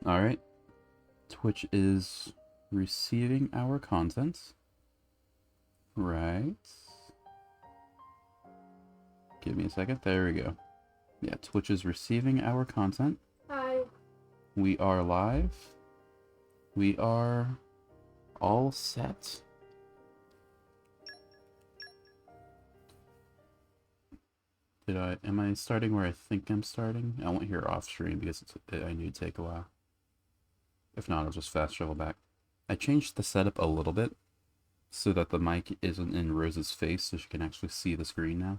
Alright. Twitch is receiving our content. Right. Give me a second. There we go. Yeah, Twitch is receiving our content. Hi. We are live. We are all set. Am I starting where I think I'm starting? I won't hear off stream because I need to take a while. If not, I'll just fast travel back. I changed the setup a little bit so that the mic isn't in Rose's face so she can actually see the screen now.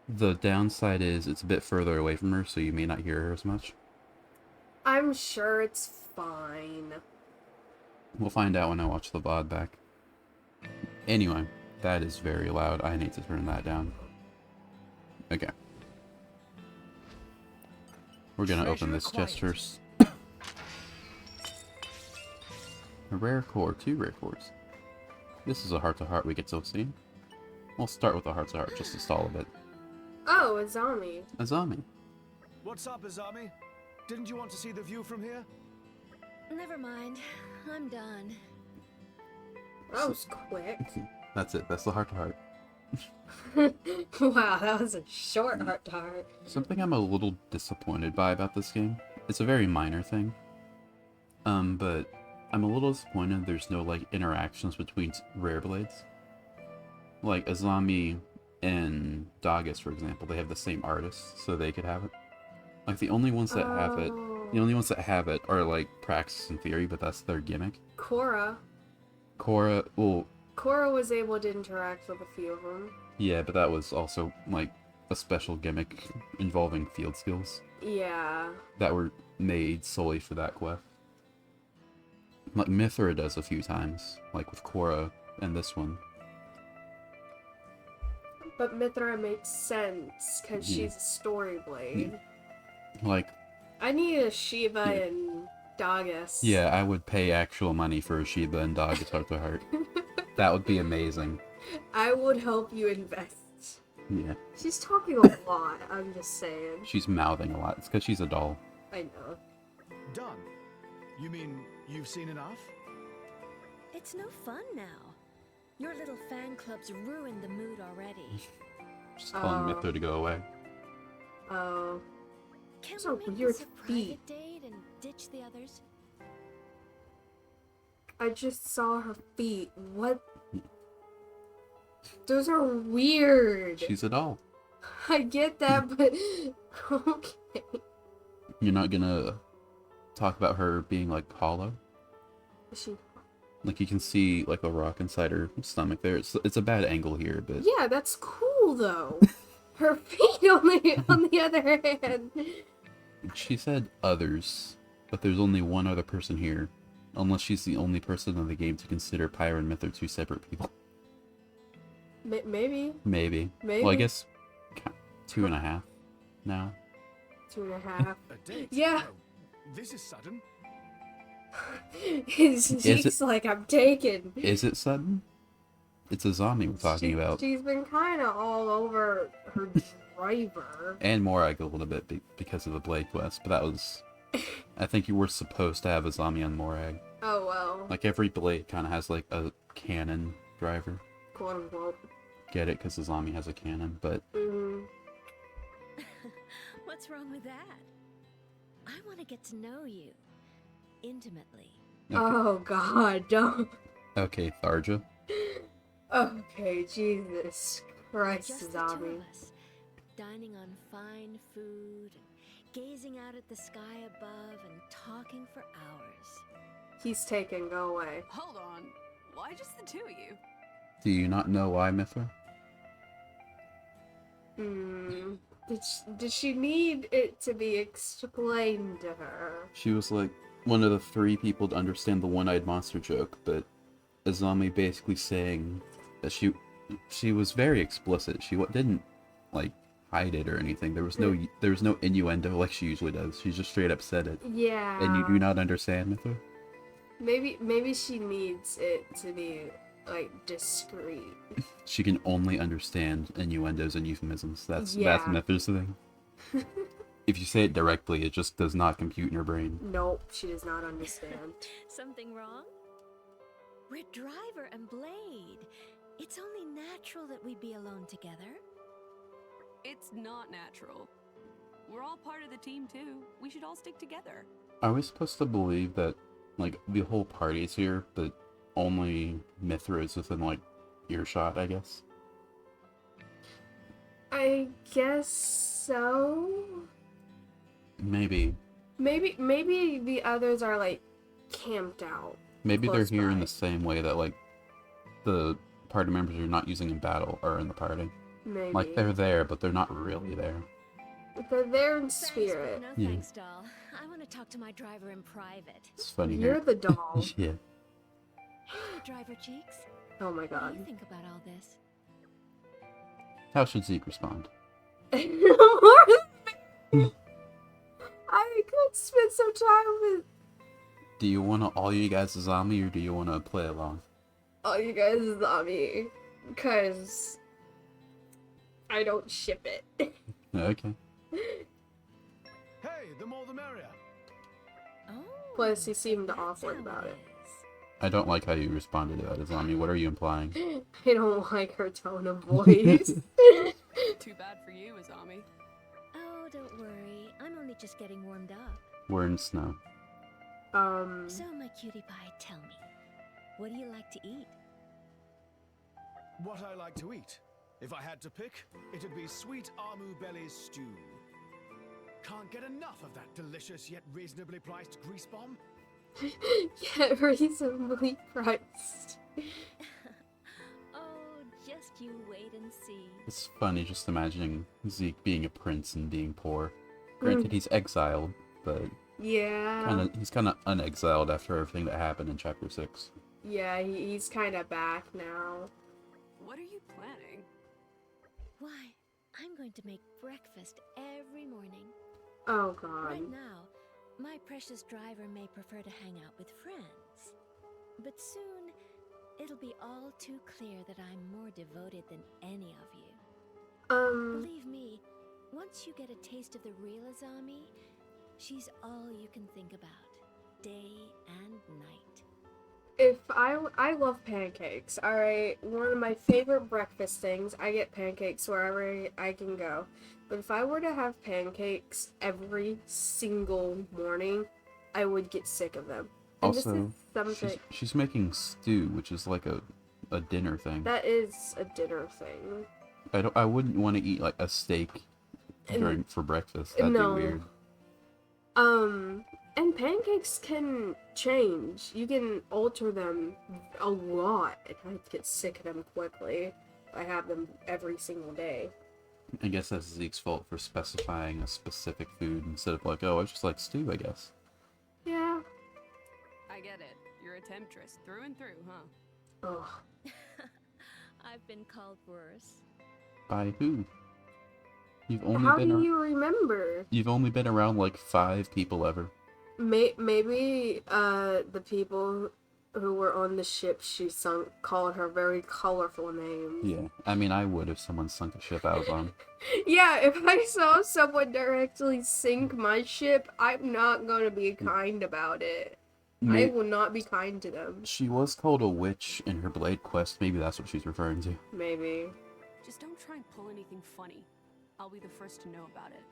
The downside is it's a bit further away from her, so you may not hear her as much. I'm sure it's fine. We'll find out when I watch the VOD back. Anyway, that is very loud. I need to turn that down. Okay. We're gonna open this chest first. A rare core, 2 rare cores. This is a heart-to-heart we get to see. We'll start with a heart-to-heart just to stall a bit. Oh, a zombie. Azami. What's up, Azami? Didn't you want to see the view from here? Never mind. I'm done. That was quick. That's it. That's the heart-to-heart. Wow, that was a short heart-to-heart. Something I'm a little disappointed by about this game. It's a very minor thing. But I'm a little disappointed there's no, like, interactions between rare blades. Like, Azami and Dagas, for example, they have the same artist, so they could have it. Like, the only ones that have it, are, like, Praxis and Theory, but that's their gimmick. Korra. Korra, well... Korra was able to interact with a few of them. Yeah, but that was also, like, a special gimmick involving field skills. Yeah. That were made solely for that quest. Like, Mithra does a few times, like with Korra and this one. But Mithra makes sense, because she's a story blade. Like... I need a Shiva and Dagas. Yeah, I would pay actual money for a Shiba and Dagas heart-to-heart. That would be amazing. I would help you invest. Yeah. She's talking a lot, I'm just saying. She's mouthing a lot. It's because she's a doll. I know. Done. You mean you've seen enough? It's no fun now. Your little fan club's ruined the mood already. Just telling Mithra to go away. Oh. Can't So we make weird this a feet. private date and ditch the others? I just saw her feet. What? Those are weird. She's a doll. I get that, but okay. You're not gonna talk about her being, like, hollow? Is she? Like, you can see, like, a rock inside her stomach there. It's a bad angle here, but... Yeah, that's cool though. Her feet on the other hand. She said others, but there's only one other person here. Unless she's the only person in the game to consider Pyra and Mithra 2 separate people. Maybe. Maybe. Maybe. Well, I guess 2.5 now. 2.5. A date? Yeah. Oh, this is sudden. She's like, I'm taken. Is it sudden? It's a zombie we're talking about. She's been kind of all over her driver. And Morag a little bit because of the Blade quest, but that was... I think you were supposed to have a zombie on Morag. Oh well. Like, every Blade kind of has, like, a cannon driver. Quote unquote. Get it? Because the zombie has a cannon, but... What's wrong with that? I want to get to know you. Intimately. Okay, Oh god, don't. okay, Tharja. Okay, Jesus Christ, Just the two zombie. of us, dining on fine food, gazing out at the sky above, and talking for hours. He's taken, go away. Hold on. Why just the two of you? Do you not know why, Mithra? Did she need it to be explained to her? She was like one of the 3 people to understand the one-eyed monster joke, but Azami basically saying that she was very explicit. She didn't, like, hide it or anything. There was no innuendo like she usually does. She just straight up said it. Yeah. And you do not understand, Mithra? Maybe she needs it to be, like, discreet. She can only understand innuendos and euphemisms. That's Yeah. Mithra's thing. If you say it directly, it just does not compute in your brain. Nope, she does not understand. Something wrong? We're Driver and Blade. It's only natural that we be alone together. It's not natural. We're all part of the team too. We should all stick together. Are we supposed to believe that, like, the whole party's here, but only Mithra is within, like, earshot, I guess? I guess so. Maybe. Maybe the others are like camped out. Maybe they're close here in by. the same way that, like, the party members you're not using in battle are in the party. Maybe. Like, they're there, but they're not really there. They're there in Thanks, but spirit. no Yeah. thanks, doll. I want to talk to my driver in private. It's funny You're here. the doll. Yeah. Hey, Driver Cheeks. Oh my What do god. you think about all this? How should Zeke respond? I could spend some time with Do you want to all you guys a zombie, or do you want to play along? all you guys zombie, cause I don't ship it. Okay. Hey, the more the merrier. Oh. Plus, he seemed that's awkward how about it. is. I don't like how you responded to that, Azami. What are you implying? I don't like her tone of voice. Too bad for you, Azami. Oh, don't worry. I'm only just getting warmed up. We're in snow. So, my cutie pie, tell me, what do you like to eat? What I like to eat. If I had to pick, it'd be sweet Amu belly stew. Can't get enough of that delicious yet reasonably priced grease bomb. Yeah, reasonably priced. Oh, just you wait and see. It's funny just imagining Zeke being a prince and being poor. Granted, he's exiled, but Yeah. he's kind of unexiled after everything that happened in Chapter 6. Yeah, he's kind of back now. What are you planning? Why, I'm going to make breakfast every morning. Oh god. Right now, my precious driver may prefer to hang out with friends. But soon, it'll be all too clear that I'm more devoted than any of you. Believe me, once you get a taste of the real Azami, she's all you can think about, day and night. If I love pancakes, alright? One of my favorite breakfast things. I get pancakes wherever I can go. But if I were to have pancakes every single morning, I would get sick of them. And this Also, is something she's making stew, which is like a dinner thing. that is a dinner thing. I wouldn't want to eat like a steak for breakfast. That'd No. be weird. And pancakes can change. You can alter them a lot, and I get sick of them quickly. I have them every single day. I guess that's Zeke's fault for specifying a specific food instead of like, oh, I just like stew, I guess. Yeah. I get it. You're a temptress through and through, huh? Ugh. I've been called worse. By who? You've only How been do you remember? You've only been around like 5 people ever. Maybe the people who were on the ship she sunk called her very colorful names. Yeah, I mean, I would if someone sunk a ship I was on. Yeah, if I saw someone directly sink my ship, I'm not gonna be kind about it. I will not be kind to them. She was called a witch in her Blade quest. Maybe that's what she's referring to. Maybe. Just don't try and pull anything funny. I'll be the first to know about it.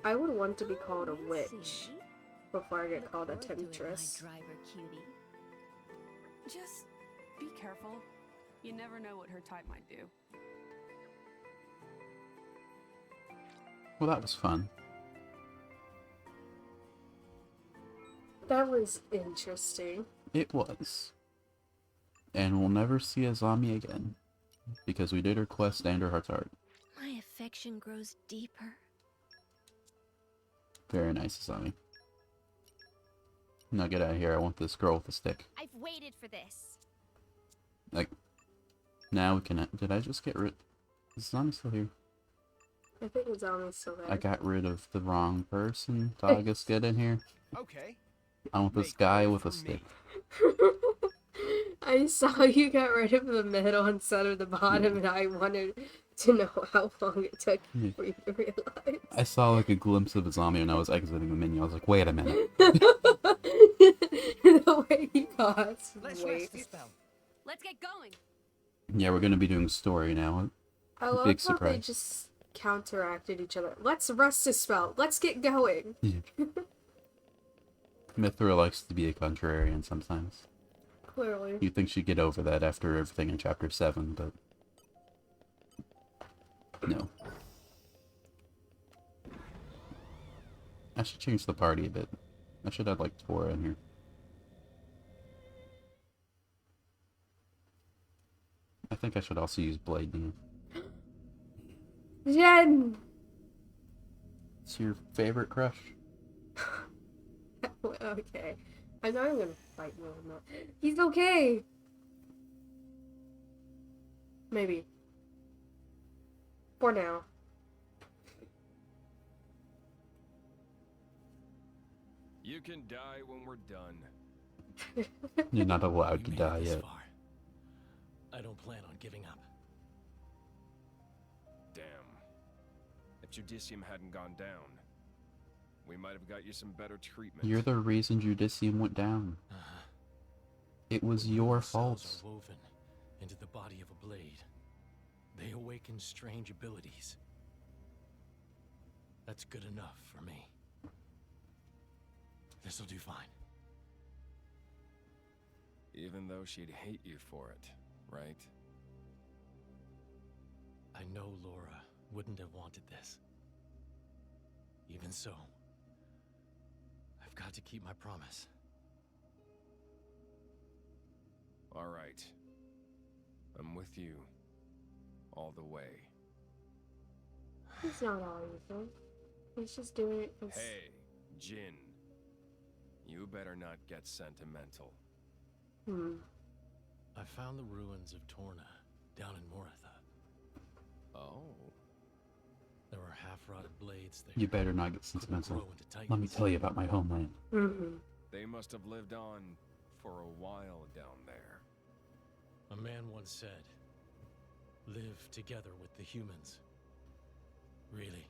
I would want to be called a We'll witch see. before I get Look called a forward to it, my temptress. driver cutie. Just be careful. You never know what her type might do. Well, that was fun. That was interesting. It was. And we'll never see Azami again. Because we did her quest and her heart's heart. My affection grows deeper. Very nice, Azami. Now get out of here. I want this girl with the stick. I've waited for this. Like, now we can... Did I just get rid... Is Azami still here? I think Zami's still there. I got rid of the wrong person. Tagus, get in here. Okay. I want this Make guy way with a for stick. me. I saw you got rid of the middle instead of the bottom, and I wanted to know how long it took Yeah. for you to realize. I saw like a glimpse of a zombie when I was exiting the menu. I was like, wait a minute. The way he paused. Let's Wait. rest the spell. Let's get going. Yeah, we're gonna be doing story now. I love Big how they surprise. just counteracted each other. Let's rest a spell. Let's get going. Mithra likes to be a contrarian sometimes. Clearly. You'd think she'd get over that after everything in chapter 7, but no. I should change the party a bit. I should have like Tora in here. I think I should also use Blade now. Jen! It's your favorite crush? Okay. I know I'm gonna fight you on that. He's okay! Maybe. For now. You can die when we're done. You're not allowed We to made die it this yet. far. I don't plan on giving up. Damn. If Judicium hadn't gone down, we might have got you some better treatment. You're the reason Judicium went down. It was When your the cells fault. are woven into the body of a blade, they awaken strange abilities. That's good enough for me. This'll do fine. Even though she'd hate you for it, right? I know Laura wouldn't have wanted this. Even so, I've got to keep my promise. All right. I'm with you. All the way. He's not all evil. He's just doing it because... Hey, Jin. You better not get sentimental. I found the ruins of Torna down in Moratha. Oh. There were half-rotted blades there. You better not get Couldn't sentimental. grow into Let me titans. tell you about my homeland. They must have lived on for a while down there. A man once said, live together with the humans. Really,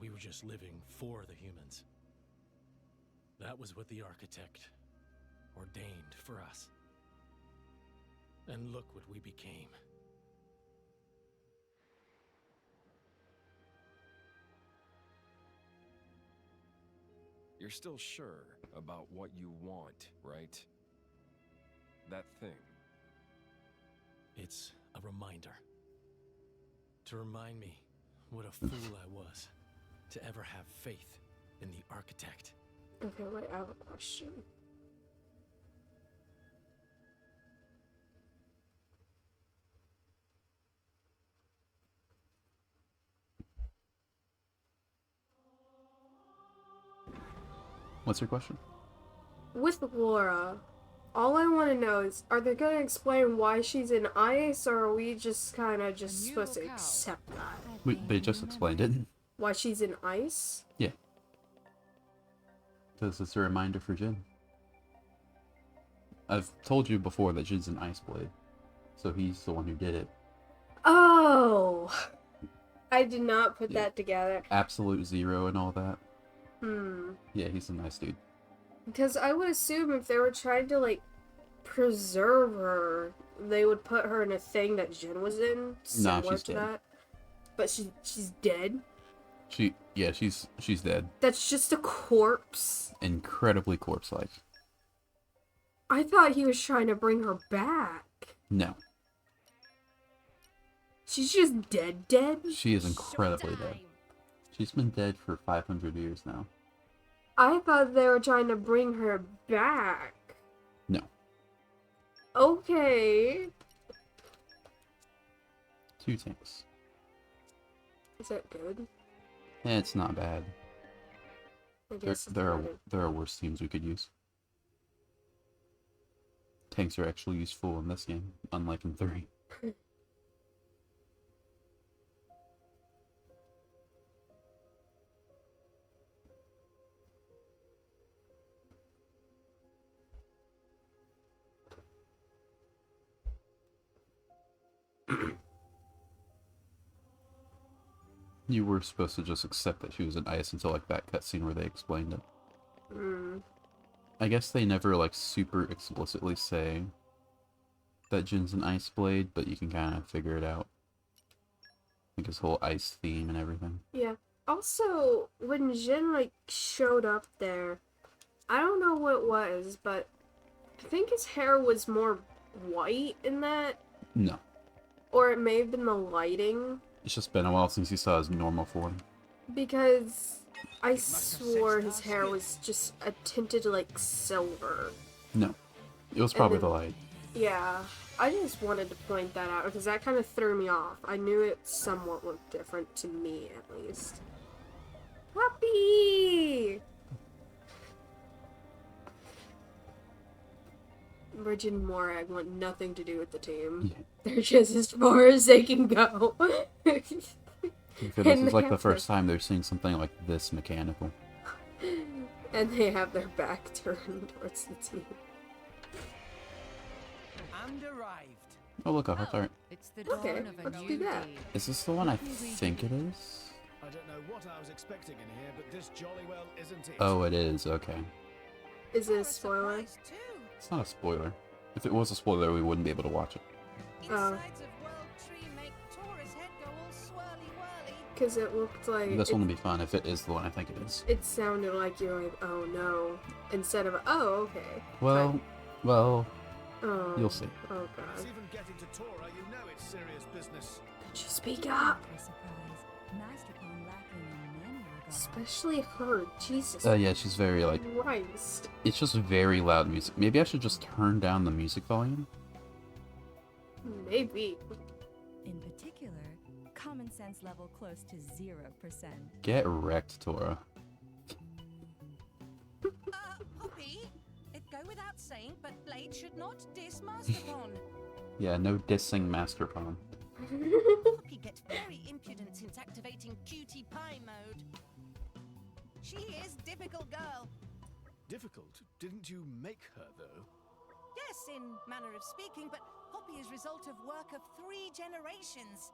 we were just living for the humans. That was what the architect ordained for us. And look what we became. You're still sure about what you want, right? That thing. It's a reminder. To remind me what a fool I was to ever have faith in the architect. Okay, wait, I have a question. What's your question? With Laura, all I want to know is, are they going to explain why she's in ice, or are we just kind of just supposed to accept that? They just explained it. Why she's in ice? Yeah. Because it's a reminder for Jin. I've told you before that Jin's an Ice Blade. So he's the one who did it. Oh! I did not put that together. Absolute Zero and all that. Yeah, he's a nice dude. Because I would assume if they were trying to, like, preserve her, they would put her in a thing that Jin was in, similar she's to dead. that. But she's dead? She's dead. That's just a corpse? Incredibly corpse-like. I thought he was trying to bring her back. No. She's just dead? She is incredibly dead. She's been dead for 500 years now. I thought they were trying to bring her back. No. Okay. 2 tanks. Is that good? It's not bad. I guess it's There not it. are worse teams we could use. Tanks are actually useful in this game, unlike in 3. You were supposed to just accept that she was an ice until like that cutscene where they explained it. I guess they never like super explicitly say that Jin's an ice blade, but you can kind of figure it out. Like his whole ice theme and everything. Yeah. Also, when Jin like showed up there, I don't know what it was, but I think his hair was more white in that. No. Or it may have been the lighting. It's just been a while since you saw his normal form. Because I swore his hair was just a tinted like silver. No. It was probably then- the light. Yeah, I just wanted to point that out because that kind of threw me off. I knew it somewhat looked different to me, at least. Puppy! Bridget and Morag want nothing to do with the team. Yeah. They're just as far as they can go. I feel this And is they like the have first time they're seeing something like this mechanical. And they have their back turned towards the team. And arrived. Oh look, a heart art. It's the dawn Okay, of a let's do new that. day. Is this the one I think it is? I don't know what I was expecting in here, but this jolly well isn't it. Oh, it is. Okay. Is it a spoiler? Surprise too. It's not a spoiler. If it was a spoiler, we wouldn't be able to watch it. Oh. Insides of World Tree make Taurus head go all swirly whirly. Because it looked like... This one would be fun if it is the one I think it is. It sounded like you're like, oh no, instead of, oh, okay. Well, Oh. you'll see. Oh It's god. even getting to Tora, you know it's serious business. Could you speak up? Especially her. Jesus Yeah, she's very like, Christ. it's just very loud music. Maybe I should just turn down the music volume? Maybe. In particular, common sense level close to 0%. Get wrecked, Tora. Poppy, it go without saying, but Blade should not diss Masterpon. Yeah, no dissing Master Palm. Poppy gets very impudent since activating cutie pie mode. She is difficult girl. Difficult? Didn't you make her, though? Yes, in manner of speaking, but Poppy is result of work of 3 generations.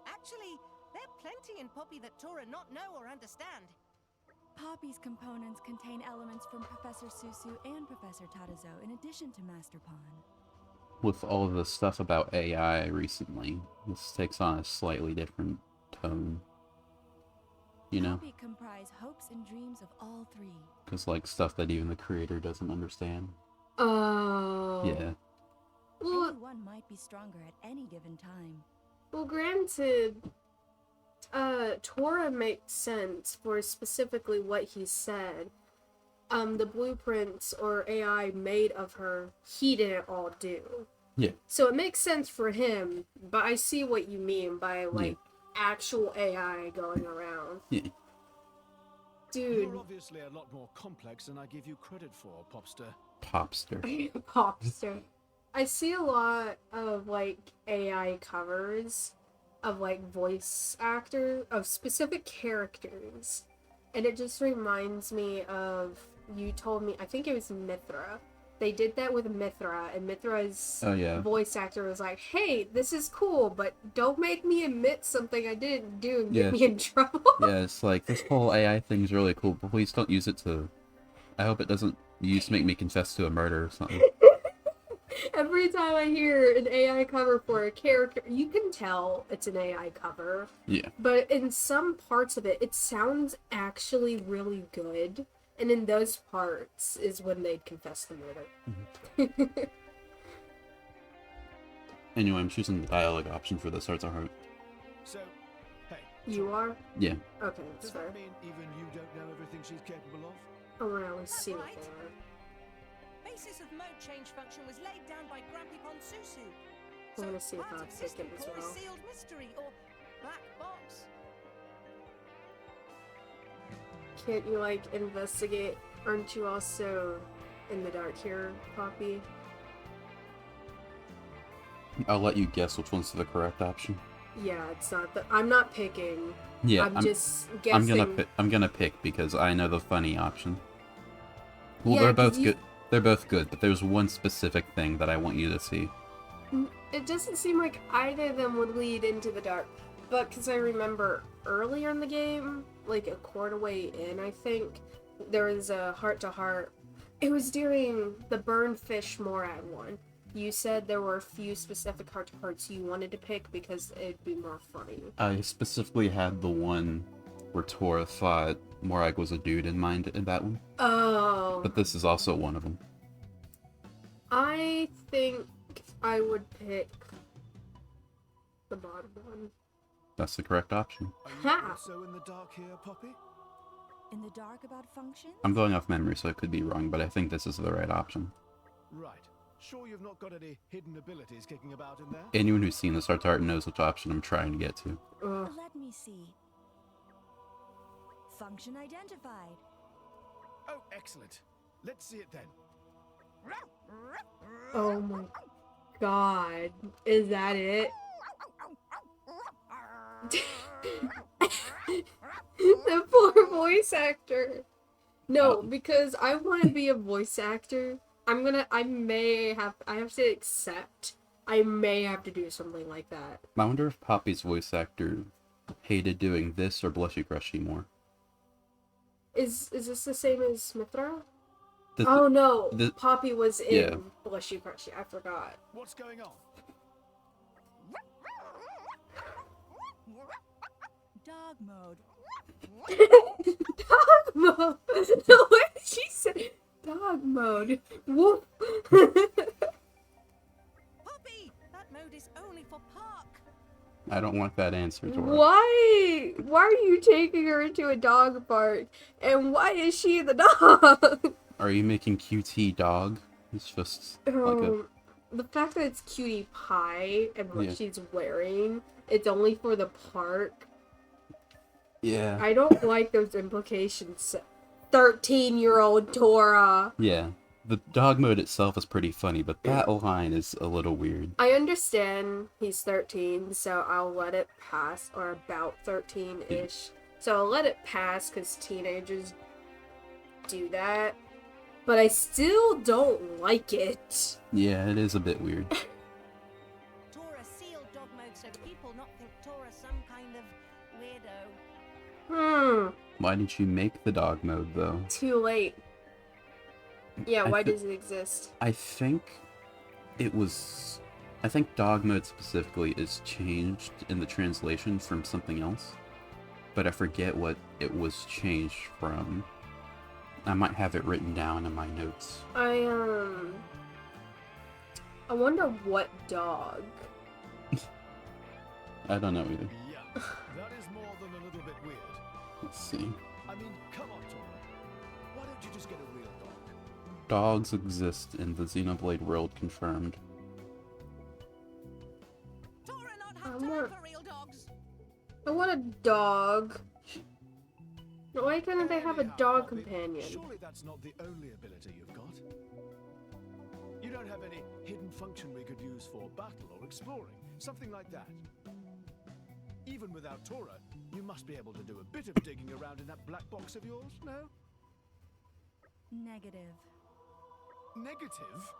Actually, there are plenty in Poppy that Tora not know or understand. Poppy's components contain elements from Professor Susu and Professor Tadazo in addition to Master Pawn. With all of the stuff about AI recently, this takes on a slightly different tone. You know? Poppy comprise hopes and dreams of all 3. Because, like, stuff that even the creator doesn't understand. Oh. Yeah. Well, Any one might be stronger at any given time. well, granted, Tora makes sense for specifically what he said. The blueprints or AI made of her, he didn't all do. Yeah. So it makes sense for him, but I see what you mean by, like, actual AI going around. Yeah. Dude. You're obviously a lot more complex than I give you credit for, Popster. Popster. Popster. I see a lot of, like, AI covers of, like, voice actor, of specific characters. And it just reminds me of, you told me, I think it was Mithra. They did that with Mithra, and Mithra's voice actor was like, hey, this is cool, but don't make me admit something I didn't do and get me in trouble. Yeah, it's like, this whole AI thing's really cool, but please don't use it to... I hope it doesn't use to make me confess to a murder or something. Every time I hear an AI cover for a character, you can tell it's an AI cover. Yeah. But in some parts of it, it sounds actually really good. And in those parts is when they'd confess the murder. Anyway, I'm choosing the dialogue option for this Hearts of Heart. So, hey. You are? Yeah. Okay, that's Does fair. that mean even you don't know everything she's capable of? Oh, well, let's see what Right. they are. Basis of mode change function was laid down by Grampypon Susu. I wanna see if part I'll of take system it as call is well. sealed mystery or black box. Can't you, like, investigate? Aren't you also in the dark here, Poppy? I'll let you guess which one's the correct option. Yeah, it's not the. I'm not picking. Yeah, I'm just guessing. I'm gonna pick because I know the funny option. Well, Yeah, they're 'cause both you- good. They're both good, but there's one specific thing that I want you to see. It doesn't seem like either of them would lead into the dark but because I remember earlier in the game, like a quarter way in, I think, there was a heart-to-heart. It was during the Burnfish Morad one. You said there were a few specific heart-to-hearts you wanted to pick because it'd be more funny. I specifically had the one where Tora thought Morag was a dude in mind in that one. Oh. But this is also one of them. I think I would pick the bottom one. That's the correct option. Are you also in the dark here, Poppy? In the dark about functions? I'm going off memory, so I could be wrong, but I think this is the right option. Right. Sure you've not got any hidden abilities kicking about in there? Anyone who's seen this art knows which option I'm trying to get to. Let me see. Function identified. Oh, excellent. Let's see it then. Oh my god. Is that it? The poor voice actor. No, because I want to be a voice actor. I have to accept. I may have to do something like that. I wonder if Poppy's voice actor hated doing this or Blushy Crushy more. Is this the same as Mithra? The- Oh no, the- Poppy was in yeah. Blushy Crushy. I forgot. What's going on? Dog mode. Dog mode. The way she said dog mode. Woof. Poppy! That mode is only for park. I don't want that answer, Tora. Why? Why are you taking her into a dog park? And why is she the dog? Are you making QT dog? It's just like a... The fact that it's Cutie Pie and what Yeah. she's wearing, it's only for the park. Yeah. I don't like those implications. 13-year-old Tora. Yeah. The dog mode itself is pretty funny, but that line is a little weird. I understand he's 13, so I'll let it pass, or about 13-ish. So I'll let it pass because teenagers do that. But I still don't like it. Yeah, it is a bit weird. Tora sealed dog mode so people not think Tora's some kind of weirdo. Why did you make the dog mode, though? Too late. Yeah, I why thi- does it exist? I think dog mode specifically is changed in the translation from something else. But I forget what it was changed from. I might have it written down in my notes. I wonder what dog. I don't know either. Yeah, that is more than a little bit weird. Let's see. I mean, come on, Tora. Why don't you just get a real dog? Dogs exist in the Xenoblade world confirmed. Tora not I have time want- for real dogs. I want a dog. Why couldn't they have a Anyhow, dog Poppy, companion? Surely that's not the only ability you've got. You don't have any hidden function we could use for battle or exploring, something like that. Even without Tora, you must be able to do a bit of digging around in that black box of yours, no? Negative. Negative?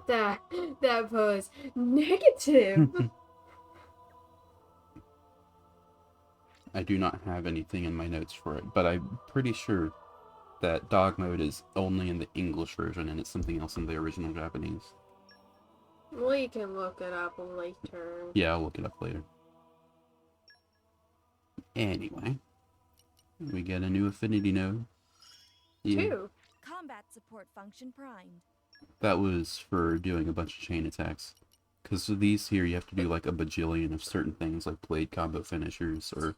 That pose. Negative. I do not have anything in my notes for it, but I'm pretty sure that dog mode is only in the English version and it's something else in the original Japanese. We can look it up later. Yeah, I'll look it up later. Anyway, we get a new affinity node. Yeah, 2. Combat support function primed. that was for doing a bunch of chain attacks. Because these here, you have to do like a bajillion of certain things, like blade combo finishers or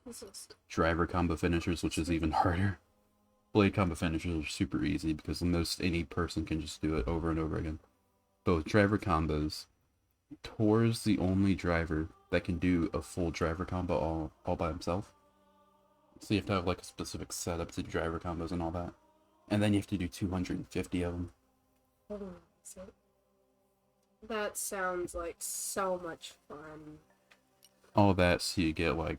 driver combo finishers, which is even harder. Blade combo finishers are super easy because any person can just do it over and over again. But with driver combos, Tor's the only driver that can do a full driver combo all by himself. So you have to have like a specific setup to do driver combos and all that. And then you have to do 250 of them. Hold on a sec. That sounds like so much fun. All that so you get like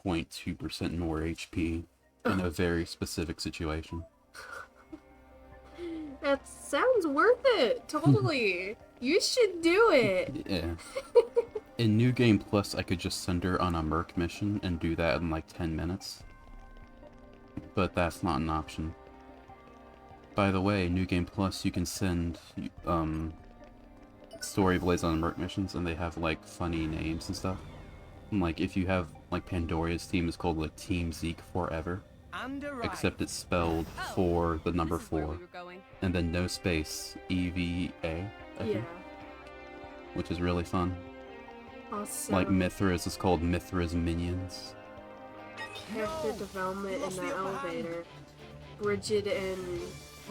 0.2% more HP in a very specific situation. That sounds worth it. Totally. You should do it. Yeah. In New Game Plus, I could just send her on a Merc mission and do that in like 10 minutes. But that's not an option. By the way, New Game Plus, you can send story blades on Merc missions, and they have like funny names and stuff. And, like if you have like Pandoria's team is called like Team Zeke Forever, except it's spelled for the number 4, and then no space, EVA, I think, which is really fun. Also, Like Mithras is called Mithras Minions. character development in the elevator. Bridget and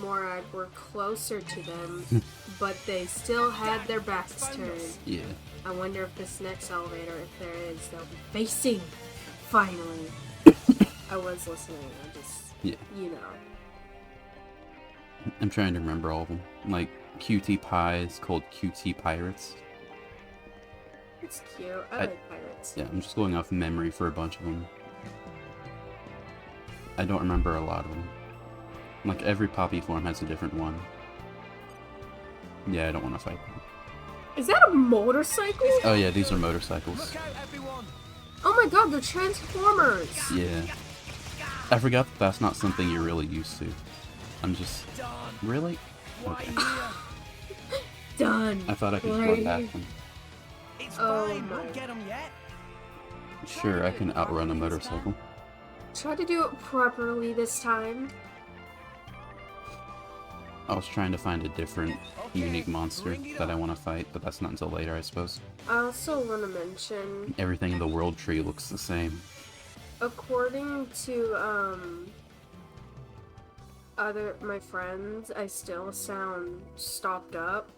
Morag were closer to them, but they still had their backs turned. Yeah. I wonder if this next elevator, if there is, they'll be facing. Finally. I was listening, I just, you know. I'm trying to remember all of them. Like, QT Pie is called QT Pirates. It's cute. I like pirates. Yeah, I'm just going off memory for a bunch of them. I don't remember a lot of them. Like, every Poppy form has a different one. Yeah, I don't want to fight them. Is that a motorcycle? Oh yeah, these are motorcycles. Oh my god, they're Transformers! Yeah. I forgot that that's not something you're really used to. I'm just... Really? Okay. Done. I thought I could just run past them. Oh my. Sure, I can outrun a motorcycle. Try to do it properly this time. I was trying to find a different, unique monster that I want to fight, but that's not until later, I suppose. I also want to mention... Everything in the world tree looks the same. According to, my friends, I still sound stopped up,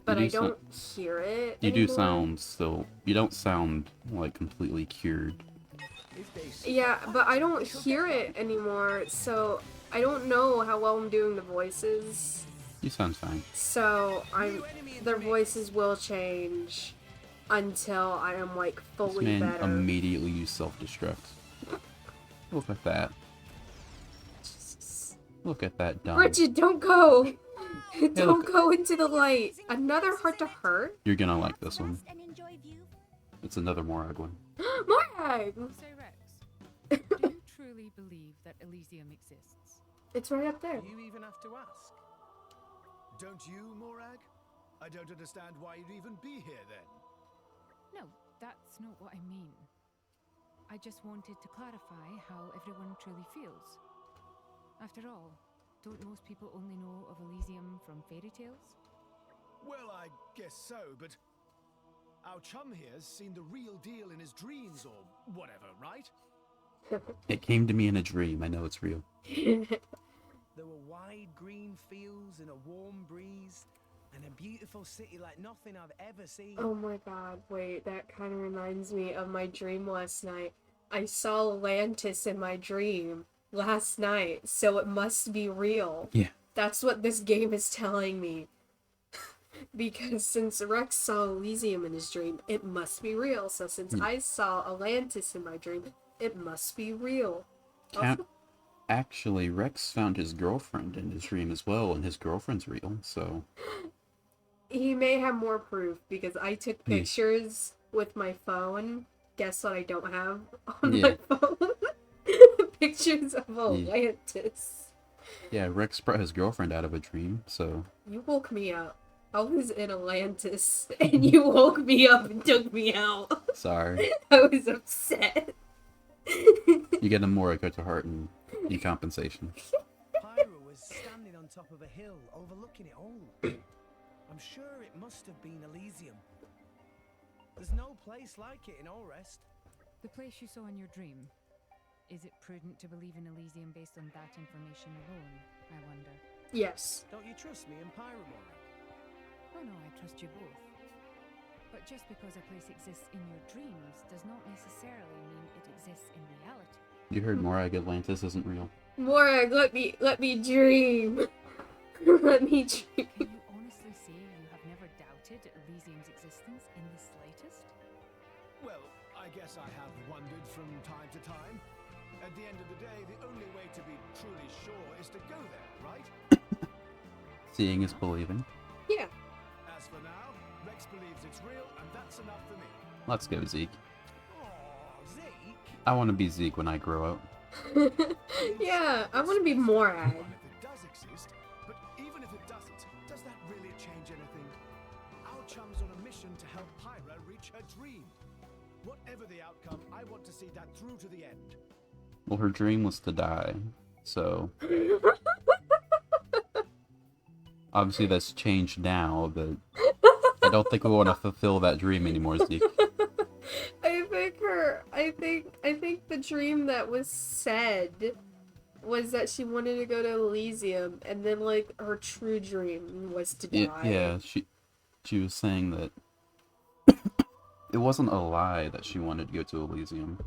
but I don't hear it You anymore. do sound still... You don't sound, like, completely cured. Yeah, but I don't hear it anymore, so I don't know how well I'm doing the voices. You sound fine. So, their voices will change until I am, like, This fully man better. immediately used self-destruct. Look at that. Look at that dumb. Bridget, don't go! Don't go into the light! Another heart to hurt? You're gonna like this one. It's another Morag one. Morag! So Rex, do you truly believe that Elysium exists? It's right up there. You even have to ask. Don't you, Morag? I don't understand why you'd even be here then. No, that's not what I mean. I just wanted to clarify how everyone truly feels. After all, don't most people only know of Elysium from fairy tales? Well, I guess so, but our chum here's seen the real deal in his dreams or whatever, right? It came to me in a dream. I know it's real. There were wide green fields and a warm breeze and a beautiful city like nothing I've ever seen. Oh my god, wait, that kind of reminds me of my dream last night. I saw Atlantis in my dream last night, so it must be real. Yeah. That's what this game is telling me. Because since Rex saw Elysium in his dream, it must be real. So since I saw Atlantis in my dream, it must be real. Actually, Rex found his girlfriend in his dream as well, and his girlfriend's real, so... He may have more proof, because I took pictures with my phone. Guess what I don't have on my phone? Pictures of Atlantis. Yeah, Rex brought his girlfriend out of a dream, so... You woke me up. I was in Atlantis, and you woke me up and took me out. Sorry. I was upset. You get a more to heart and decompensation. Pyro was standing on top of a hill overlooking it all. I'm sure it must have been Elysium. There's no place like it in Orest. The place you saw in your dream. Is it prudent to believe in Elysium based on that information alone, I wonder? Yes. Don't you trust me and Pyro more? Oh no, I trust you both. But just because a place exists in your dreams does not necessarily mean it exists in reality. You heard Morag, Atlantis isn't real. Morag, let me dream. Let me dream. Can you honestly say you have never doubted Elysium's existence in the slightest? Well, I guess I have wondered from time to time. At the end of the day, the only way to be truly sure is to go there, right? Seeing is believing. Yeah. As for now, Rex believes it's real, and that's enough for me. Let's go, Zeke. Oh, Zeke? I want to be Zeke when I grow up. Yeah, I want to be Morag. If it does exist, but even if it doesn't, does that really change anything? Our chum's on a mission to help Pyra reach her dream. Whatever the outcome, I want to see that through to the end. Well, her dream was to die, so obviously that's changed now, but I don't think we want to fulfill that dream anymore, Zeke. I think the dream that was said was that she wanted to go to Elysium, and then like her true dream was to die. Yeah, she was saying that it wasn't a lie that she wanted to go to Elysium.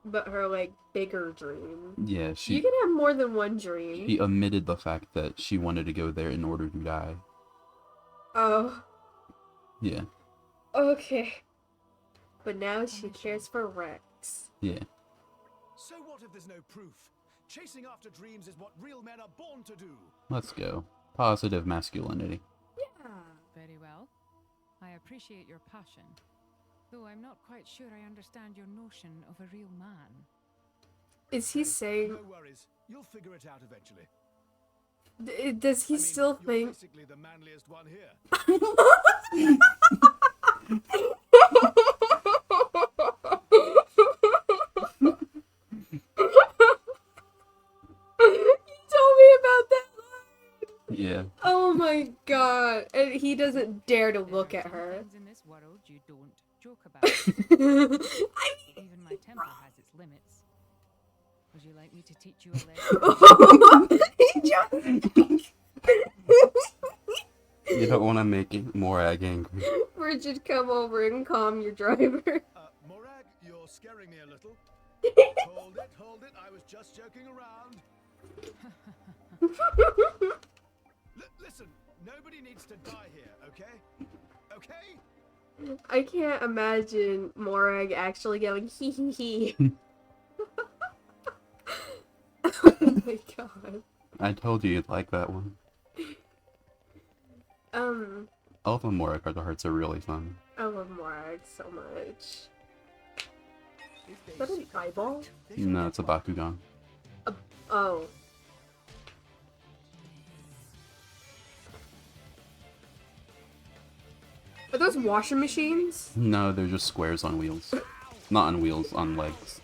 But her like bigger dream. Yeah, You can have more than one dream. She omitted the fact that she wanted to go there in order to die. Oh. Yeah. Okay. But now she cares for Rex. Yeah. So what if there's no proof? Chasing after dreams is what real men are born to do. Let's go. Positive masculinity. Yeah. Very well. I appreciate your passion, though I'm not quite sure I understand your notion of a real man. Is he saying... No worries. You'll figure it out eventually. Does he still think... Basically the manliest one here. Yeah. Oh my god. And he doesn't dare to look at her. In this world you don't joke about. Even my temper has its limits. Would you like me to teach you a lesson? You don't want to make it Morag angry. Bridget, come over and calm your driver. Morag, you're scaring me a little. Hold it. I was just joking around. Listen, nobody needs to die here, okay? Okay? I can't imagine Morag actually going hee hee hee. Oh my god. I told you you'd like that one. Alpha Morag hearts are really fun. I love Morag so much. Is that an eyeball? No, it's a Bakugan. Oh. Are those washing machines? No, they're just squares on wheels. Not on wheels, on legs.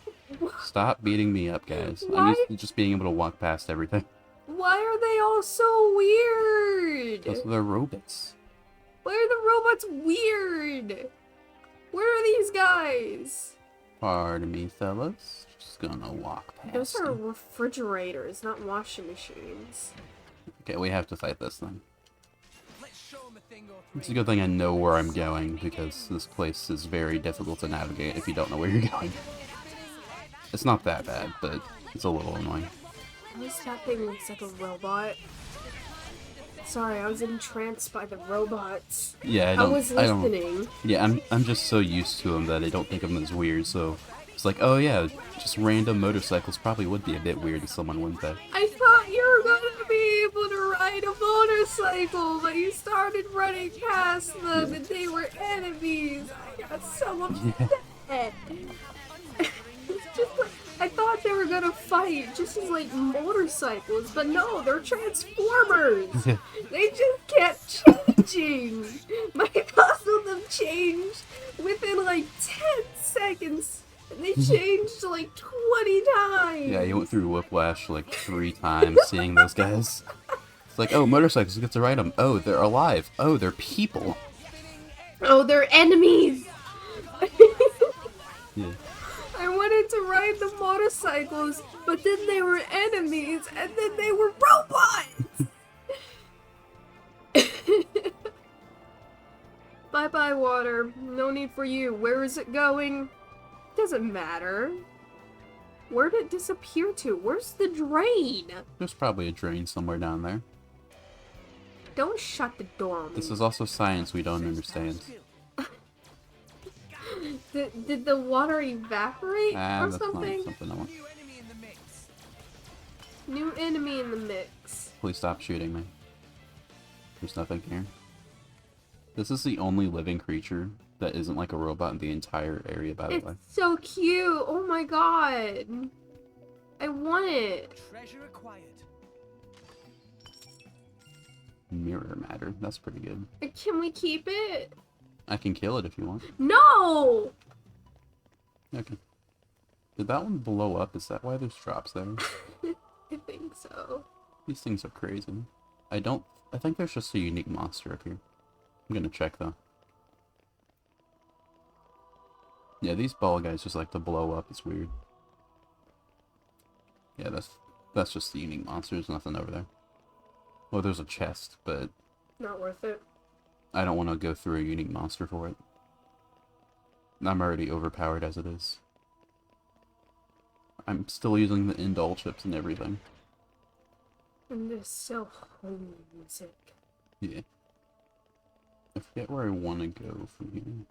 Stop beating me up, guys. I'm used to just being able to walk past everything. Why are they all so weird? Because they're robots. Why are the robots weird? Where are these guys? Pardon me, fellas. Just gonna walk past Those are them. refrigerators, not washing machines. Okay, we have to fight this thing. It's a good thing I know where I'm going, because this place is very difficult to navigate if you don't know where you're going. It's not that bad, but it's a little annoying. At least that thing looks like a robot. Sorry, I was entranced by the robots. Yeah, I was listening. I'm just so used to them that I don't think of them as weird, so it's like, oh yeah, just random motorcycles probably would be a bit weird to someone, wouldn't they? I thought you were going to be able to ride a motorcycle, but you started running past them and they were enemies. I got so upset. I thought they were gonna fight just as like motorcycles, but no, they're transformers. They just kept changing. My thoughts on them changed within like 10 seconds. And they changed like 20 times. Yeah, you went through Whiplash like 3 times seeing those guys. It's like, oh, motorcycles, you get to ride them. Oh, they're alive. Oh, they're people. Oh, they're enemies. Yeah. I wanted to ride the motorcycles, but then they were enemies, and then they were robots! Bye-bye, water. No need for you. Where is it going? Doesn't matter. Where'd it disappear to? Where's the drain? There's probably a drain somewhere down there. Don't shut the door on me. This is also science we don't understand. Did the water evaporate or That's something? not something I want. New enemy in the mix. Please stop shooting me. There's nothing here. This is the only living creature that isn't like a robot in the entire area, by the way. It's so cute. Oh my god. I want it. Treasure acquired. Mirror matter. That's pretty good. Can we keep it? I can kill it if you want. No! Okay. Did that one blow up? Is that why there's drops there? I think so. These things are crazy. I think there's just a unique monster up here. I'm gonna check though. Yeah, these ball guys just like to blow up. It's weird. Yeah, that's just the unique monster. There's nothing over there. Well, there's a chest, but Not worth it. I don't want to go through a unique monster for it. I'm already overpowered as it is. I'm still using the indole chips and everything. And this so homey music. Yeah. I forget where I want to go from here.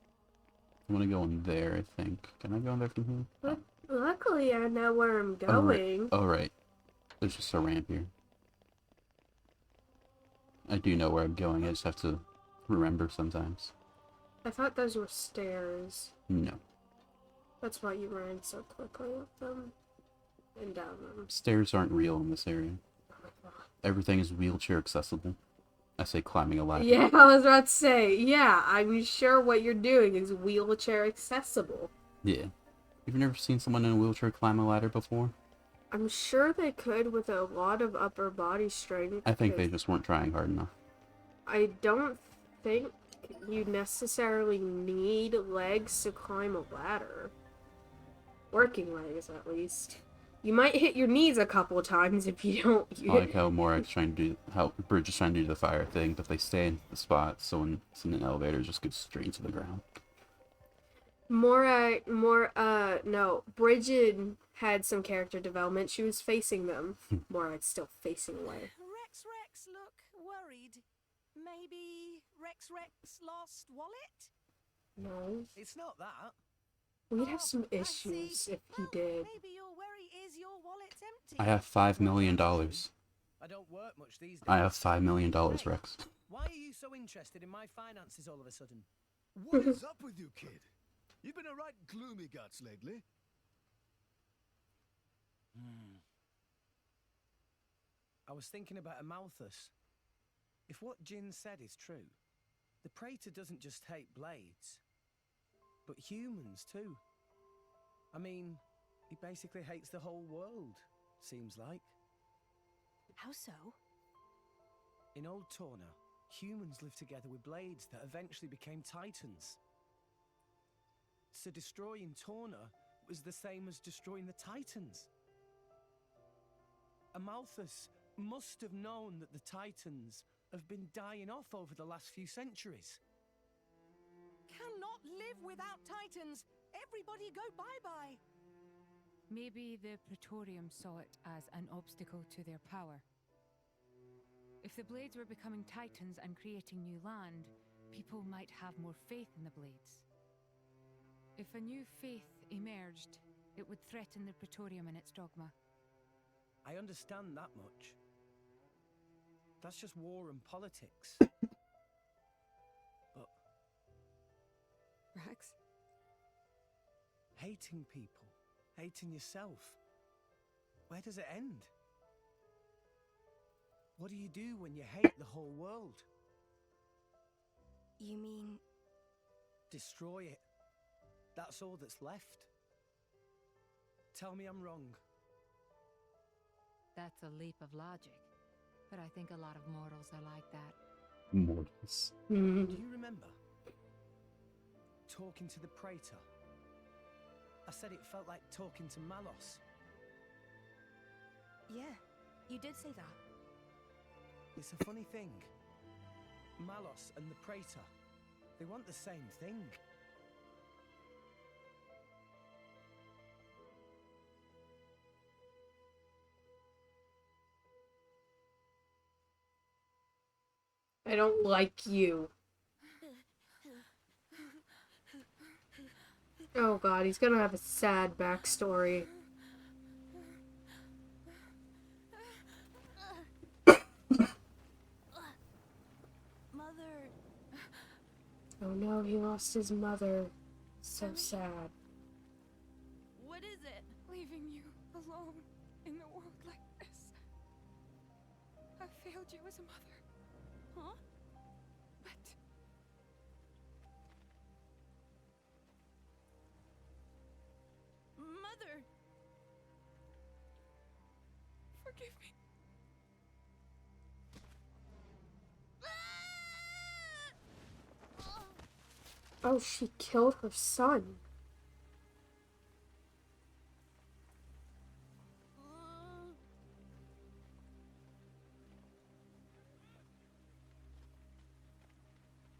I want to go in there, I think. Can I go in there from here? But luckily, I know where I'm Oh, right. going. Oh, right. There's just a ramp here. I do know where I'm going, I just have to remember sometimes. I thought those were stairs. No. That's why you ran so quickly up them and down them. Stairs aren't real in this area. Oh my god. Everything is wheelchair accessible. I say climbing a ladder. Yeah, I was about to say, yeah, I'm sure what you're doing is wheelchair accessible. Yeah. You've never seen someone in a wheelchair climb a ladder before? I'm sure they could with a lot of upper body strength. I think they just weren't trying hard enough. I don't think you necessarily need legs to climb a ladder. Working legs, at least. You might hit your knees a couple of times if you don't. I like how Morak's trying to do, how Bridge is trying to do the fire thing, but they stay in the spot, so when it's in an elevator, it just goes straight to the ground. No, Bridget had some character development. She was facing them. Morak's still facing away. Rex look worried. Maybe Rex lost wallet? No. It's not that. We'd have some I issues see. if he Well, did. Maybe your worry is your wallet's empty. I have $5 million. I don't work much these days. I have $5 million, Rex. Why are you so interested in my finances all of a sudden? What is up with you, kid? You've been a right gloomy guts lately. I was thinking about Amalthus. If what Jin said is true, the Praetor doesn't just hate blades, but humans too. I mean, he basically hates the whole world, seems like. How so? In Old Torna, humans lived together with blades that eventually became titans. So destroying Torna was the same as destroying the titans. Amalthus must have known that the titans have been dying off over the last few centuries. Cannot live without titans. Everybody go bye-bye. Maybe the Praetorium saw it as an obstacle to their power. If the blades were becoming titans and creating new land, people might have more faith in the blades. If a new faith emerged, it would threaten the Praetorium and its dogma. I understand that much. That's just war and politics. But Rex? hating people, hating yourself, where does it end? What do you do when you hate the whole world? You mean... Destroy it. That's all that's left. Tell me I'm wrong. That's a leap of logic, but I think a lot of mortals are like that. Mortals. Do you remember? Talking to the Praetor. I said it felt like talking to Malos. Yeah, you did say that. It's a funny thing. Malos and the Praetor, they want the same thing. I don't like you. Oh god, he's gonna have a sad backstory. Mother... Oh no, he lost his mother. So sad. What is it? Leaving you alone in the world like this. I failed you as a mother. Huh? But Mother! forgive me. Oh, she killed her son.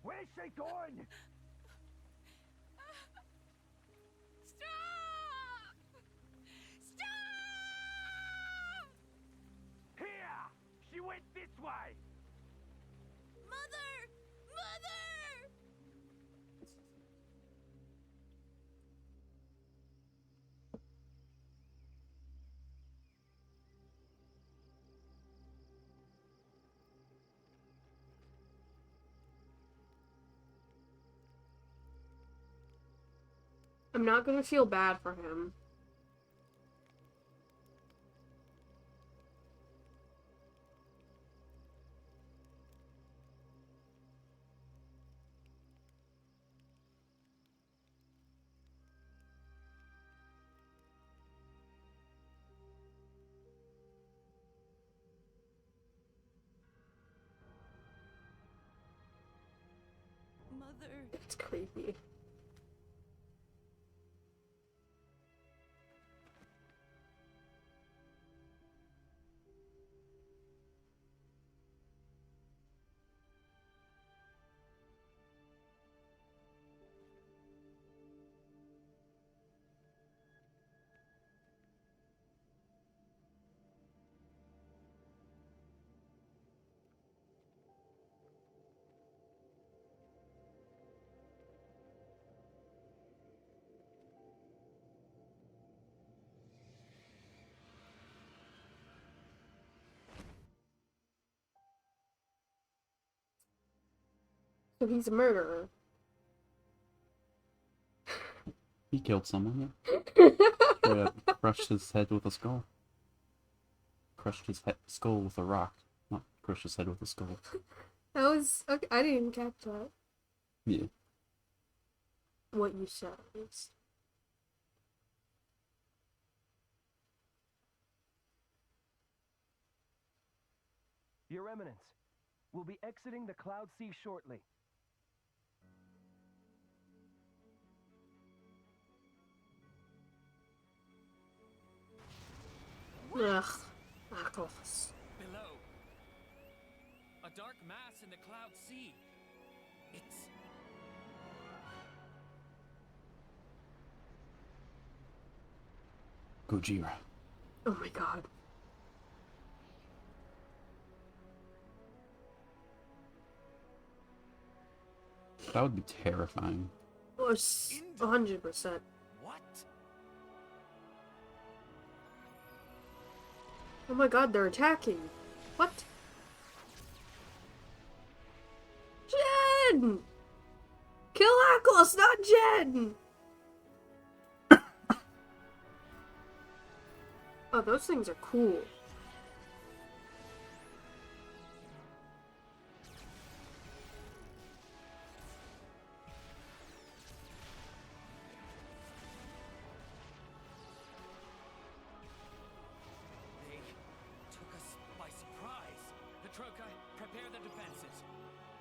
Where's she going? Stop! Stop! Here! She went this way! Mother! Mother! I'm not gonna feel bad for him. Mother. It's creepy. So he's a murderer. He killed someone, yeah. Straight up crushed his head with a skull. Crushed his skull with a rock. Not crushed his head with a skull. That was... Okay, I didn't even catch that. Yeah. What you said is... Your Eminence, we'll be exiting the Cloud Sea shortly. Ugh. Knuckles. Below. A dark mass in the Cloud Sea. It's... Gojira. Oh my god. That would be terrifying. Or 100%. What? Oh my god, they're attacking. What? Jen! Kill Aklos, not Jen! Oh, those things are cool. They took us by surprise. Petroka, prepare the defenses.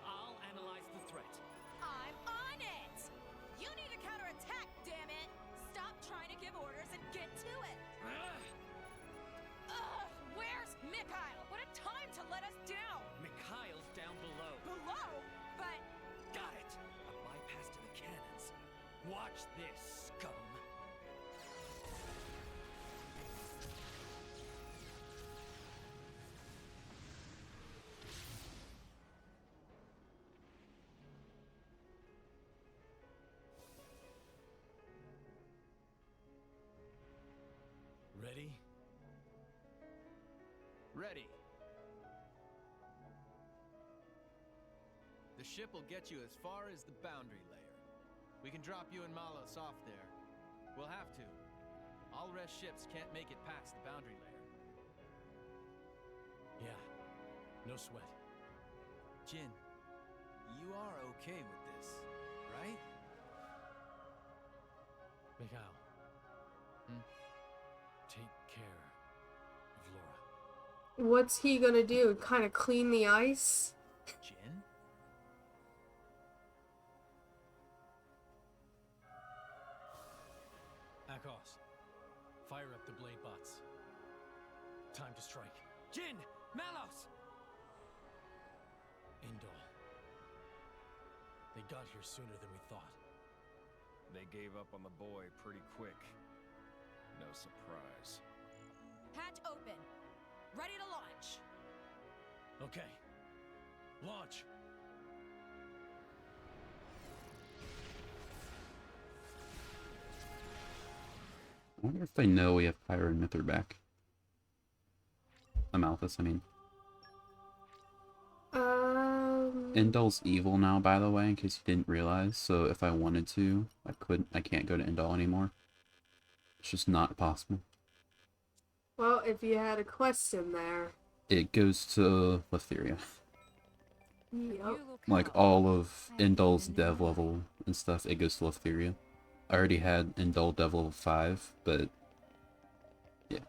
I'll analyze the threat. I'm on it! You need to counterattack, damn it! Stop trying to give orders and get to it! Ugh, where's Mikhail? What a time to let us down! Mikhail's down below. Below? But... Got it! A bypass to the cannons. Watch this, scum. Ready? Ready. The ship will get you as far as the boundary layer. We can drop you and Malos off there. We'll have to. All rest ships can't make it past the boundary layer. Yeah, no sweat. Jin, you are okay with this, right? Mikhail. Take care of Laura. What's he gonna do? Kind of clean the ice? Jin? Akos, fire up the blade bots. Time to strike. Jin! Malos! Indol. They got here sooner than we thought. They gave up on the boy pretty quick. No surprise. Hatch open. Ready to launch. Okay. Launch! I wonder if they know we have Pyra and Mither back. Amalthus, I mean. Indol's evil now, by the way, in case you didn't realize. So if I wanted to, I can't go to Indol anymore. It's just not possible. Well, if you had a question there. It goes to Letheria. Yep. Like all of Indol's dev level and stuff, it goes to Letheria. I already had Indol dev level 5, but yeah.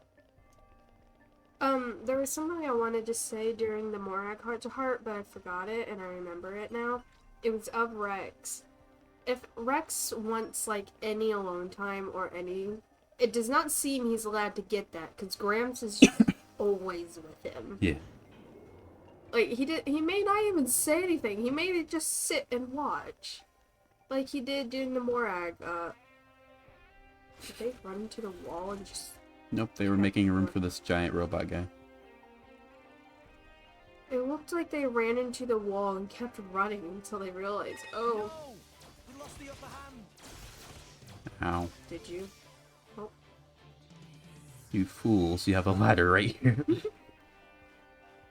There was something I wanted to say during the Morag Heart to Heart, but I forgot it and I remember it now. It was of Rex. If Rex wants like any alone time or any, it does not seem he's allowed to get that because Gramps is just always with him. Yeah. Like he may not even say anything. He may just sit and watch. Like he did during the Morag. Did they run into the wall and just... Nope, they were making room for this giant robot guy. It looked like they ran into the wall and kept running until they realized, oh. No! We lost the upper hand! Ow. Did you? Oh. You fools, you have a ladder right here.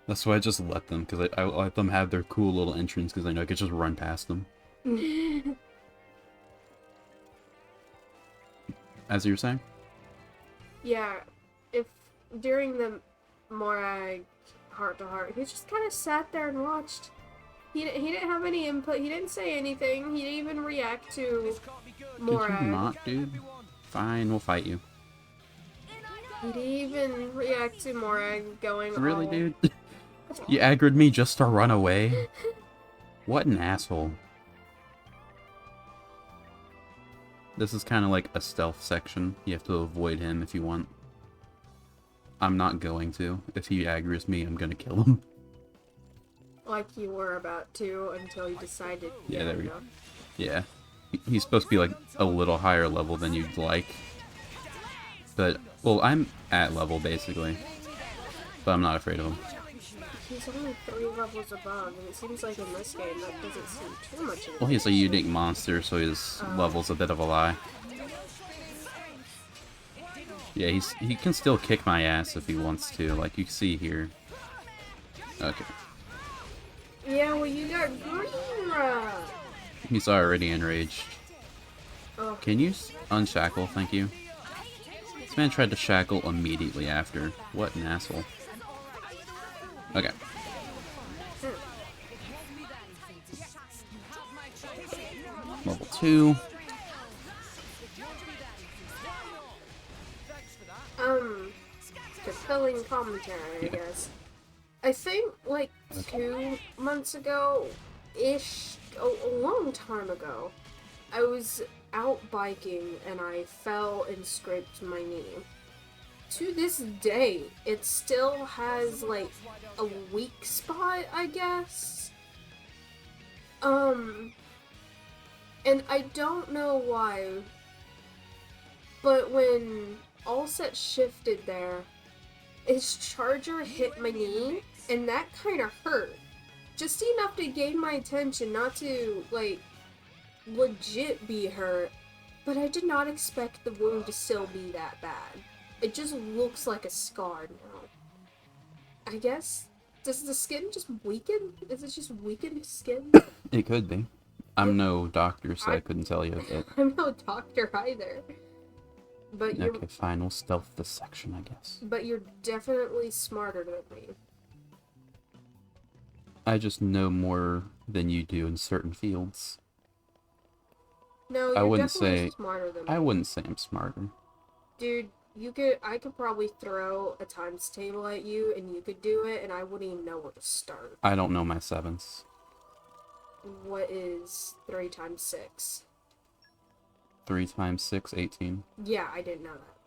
That's why I just let them, because I let them have their cool little entrance, because I know I could just run past them. As you were saying? Yeah, if during the Morag Heart to Heart, he just kind of sat there and watched. He didn't have any input. He didn't say anything. He didn't even react to Morag. Could you not, dude? Fine, we'll fight you. He didn't even react to Morag going Really, all... dude? You aggroed me just to run away? What an asshole. This is kind of like a stealth section. You have to avoid him if you want. I'm not going to. If he aggroes me, I'm gonna kill him. Like you were about to until you decided. Yeah, there we go. Yeah. He's supposed to be like a little higher level than you'd like. But, well, I'm at level basically. But I'm not afraid of him. He's only 3 levels above, and it seems like in this game that doesn't seem too much. Well, he's a unique monster, so his level's a bit of a lie. Yeah, he can still kick my ass if he wants to, like you see here. Okay. Yeah, well, you got Greenra. He's already enraged. Oh. Can you unshackle? Thank you. This man tried to shackle immediately after. What an asshole. Okay. Level 2. Fulfilling commentary, I guess. I think, like, 2 months ago-ish, a long time ago, I was out biking and I fell and scraped my knee. To this day, it still has, like, a weak spot, I guess. And I don't know why, but when Allset shifted there, his charger hit my knee, and that kind of hurt. Just enough to gain my attention, not to, like, legit be hurt, but I did not expect the wound to still be that bad. It just looks like a scar now. I guess? Does the skin just weaken? Is it just weakened skin? It could be. I'm no doctor, so I couldn't tell you. But... I'm no doctor either. But you're... Okay, final stealth dissection, I guess. But you're definitely smarter than me. I just know more than you do in certain fields. No, you're definitely smarter than me. I wouldn't say I'm smarter. Dude, I could probably throw a times table at you, and you could do it, and I wouldn't even know where to start. I don't know my sevens. What is 3 times 6? 3 times 6, 18. Yeah, I didn't know that.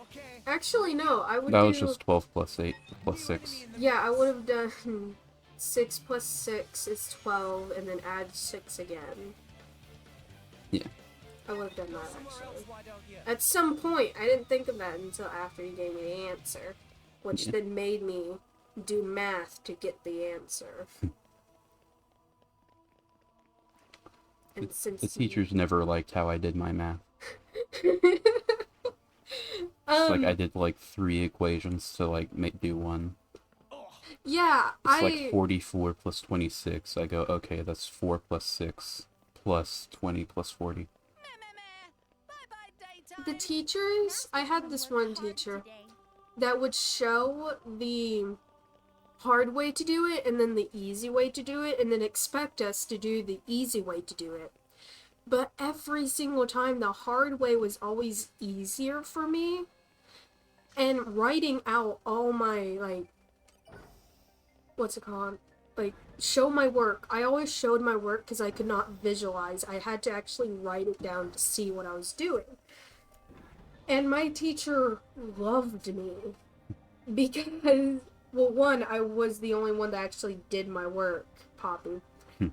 Okay. Actually, no, I would That was just 12 plus 8 plus 6. Yeah, I would have done 6 plus 6 is 12, and then add 6 again. Yeah. I would have done that, actually. At some point, I didn't think of that until after you gave me the answer, which then made me do math to get the answer. And the teachers never liked how I did my math. It's like I did like 3 equations to like do one. Yeah, it's like 44 plus 26. I go, okay, that's 4 plus 6 plus 20 plus 40. The teachers, I had this one teacher that would show the hard way to do it and then the easy way to do it and then expect us to do the easy way to do it. But every single time the hard way was always easier for me. And writing out all my, like, what's it called? Like, show my work. I always showed my work because I could not visualize. I had to actually write it down to see what I was doing. And my teacher loved me because, well, one, I was the only one that actually did my work, Poppy.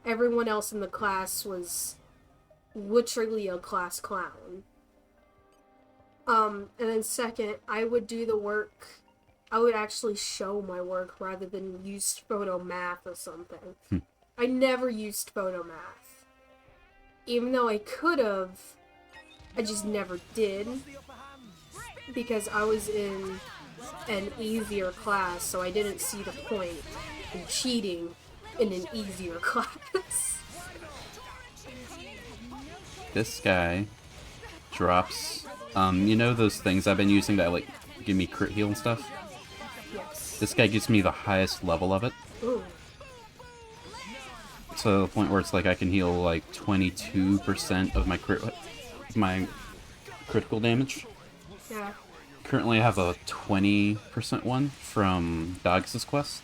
Everyone else in the class was literally a class clown. And then second, I would do the work, I would actually show my work rather than use photo math or something. I never used photo math. Even though I could have, I just never did. Because I was in an easier class, so I didn't see the point in cheating in an easier class. This guy drops, you know those things I've been using that like give me crit heal and stuff? Yes. This guy gives me the highest level of it. Ooh. To the point where it's like I can heal like 22% of my critical damage. Yeah. Currently I have a 20% one from Dogg's quest.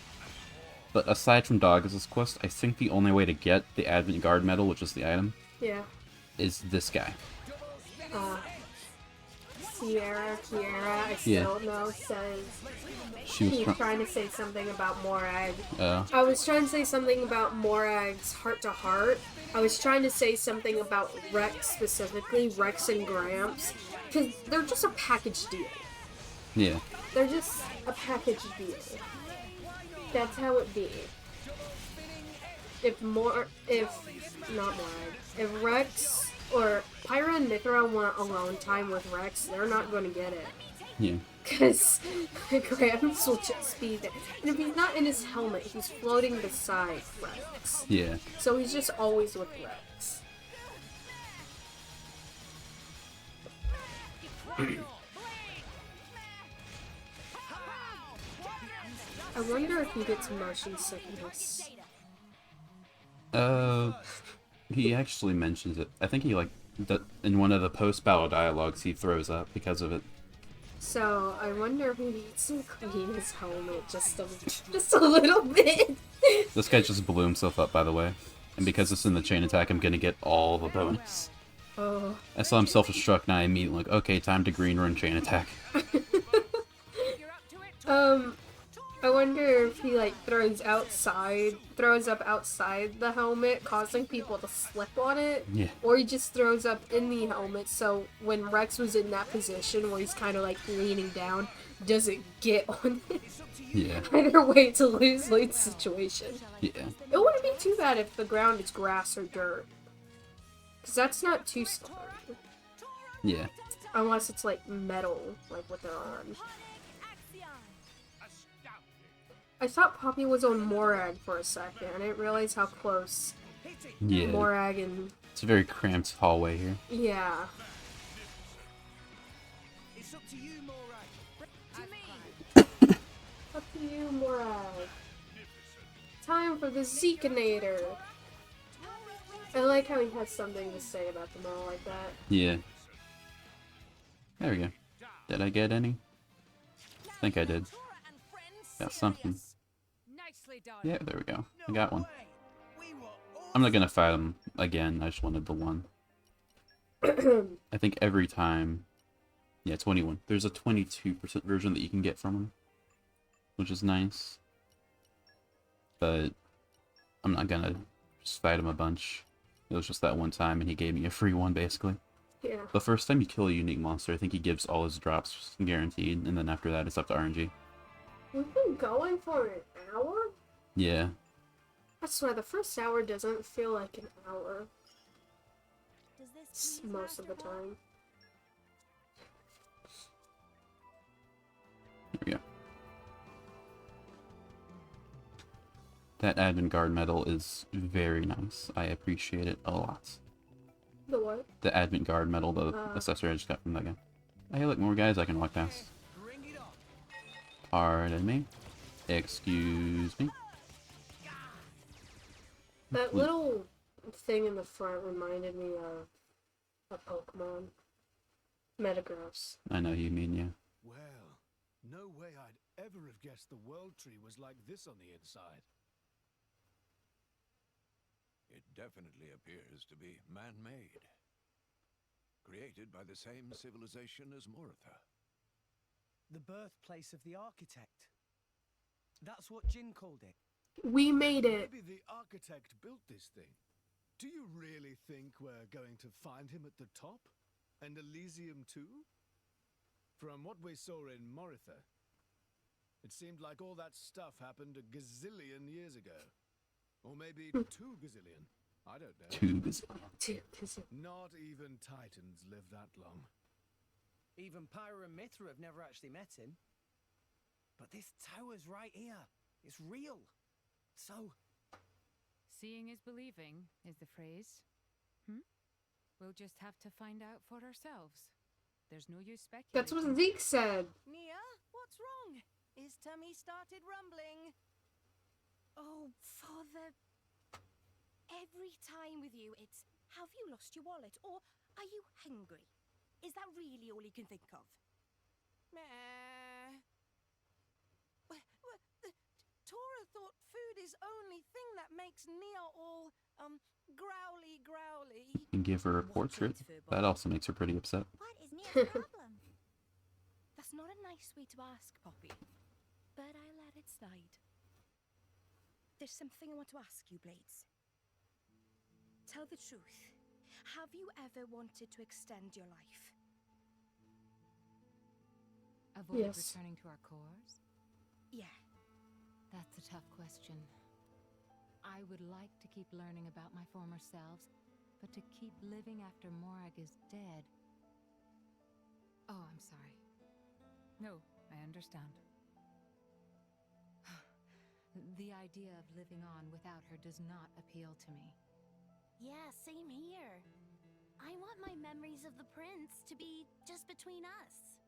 But aside from Dogg's quest, I think the only way to get the Advent Guard medal, which is the item, is this guy. Kiara, I still don't know, says she was trying to say something about Morag. Oh. I was trying to say something about Morag's heart-to-heart. I was trying to say something about Rex specifically, Rex and Gramps, because they're just a package deal. Yeah. They're just a package deal. That's how it be. If Rex or Pyra and Mithra want alone time with Rex, they're not going to get it. Yeah. Because Gramps will just be there. And if he's not in his helmet, he's floating beside Rex. Yeah. So he's just always with Rex. I wonder if he gets motion sickness. He actually mentions it. I think he in one of the post-battle dialogues he throws up because of it. So I wonder if he needs to clean his helmet just a little bit. This guy just blew himself up, by the way, and because it's in the chain attack, I'm gonna get all the bonus. Oh. I saw him self-destruct, and I immediately like, okay, time to green run chain attack. I wonder if he throws up outside the helmet, causing people to slip on it. Yeah. Or he just throws up in the helmet, so when Rex was in that position where he's kind of leaning down, doesn't get on it. Yeah. Either way, it's a lose-lose situation. Yeah. It wouldn't be too bad if the ground is grass or dirt. Because that's not too slippery. Yeah. Unless it's metal, like what they're on. I thought Poppy was on Morag for a second. I didn't realize how close Yeah. Morag and... It's a very cramped hallway here. Yeah. It's up to you, Morag. Up to you, Morag. Time for the Zekinator. I like how he has something to say about them all like that. Yeah. There we go. Did I get any? I think I did. Got something. Yeah, there we go. I got one. I'm not gonna fight him again, I just wanted the one. I think every time... Yeah, 21. There's a 22% version that you can get from him, which is nice. But I'm not gonna just fight him a bunch. It was just that one time and he gave me a free one, basically. Yeah. The first time you kill a unique monster, I think he gives all his drops guaranteed, and then after that it's up to RNG. We've been going for an hour? Yeah. I swear, the first hour doesn't feel like an hour. Most of the time. There we go. That admin guard medal is very nice. I appreciate it a lot. The what? The admin guard medal, the accessory I just got from that guy. Hey, look, more guys I can walk past. Pardon me. Excuse me. That little thing in the front reminded me of a Pokemon. Metagross. I know you mean, yeah. Well, no way I'd ever have guessed the World Tree was like this on the inside. It definitely appears to be man-made. Created by the same civilization as Moritha. The birthplace of the architect. That's what Jin called it. We made it. Maybe the architect built this thing. Do you really think we're going to find him at the top? And Elysium too? From what we saw in Moritha, it seemed like all that stuff happened a gazillion years ago. Or maybe 2 gazillion. I don't know. 2 gazillion. Not even Titans live that long. Even Pyra and Mithra have never actually met him. But this tower's right here. It's real. So... Seeing is believing, is the phrase. We'll just have to find out for ourselves. There's no use speculating. That's what Zeke said. Nia, what's wrong? His tummy started rumbling. Oh, Father. Every time with you, it's, have you lost your wallet? Or are you hungry? Is that really all you can think of? Meh. Tora thought food is only thing that makes Nia all, growly. And give her a portrait. That also makes her pretty upset. What is Nia's problem? That's not a nice way to ask, Poppy. But I let it slide. There's something I want to ask you, Blades. Tell the truth. Have you ever wanted to extend your life? Avoid Yes. returning to our cores? Yeah. That's a tough question. I would like to keep learning about my former selves, but to keep living after Morag is dead. Oh, I'm sorry. No, I understand. The idea of living on without her does not appeal to me. Yeah, same here. I want my memories of the prince to be just between us.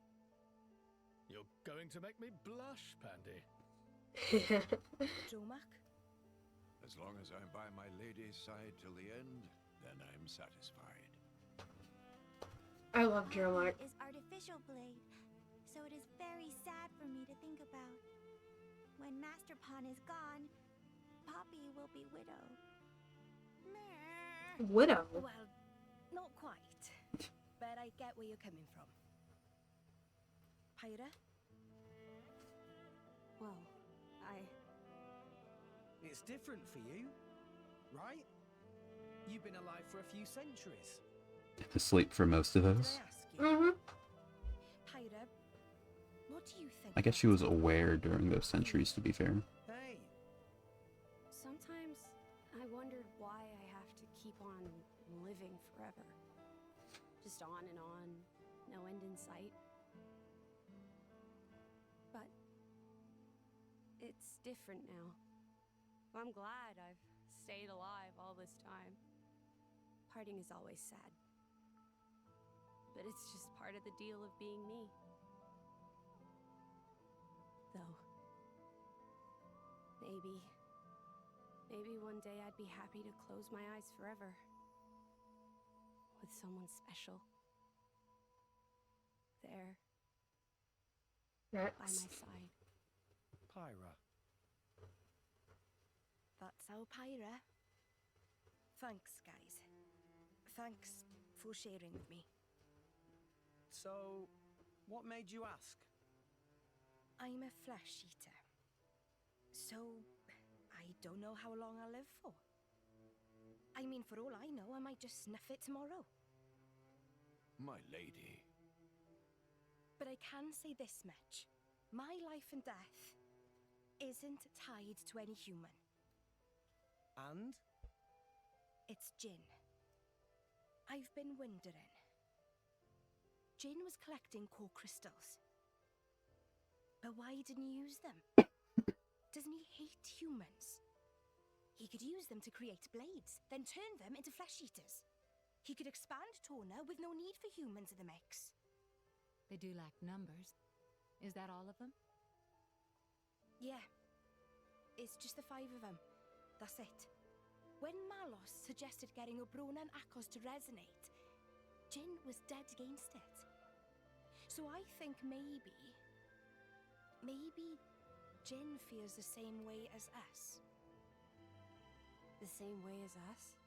You're going to make me blush, Pandy. Jomak? As long as I'm by my lady's side till the end, then I'm satisfied. I love Jeremiah. Is artificial blade, so it is very sad for me to think about. When Master Pawn is gone, Poppy will be widowed. Widow? Well, not quite. But I get where you're coming from. Pyra? Well, It's different for you, right? You've been alive for a few centuries. Asleep for most of those. Mm-hmm. Pyra, what do you think? I guess she was aware during those centuries, to be fair. Hey. Sometimes I wondered why I have to keep on living forever. Just on and on, no end in sight. But it's different now. I'm glad I've stayed alive all this time. Parting is always sad. But it's just part of the deal of being me. Though, maybe one day I'd be happy to close my eyes forever. With someone special. There. By my side. Pyra. That's our Pyra. Thanks, guys. Thanks for sharing with me. So, what made you ask? I'm a flesh eater. So, I don't know how long I'll live for. I mean, for all I know, I might just snuff it tomorrow. My lady. But I can say this much. My life and death isn't tied to any human. And? It's Jin. I've been wondering. Jin was collecting core crystals. But why didn't he use them? Doesn't he hate humans? He could use them to create blades, then turn them into flesh eaters. He could expand Torna with no need for humans in the mix. They do lack numbers. Is that all of them? Yeah. It's just the 5 of them. That's it. When Malos suggested getting Obrona and Akos to resonate, Jin was dead against it. So I think maybe Jin feels the same way as us. The same way as us?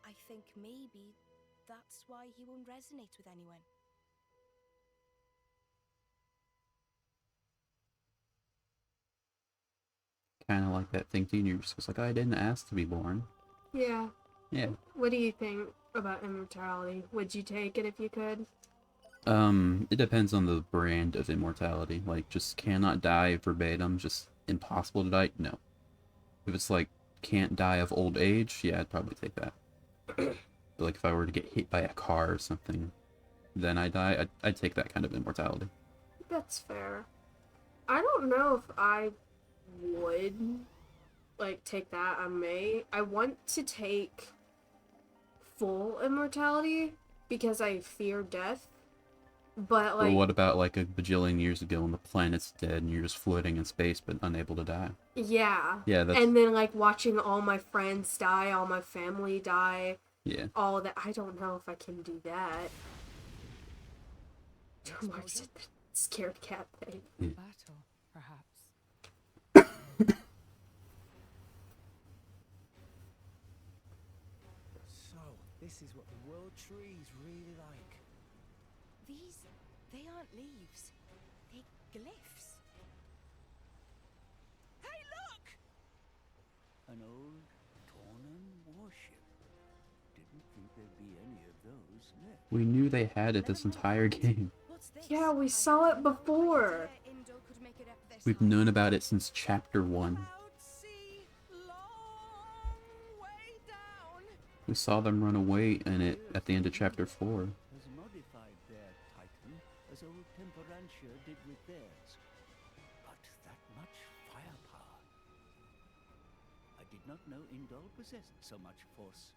I think maybe that's why he won't resonate with anyone. Kind of like that thinking. You're just like, I didn't ask to be born. Yeah. Yeah. What do you think about immortality? Would you take it if you could? It depends on the brand of immortality. Like, just cannot die verbatim, just impossible to die? No. If it's like, can't die of old age, yeah, I'd probably take that. But like, if I were to get hit by a car or something, then I die, I'd take that kind of immortality. That's fair. I don't know if I would, like, take that on me. I want to take full immortality because I fear death. But, like... Well, what about, like, a bajillion years ago when the planet's dead and you're just floating in space but unable to die? Yeah. Yeah, that's... And then, like, watching all my friends die, all my family die. Yeah. All that. I don't know if I can do that. Mark's did the scared cat thing. Battle, perhaps. So, this is what the world tree's really like. They aren't leaves. They're glyphs. Hey, look! An old Tornan warship. Didn't think there'd be any of those left. We knew they had it this entire game. Yeah, we saw it before. We've known about it since chapter 1. We saw them run away in it at the end of chapter 4. Has modified their Titan as old Temperantia did with theirs. But that much firepower. I did not know Indol possessed so much force.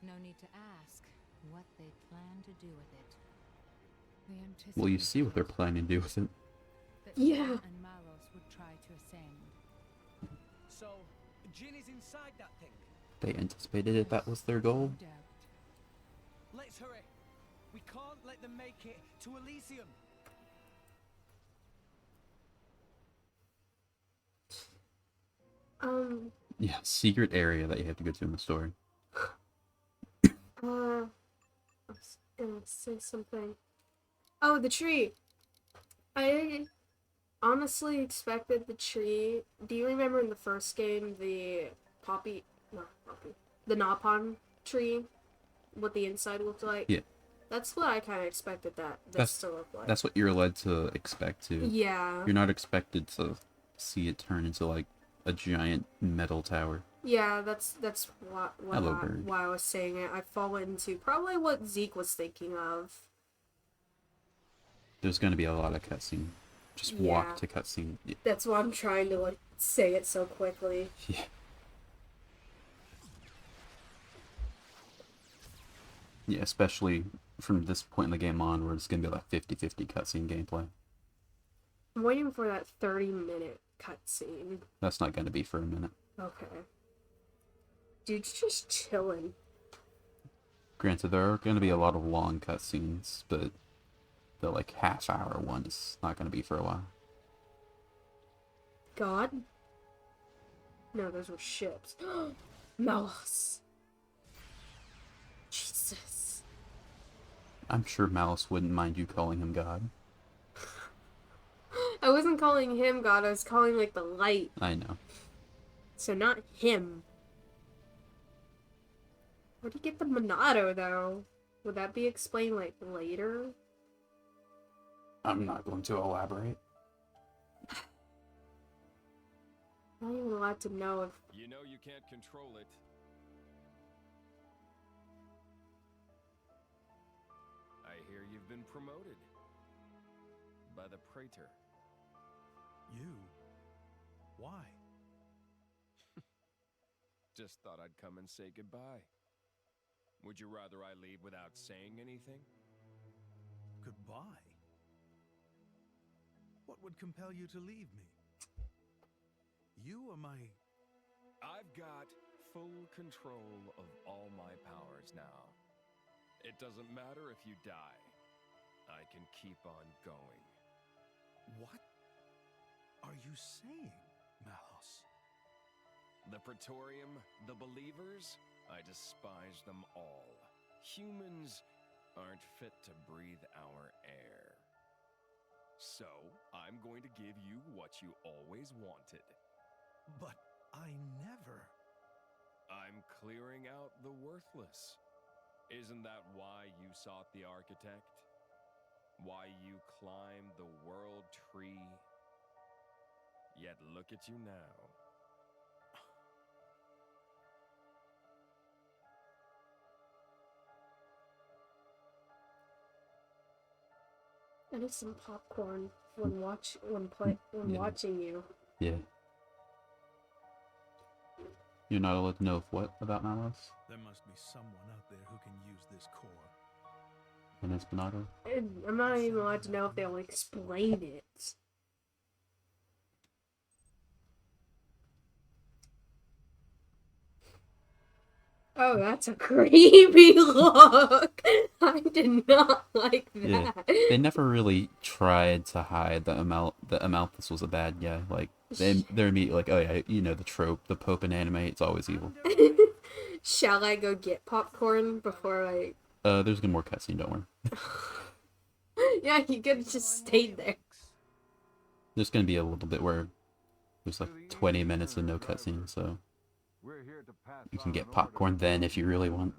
No need to ask what they plan to do with it. Well, you see what they're planning to do with it. Yeah. And Malos would try to ascend. So, Jin is inside that thing. They anticipated it, that was their goal. Let's hurry. We can't let them make it to Elysium. Yeah, secret area that you have to go to in the story. I was gonna say something. Oh, the tree. I honestly expected the tree. Do you remember in the first game the the Napon tree? What the inside looked like? Yeah. That's what I kind of expected this to look like. That's what you're led to expect too. Yeah. You're not expected to see it turn into like a giant metal tower. Yeah, that's why I was saying it. I fall into probably what Zeke was thinking of. There's going to be a lot of cutscene. Just walk to cutscene. That's why I'm trying to, like, say it so quickly. Yeah. Yeah, especially from this point in the game on, where it's going to be like 50-50 cutscene gameplay. I'm waiting for that 30-minute cutscene. That's not going to be for a minute. Okay. Dude's just chilling. Granted, there are going to be a lot of long cutscenes, but the like half-hour one is not going to be for a while. God? No, those were ships. Mouse. Jesus. I'm sure Malice wouldn't mind you calling him God. I wasn't calling him God, I was calling, like, the light. I know. So not him. Where'd he get the Monado, though? Would that be explained, like, later? I'm not going to elaborate. I'm not even allowed to know if... You know you can't control it. I hear you've been promoted. By the Praetor. You? Why? Just thought I'd come and say goodbye. Would you rather I leave without saying anything? Goodbye? What would compel you to leave me? You are my... I've got full control of all my powers now. It doesn't matter if you die. I can keep on going. What are you saying, Malos? The Praetorium, the Believers, I despise them all. Humans aren't fit to breathe our air. So, I'm going to give you what you always wanted. But I never... I'm clearing out the worthless. Isn't that why you sought the Architect? Why you climbed the World Tree? Yet look at you now. I need some popcorn when watching you. Yeah. You're not allowed to know what about Malice? There must be someone out there who can use this core. And Espinato? I'm not even allowed to know if they'll explain it. Oh, that's a creepy look. I did not like that. Yeah. They never really tried to hide that Amalthus was a bad guy. Like, they're immediately like, oh yeah, you know the trope, the Pope in anime, it's always evil. Shall I go get popcorn before I... There's gonna be more cutscene, don't worry. Yeah, you could have just stayed there. There's gonna be a little bit where there's like 20 minutes of no cutscene, so you can get popcorn then if you really want.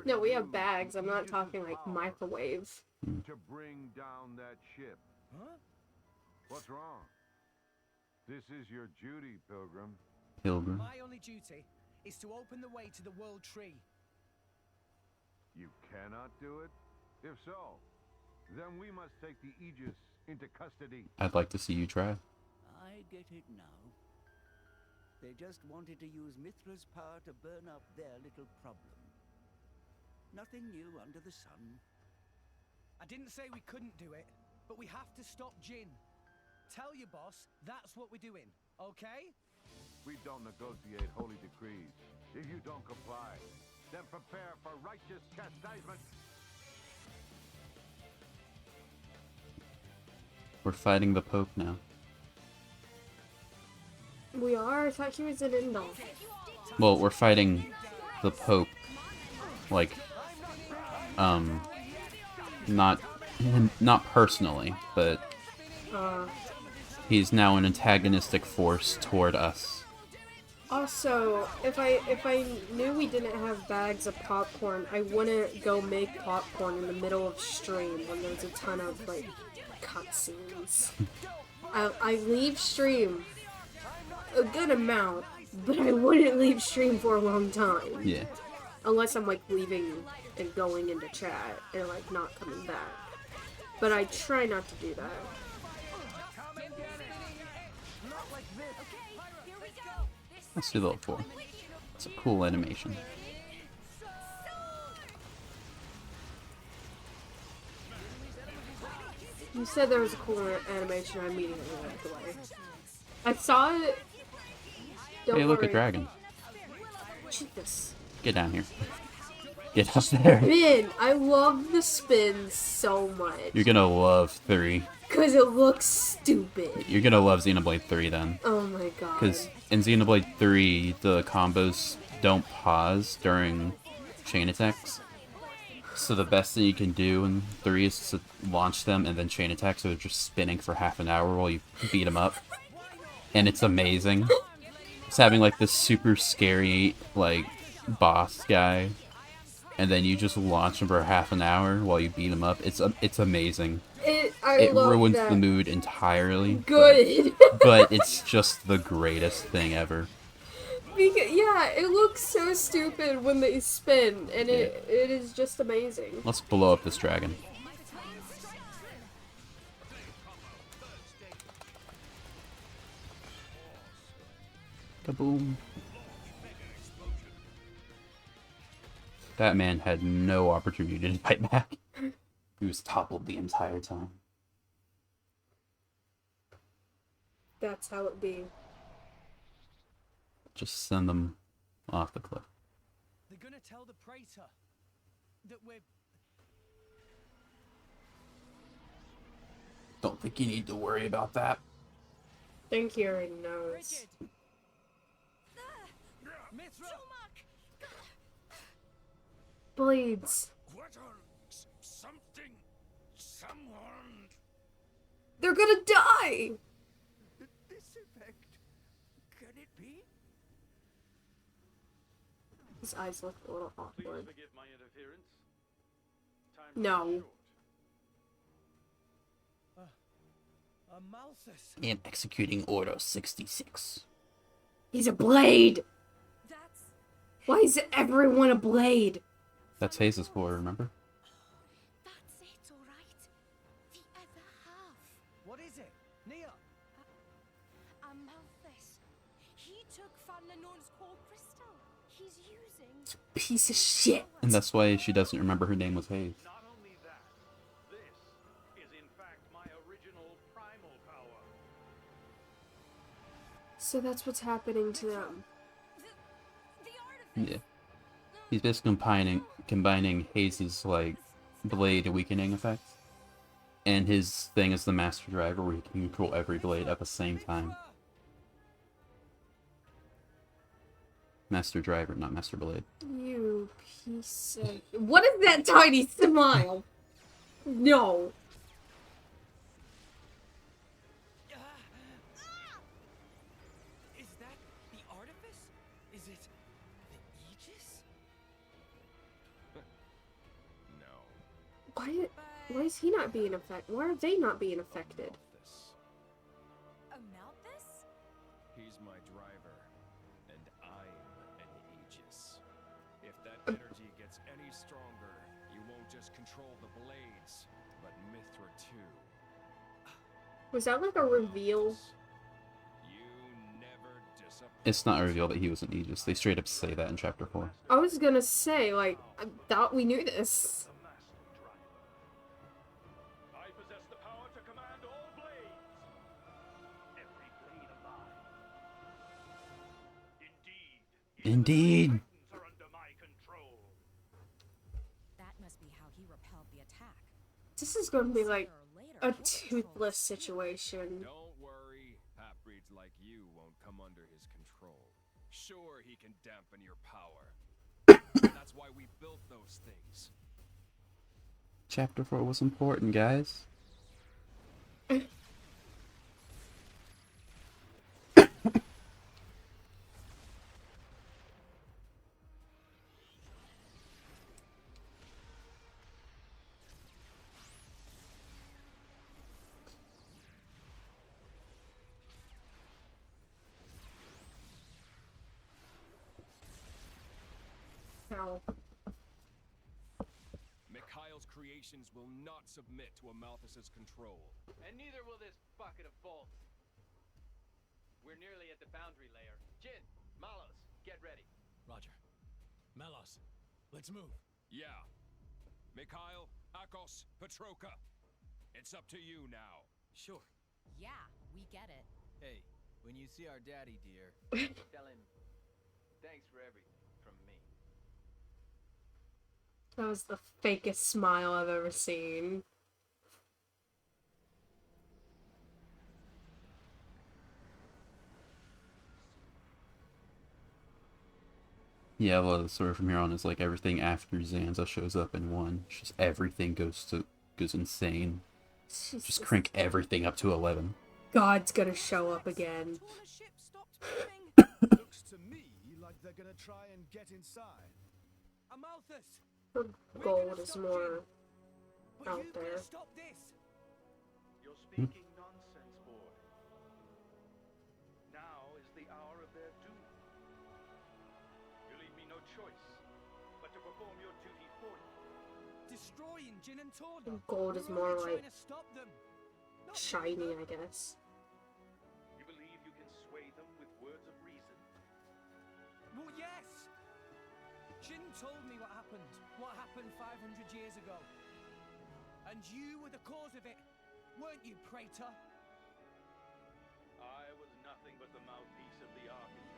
No, we have bags. I'm not talking like microwave. To bring down that ship. Huh? What's wrong? This is your duty, Pilgrim. Pilgrim. My only duty is to open the way to the World Tree. You cannot do it? If so, then we must take the Aegis into custody. I'd like to see you try. I get it now. They just wanted to use Mithra's power to burn up their little problem. Nothing new under the sun. I didn't say we couldn't do it, but we have to stop Jin. Tell your boss that's what we're doing, okay? We don't negotiate holy decrees. If you don't comply, then prepare for righteous chastisement. We're fighting the Pope now. We are? I thought he was an Indol. Well, we're fighting the Pope, like, not personally, but he's now an antagonistic force toward us. Also, if I knew we didn't have bags of popcorn, I wouldn't go make popcorn in the middle of stream when there's a ton of, like, cutscenes. I leave stream a good amount, but I wouldn't leave stream for a long time. Yeah. Unless I'm, like, leaving and going into chat and, like, not coming back. but I try not to do that. Let's do level 4. It's a cool animation. You said there was a cool animation. I immediately went away. I saw it. Don't Hey, look, worry. a dragon. Jesus. Get down here. Get up there. Spin! I love the spins so much. You're gonna love 3. Because it looks stupid. You're gonna love Xenoblade 3 then. Oh my god. Because in Xenoblade 3, the combos don't pause during chain attacks. So the best thing you can do in 3 is to launch them and then chain attack, so they're just spinning for half an hour while you beat them up. And it's amazing. It's having like this super scary, like, boss guy, and then you just launch him for half an hour while you beat him up. It's amazing. It ruins the mood entirely. Good. But it's just the greatest thing ever. Because, yeah, it looks so stupid when they spin, and it is just amazing. Let's blow up this dragon. Kaboom. That man had no opportunity to fight back. He was toppled the entire time. That's how it be. Just send them off the cliff. They're gonna tell the Praetor that we're... Don't think you need to worry about that. I think he already knows. Blades. Something, someone. They're gonna die! This effect, can it be? His eyes look a little awkward. Forgive my interference. No. Malthus. And executing Order 66. He's a blade! Why is everyone a blade? That's Hayes' core, remember? That's it, all right. The other half. What is it? Nia? Amalthus. He took Fanlanon's core crystal. He's using... Piece of shit. And that's why she doesn't remember her name was Hayes. Not only that, this is in fact my original primal power. So that's what's happening to them. Yeah. He's basically combining Hayes' like blade weakening effect, and his thing is the Master Driver, where he can control every blade at the same time. Master Driver, not Master Blade. You piece of... What is that tiny smile? No. Is that the artifice? Is it the Aegis? No. Why is he not being affected? Why are they not being affected? Amalthus? He's my driver, and I'm an Aegis. If that energy gets any stronger, you won't just control the blades, but Mithra too. Was that like a reveal? It's not a reveal that he was an Aegis. They straight up say that in Chapter 4. I was gonna say, like, I thought we knew this. I possess the power to command all blades. Every blade alive. Indeed. Are under my control. That must be how he repelled the attack. This is gonna be like a toothless situation. Don't worry, half-breeds like you won't come under his control. Sure, he can dampen your power. That's why we built those things. Chapter 4 was important, guys. Ow. Mikhail's creation nations will not submit to Amalthus's control. And neither will this bucket of bolts. We're nearly at the boundary layer. Jin, Malos, get ready. Roger. Malos, let's move. Yeah. Mikhail, Akos, Petroka. It's up to you now. Sure. Yeah, we get it. Hey, when you see our daddy, dear, Tell him thanks for everything from me. That was the fakest smile I've ever seen. Yeah, well, the story from here on is like everything after Zanza shows up in one. It's just everything goes insane. Jesus. Just crank everything up to 11. God's gonna show up again. Looks to me like they're gonna try and get inside. Amalthus! Her gold is more out there. Stop this! You're speaking nonsense, boy. Now is the hour of their doom. You leave me no choice but to perform your duty for you. Destroying Jin and Torda. Gold is We're more only like trying to stop them. Not shiny, I guess. You believe you can sway them with words of reason? Well, yes! Jin told me what happened 500 years ago. And you were the cause of it, weren't you, Praetor? I was nothing but the mouthpiece of the architect.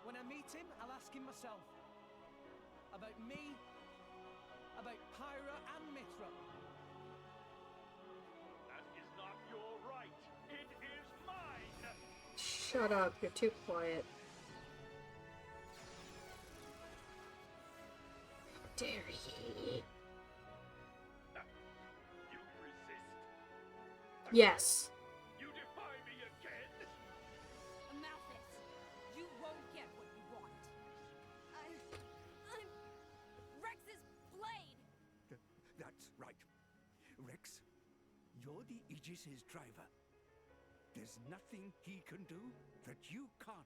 When I meet him, I'll ask him myself. About me, about Pyra and Mithra. That is not your right. It is mine! Shut up, you're too quiet. How dare he? You resist. Yes. You defy me again? Amalthus, you won't get what you want. I'm Rex's blade! That's right. Rex, you're the Aegis's driver. There's nothing he can do that you can't.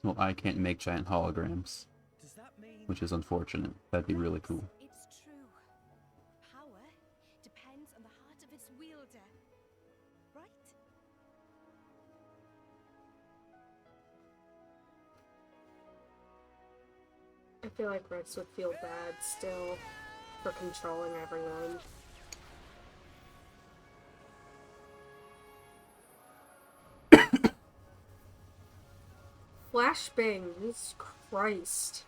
Well, I can't make giant holograms, Does that mean which is unfortunate. That'd be really cool. It's true. Power depends on the heart of its wielder. Right? I feel like Rex would feel bad still for controlling everyone. Flashbang, Jesus Christ.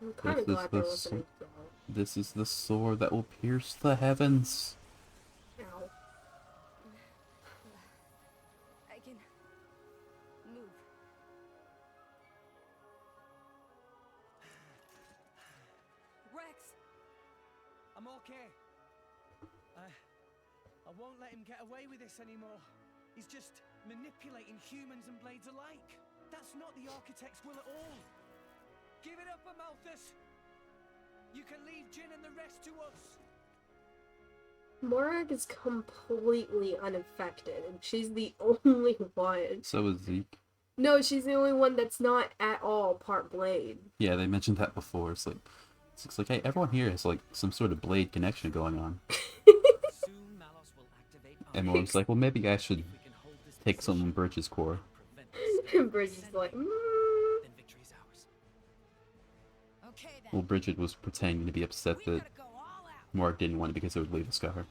I'm kind of glad there wasn't a yell. This is the sword that will pierce the heavens. Ow. I can move. Rex! I'm okay. I won't let him get away with this anymore. He's just manipulating humans and blades alike. That's not the Architect's will at all. Give it up, Amalthus! You can leave Jin and the rest to us. Morag is completely unaffected, and she's the only one. So is Zeke. No, she's the only one that's not at all part blade. Yeah, they mentioned that before. It's like, hey, everyone here has like some sort of blade connection going on. Soon Malos will activate our And Morgan's like, well, maybe I should take some of Bridget's core. And Bridget's like, then victory's ours. Okay then. Well, Bridget was pretending to be upset that Morg didn't want it because it would leave a scar.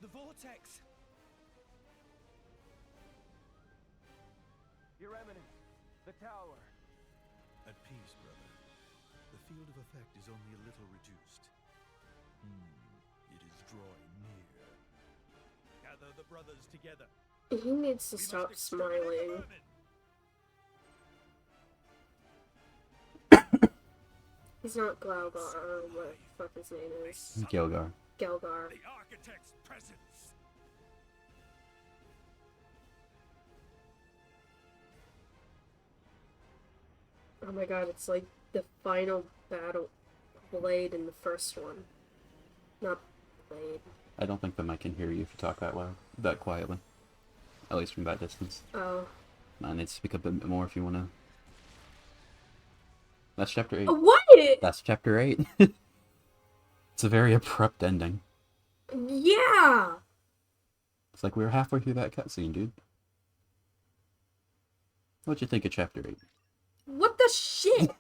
The vortex! Your Eminence, the tower. At peace, brother. The field of effect is only a little reduced. It is drawing near. At gather the brothers together. He needs to stop smiling. He's not Glaogar, or what the fuck his name is. Gelgar. Gelgar. The architect's presence. Oh my god, it's like the final battle blade in the first one. Not blade. I don't think the mic can hear you if you talk that loud, that quietly. At least from that distance. Oh. I need to speak up a bit more if you want to. That's chapter 8. What? That's chapter 8. It's a very abrupt ending. Yeah! It's like we were halfway through that cutscene, dude. What'd you think of chapter 8? What the shit?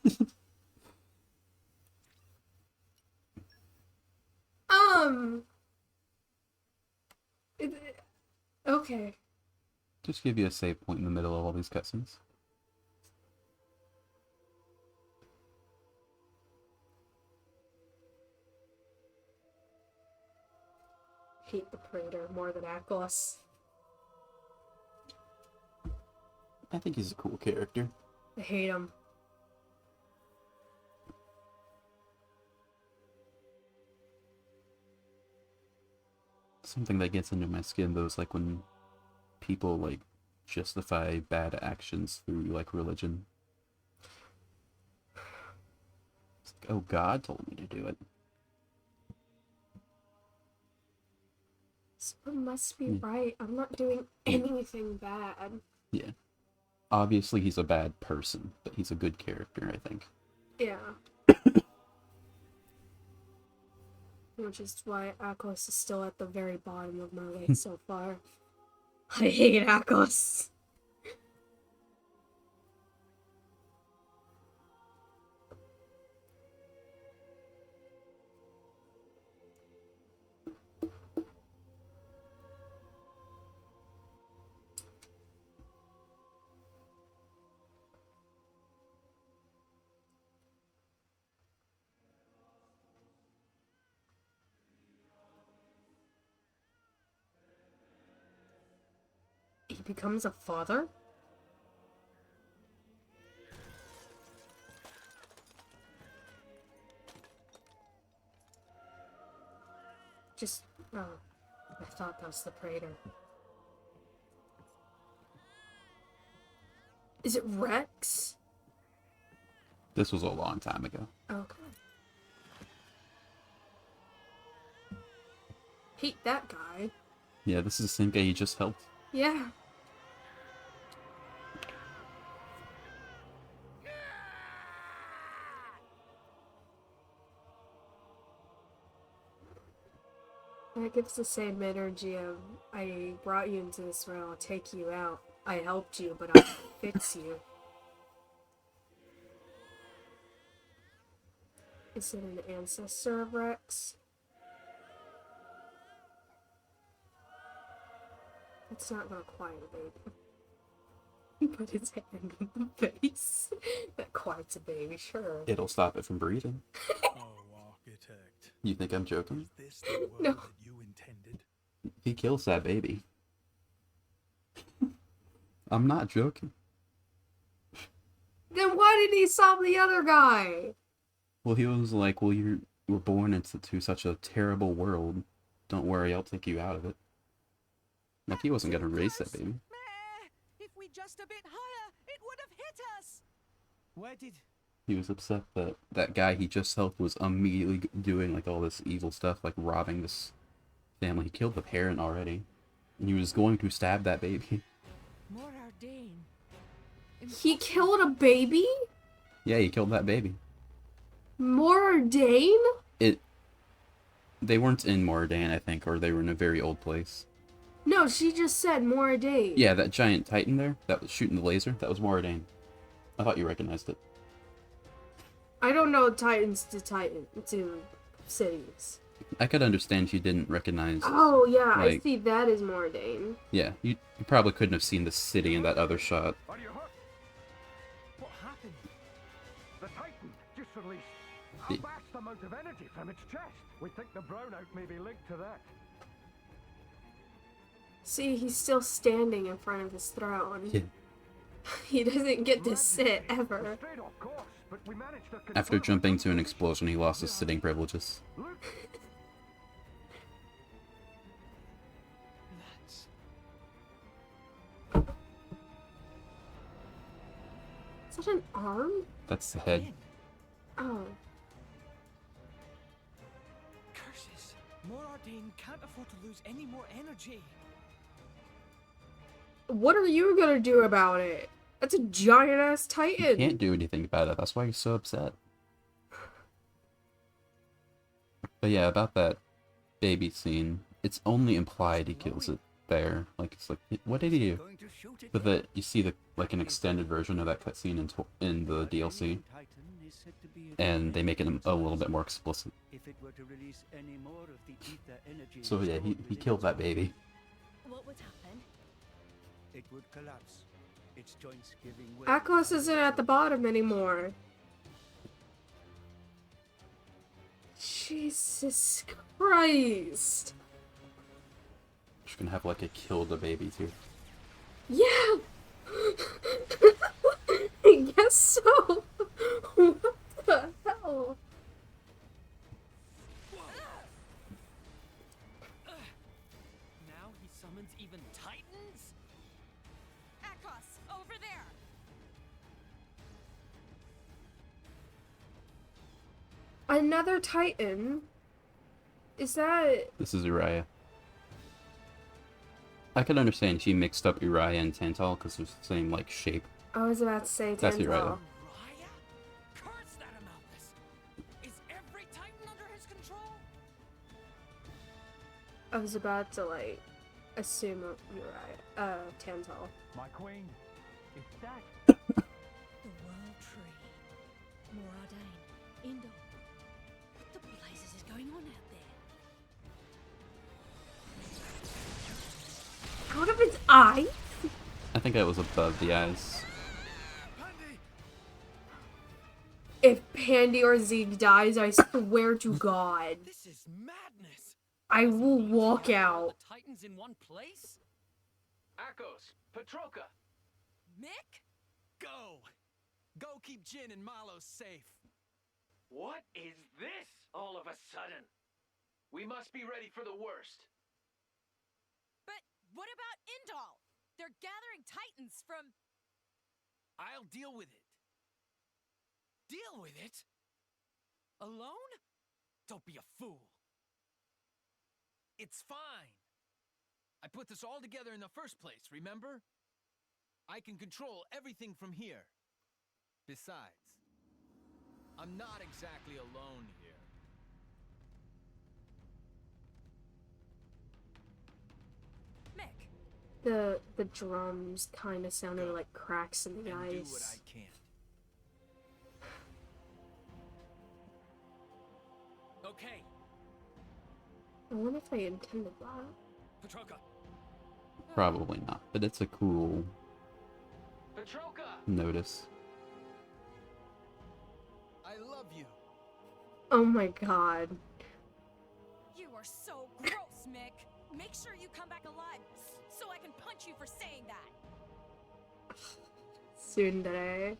Okay. Just give you a save point in the middle of all these cutscenes. Hate the Praetor more than Akos. I think he's a cool character. I hate him. Something that gets into my skin though is like when people like justify bad actions through like religion. It's like, oh, God told me to do it. Someone must be right. I'm not doing anything bad. Yeah. Obviously he's a bad person, but he's a good character, I think. Yeah. Which is why Akos is still at the very bottom of my list so far. I hate Akos. He becomes a father? Just, oh, I thought that was the Praetor. Is it Rex? This was a long time ago. Okay. Hate that guy. Yeah, this is the same guy you just helped. Yeah. That gives the same energy of, I brought you into this world, I'll take you out. I helped you, but I'll fix you. Is it an ancestor of Rex? It's not gonna quiet a baby. Put his hand in the face. That quiets a baby, sure. It'll stop it from breathing. Oh, architect. You think I'm joking? Is this the world No. that you intended? He kills that baby. I'm not joking. Then why did he stop the other guy? Well, he was like, well, you were born into such a terrible world. Don't worry, I'll take you out of it. Like, he wasn't gonna raise that baby. If we just a bit higher, it would have hit us. Where did... He was upset that that guy he just helped was immediately doing, like, all this evil stuff, like robbing this family. He killed the parent already. And he was going to stab that baby. He killed a baby? Yeah, he killed that baby. Mordain? They weren't in Mordain, I think, or they were in a very old place. No, she just said Mordain. Yeah, that giant titan there, that was shooting the laser, that was Mordain. I thought you recognized it. I don't know Titans to cities. I could understand if you didn't recognize... Oh, yeah, I like, see that is Mordain. Yeah, you probably couldn't have seen the city in that other shot. Are you hurt? What happened? The Titan just released a vast amount of energy from its chest. We think the brownout may be linked to that. See, he's still standing in front of his throne. Yeah. He doesn't get to sit ever. After jumping to an explosion, he lost his sitting privileges. Is that an arm? That's the head. Oh. Curses! Morardane can't afford to lose any more energy. What are you gonna do about it? That's a giant ass titan. You can't do anything about it. That's why you're so upset. But yeah, about that baby scene, it's only implied he kills it there. Like, it's like, what did he do? But you see the like an extended version of that cutscene in the DLC, and they make it a little bit more explicit. So yeah, he killed that baby. What would happen? It would collapse. Its joints giving way. Akos isn't at the bottom anymore. Jesus Christ. Just gonna have like a kill the baby too. Yeah! I guess so. What the hell? Now he summons even titans? Akos, over there! Another titan? Is that... This is Uriah. I can understand she mixed up Uriah and Tantal because they're the same like shape. I was about to say That's Tantal. Uriah. Curse that Amalthus! Is every titan under his control? I was about to like assume Uriah, Tantal. My queen, is that? The World Tree. Morardane. Indol. What the blazes is going on out there? Out of its eye? I think that was above the eyes. If Pandy or Zeke dies, I swear to God. This is madness. I will walk out. The titans in one place? Akos, Petroka. Mick? Go! Go keep Jin and Malo safe. What is this all of a sudden? We must be ready for the worst. But what about Indol? They're gathering titans from... I'll deal with it. Deal with it? Alone? Don't be a fool. It's fine. I put this all together in the first place, remember? I can control everything from here. Besides, I'm not exactly alone here. The drums kind of sounded like cracks in the ice. Do what I can. Okay. I wonder if they intended that. Petroka. Probably not, but it's a cool Petroka. notice. I love you. Oh my God. You are so gross, Mick. Make sure you come back alive so I can punch you for saying that. Tsundere.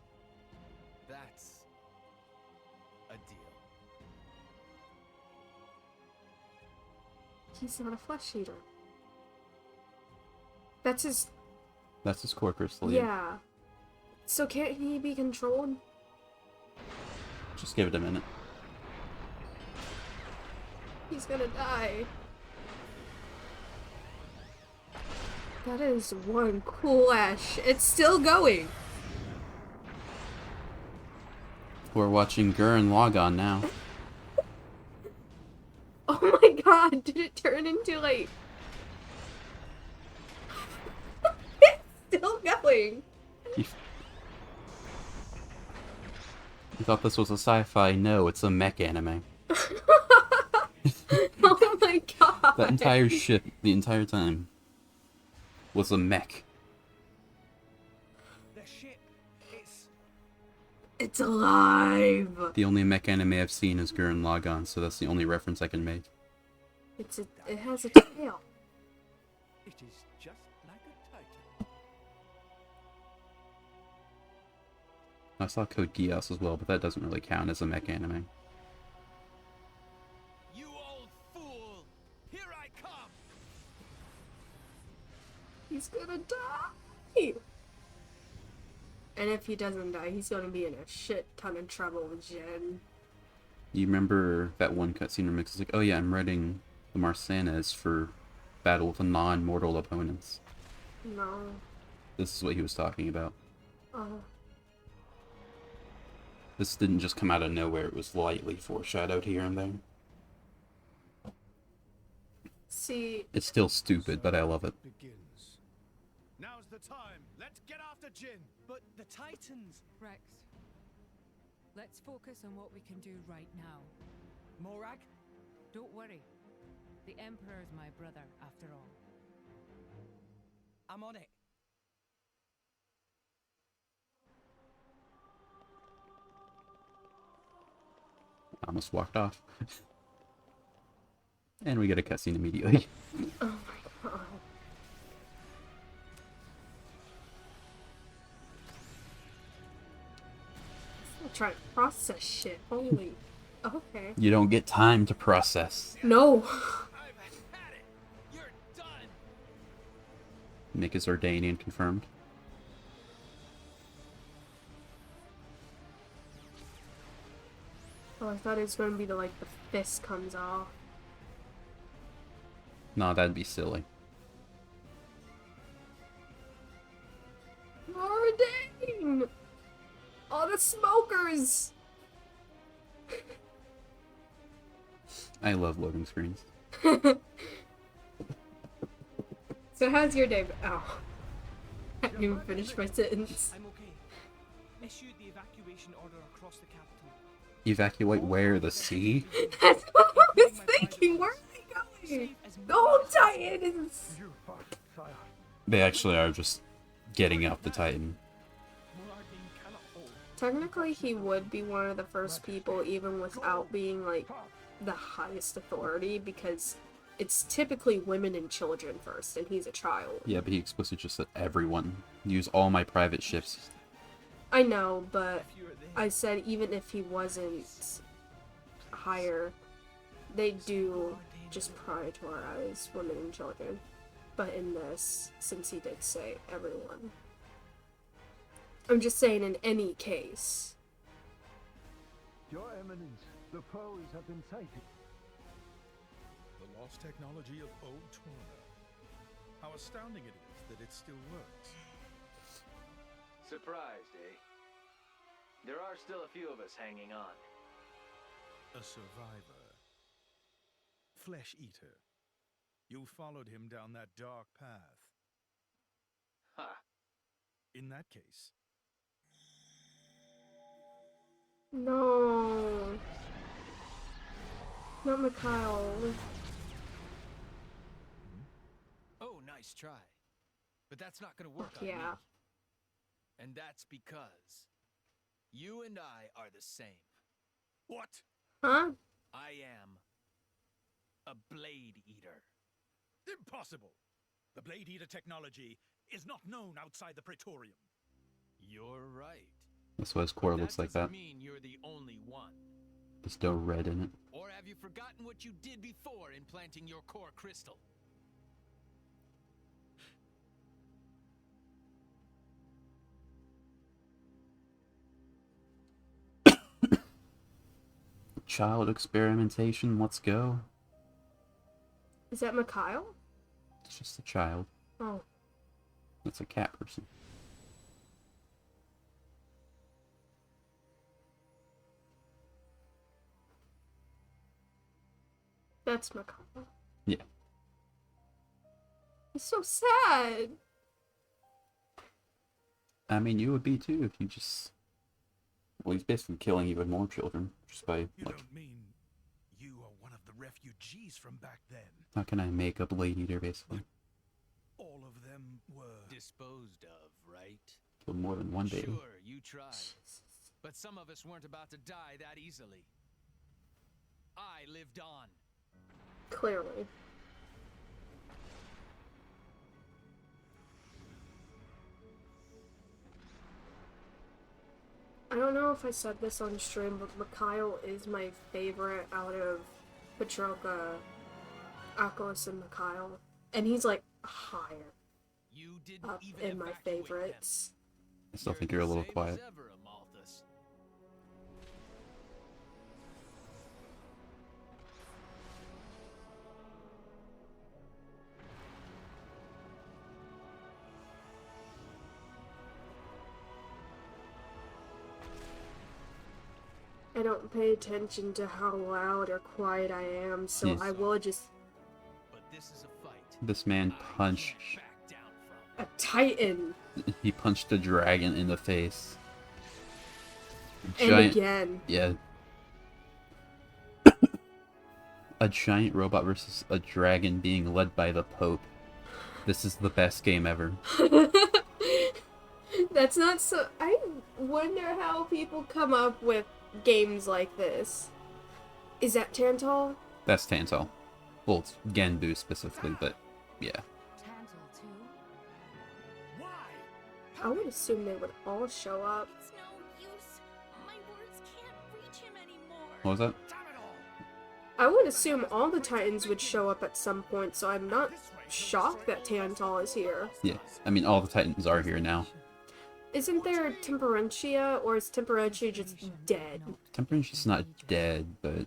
That's a deal. He's not a flesh eater. That's his... That's his core crystal. Yeah. So can't he be controlled? Just give it a minute. He's gonna die. That is one cool ash. It's still going. We're watching Gurren Lagann now. Oh my God, did it turn into like... It's still going. You thought this was a sci-fi? No, it's a mech anime. Oh my God. That entire ship, the entire time, was a mech. The ship, it's alive. The only mech anime I've seen is Gurren Lagann, so that's the only reference I can make. It has a tail. It is I saw Code Geass as well, but that doesn't really count as a mech anime. You old fool! Here I come! He's gonna die! And if he doesn't die, he's gonna be in a shit ton of trouble with Jin. You remember that one cutscene where Mix is like, oh yeah, I'm writing the Marsanas for battle with non-mortal opponents. No. This is what he was talking about. Oh. This didn't just come out of nowhere, it was lightly foreshadowed here and there. See... It's still stupid, but I love it. Begins. Now's the time. Let's get after Jin. But the Titans... Rex, let's focus on what we can do right now. Morag? Don't worry. The Emperor's my brother, after all. I'm on it. I almost walked off. And we get a cutscene immediately. Oh my god. I'm still trying to process shit. Holy. Okay. You don't get time to process. No. Mick is Ordanian confirmed. Oh, I thought it was going to be the fist comes off. No, that'd be silly. Mordane! All the smokers! I love loading screens. So how's your day? Oh. I didn't even finish my sentence. I'm okay. Issued the evacuation order across the capital. Evacuate where? The sea? That's what I was thinking. Where are they going? Go, Titans! They actually are just getting out the Titan. Technically, he would be one of the first people, even without being, the highest authority, because it's typically women and children first, and he's a child. Yeah, but he explicitly just said everyone. Use all my private ships. I know, but I said even if he wasn't higher, they do just prioritize women and children. But in this, since he did say everyone. I'm just saying in any case. Your Eminence, the foes have been sighted. The lost technology of old Torna. How astounding it is that it still works. Surprised, eh? There are still a few of us hanging on. A survivor. Flesh Eater. You followed him down that dark path. Ha! In that case... No. Not Mikhail. Oh, nice try. But that's not gonna work on Yeah. me. And that's because you and I are the same. What? Huh? I am a Blade Eater. Impossible! The Blade Eater technology is not known outside the Praetorium. You're right. That's why his core looks like that. Doesn't mean you're the only one. There's no red in it. Or have you forgotten what you did before implanting your core crystal? Child experimentation, let's go. Is that Mikhail? It's just a child. Oh. That's a cat person. That's Mikhail. Yeah. He's so sad. I mean, you would be too if you just... Well, he's basically killing even more children just by, You like... don't mean you are one of the refugees from back then? How can I make a Blade Eater, basically? All of them were... disposed of, right? Killed more than one baby. Sure, you tried. But some of us weren't about to die that easily. I lived on. Clearly. I don't know if I said this on stream, but Mikhail is my favorite out of Petrolka, Akos, and Mikhail. And he's like higher up in my favorites. I still think you're a little quiet. I don't pay attention to how loud or quiet I am, so Yes. I will just... This man punched... A titan! He punched a dragon in the face. And again. Yeah. A giant robot versus a dragon being led by the Pope. This is the best game ever. That's not so... I wonder how people come up with games like this. Is that Tantal? That's Tantal. Well, it's Genbu specifically, but yeah. I would assume they would all show up. It's no use. My words can't reach him anymore. What was that? I would assume all the Titans would show up at some point, so I'm not shocked that Tantal is here. Yeah, I mean, all the Titans are here now. Isn't there Temperentia, or is Temperentia just dead? Temperature's not dead, but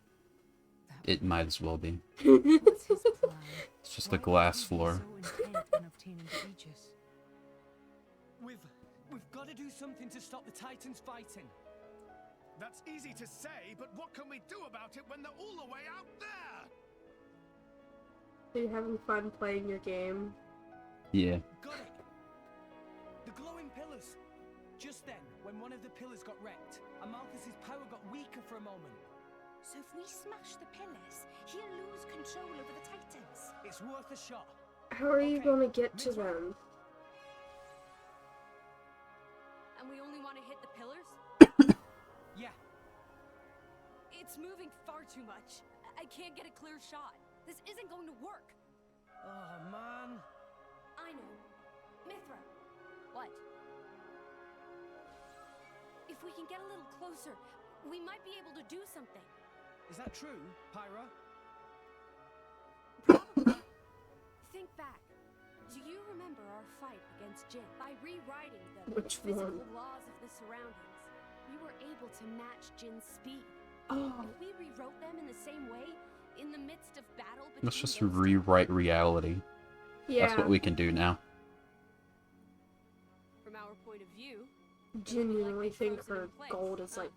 it might as well be. It's just a glass floor. We've got to do something to stop the Titans fighting. That's easy to say, but what can we do about it when they're all the way out there? Are you having fun playing your game? Yeah. Got it. The glowing pillars. Just then, when one of the pillars got wrecked, Amalthus's power got weaker for a moment. So if we smash the pillars, he'll lose control over the Titans. It's worth a shot. How are you going to get to them? And we only want to hit the pillars? Yeah. It's moving far too much. I can't get a clear shot. This isn't going to work. Oh, man. I know. Mithra. What? If we can get a little closer, we might be able to do something. Is that true, Pyra? Probably. Think back. Do you remember our fight against Jin? By rewriting the physical laws of the surroundings, we were able to match Jin's speed. Oh. If we rewrote them in the same way, in the midst of battle between Let's just rewrite reality. Yeah. That's what we can do now. From our point of view, Genuinely think her gold is like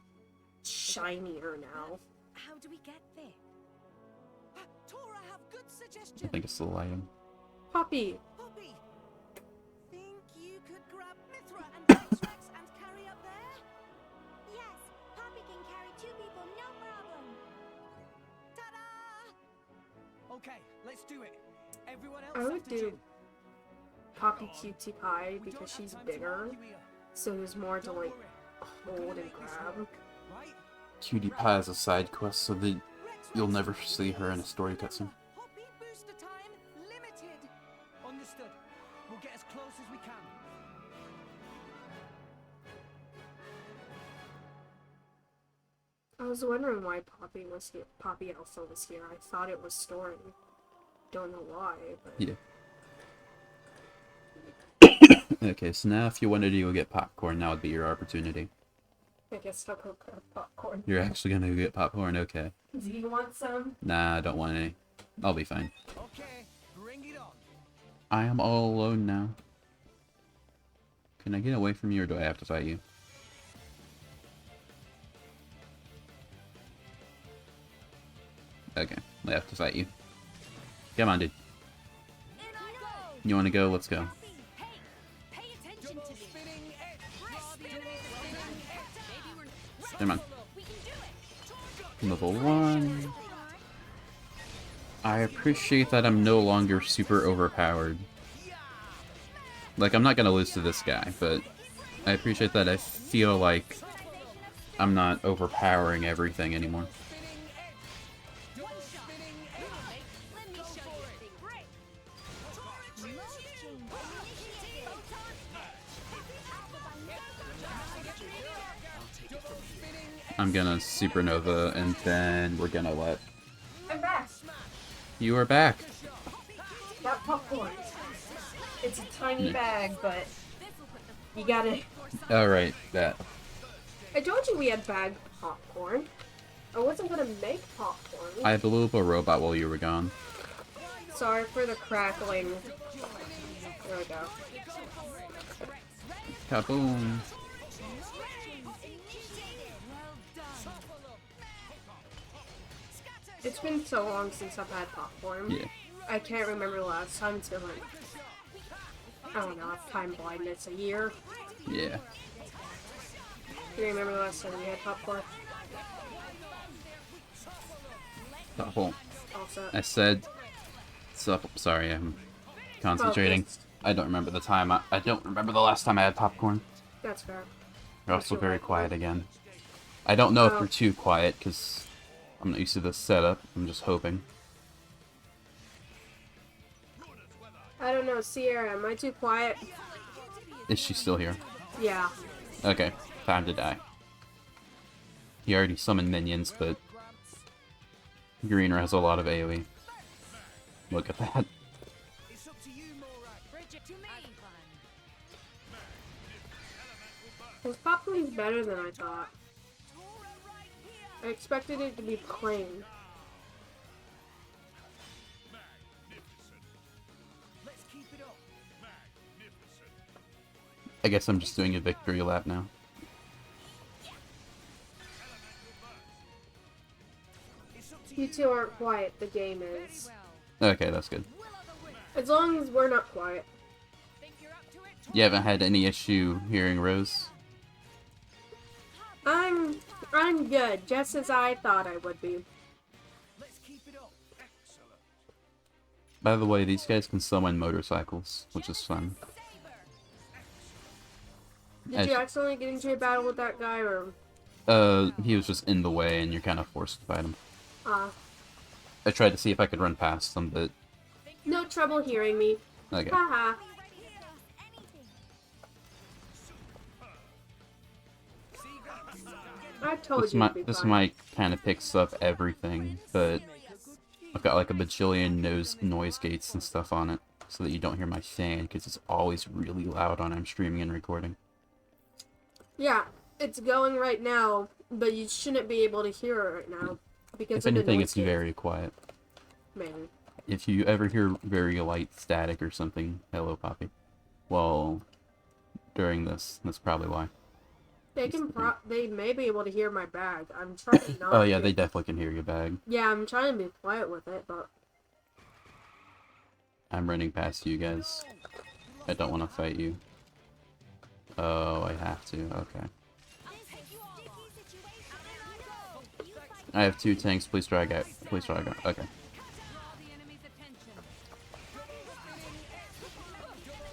shinier now. How do we get there? Tora, have good suggestions. I think it's the lighting. Poppy. Poppy, think you could grab Mithra and Rex and carry up there? Yes, Poppy can carry 2 people, no problem. Ta-da! Okay, let's do it. Everyone else I would after do Jin. Poppy Cutie Pie because she's bigger, so there's more to like hold and grab. Cutie Pie is a side quest, so that you'll never see her in a story cutscene. Poppy booster time limited. Understood. We'll get as close as we can. I was wondering why Poppy was here. Poppy Alpha was here. I thought it was story. Don't know why, but Yeah. Okay, so now if you wanted to go get popcorn, now would be your opportunity. I guess I'll go grab popcorn. You're actually gonna go get popcorn? Okay. Do you want some? Nah, I don't want any. I'll be fine. Okay, bring it on. I am all alone now. Can I get away from you, or do I have to fight you? Okay, I have to fight you. Come on, dude. You wanna go? Let's go. Come on. Level 1. I appreciate that I'm no longer super overpowered. Like, I'm not gonna lose to this guy, but I appreciate that I feel like I'm not overpowering everything anymore. I'm gonna supernova, and then we're gonna let... I'm back. You are back. Got popcorn. It's a tiny bag, but you gotta... Alright, that. I told you we had bagged popcorn. I wasn't gonna make popcorn. I blew up a robot while you were gone. Sorry for the crackling. There we go. Kaboom. It's been so long since I've had popcorn. Yeah. I can't remember the last time. It's been like, I don't know, time blindness, a year. Yeah. Do you remember the last time we had popcorn? Couple. Also. I said... Sorry, I'm concentrating. Focused. I don't remember the time. I don't remember the last time I had popcorn. That's fair. You're also very quiet again. I don't know if Oh. you're too quiet, because I'm not used to this setup. I'm just hoping. I don't know, Sierra, am I too quiet? Is she still here? Yeah. Okay, time to die. He already summoned minions, but Greener has a lot of AoE. Look at that. This popcorn's better than I thought. I expected it to be plain. I guess I'm just doing a victory lap now. You two aren't quiet, the game is. Okay, that's good. As long as we're not quiet. You haven't had any issue hearing Rose? I'm good, just as I thought I would be. By the way, these guys can summon motorcycles, which is fun. Did you accidentally get into a battle with that guy, or? He was just in the way, and you're kind of forced to fight him. I tried to see if I could run past him, but... No trouble hearing me. Okay. Haha. I told This, you it'd be this fine. mic kind of picks up everything, but I've got like a bajillion noise gates and stuff on it, so that you don't hear my fan, because it's always really loud when I'm streaming and recording. Yeah, it's going right now, but you shouldn't be able to hear it right now. Because If of the anything, noise it's gate. very quiet. Maybe. If you ever hear very light static or something, hello, Poppy. Well, during this, that's probably why. They may be able to hear my bag. I'm trying not Oh yeah, to. they definitely can hear your bag. Yeah, I'm trying to be quiet with it, but... I'm running past you guys. I don't want to fight you. Oh, I have to. Okay. I have 2 tanks. Please drag out. Please drag out. Okay.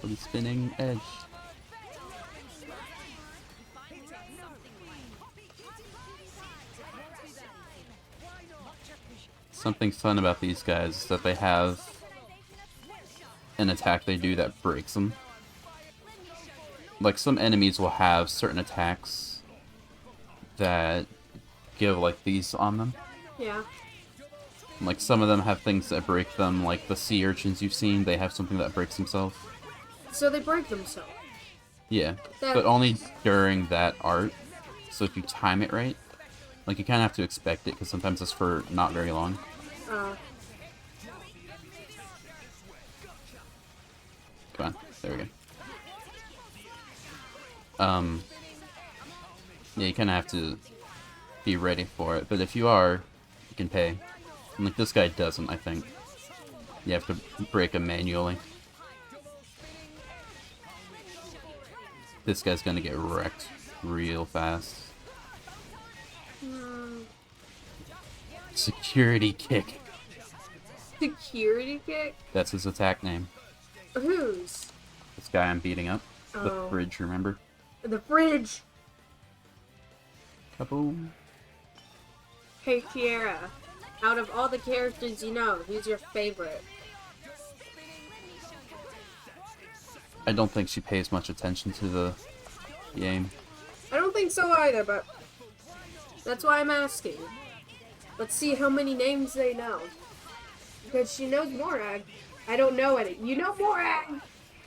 For the spinning edge. Something fun about these guys is that they have an attack they do that breaks them. Like, some enemies will have certain attacks that give, like, these on them. Yeah. Like, some of them have things that break them, like the sea urchins you've seen, they have something that breaks themselves. So they break themselves. Yeah, That- but only during that art. So if you time it right, like, you kind of have to expect it, because sometimes it's for not very long. Come on, there we go. Yeah, you kind of have to be ready for it, but if you are, you can pay. And, like, this guy doesn't, I think. You have to break him manually. This guy's gonna get wrecked real fast. Security kick. Security kick? That's his attack name. Whose? This guy I'm beating up. The Oh. fridge, remember? The fridge! Kaboom. Hey, Kiera. Out of all the characters you know, who's your favorite? I don't think she pays much attention to the game. I don't think so either, but... That's why I'm asking. Let's see how many names they know. Because she knows Morag. I don't know any. You know Morag!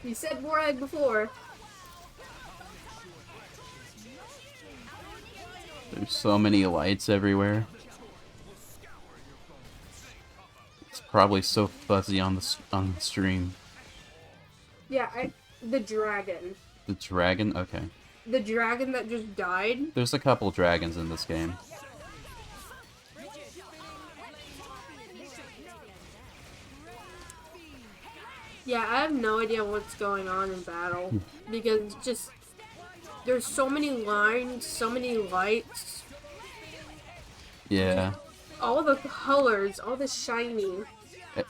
You said Morag before. There's so many lights everywhere. It's probably so fuzzy on the stream. Yeah, the dragon. The dragon? Okay. The dragon that just died? There's a couple dragons in this game. Yeah, I have no idea what's going on in battle. Because just... There's so many lines, so many lights. Yeah. All the colors, all the shiny.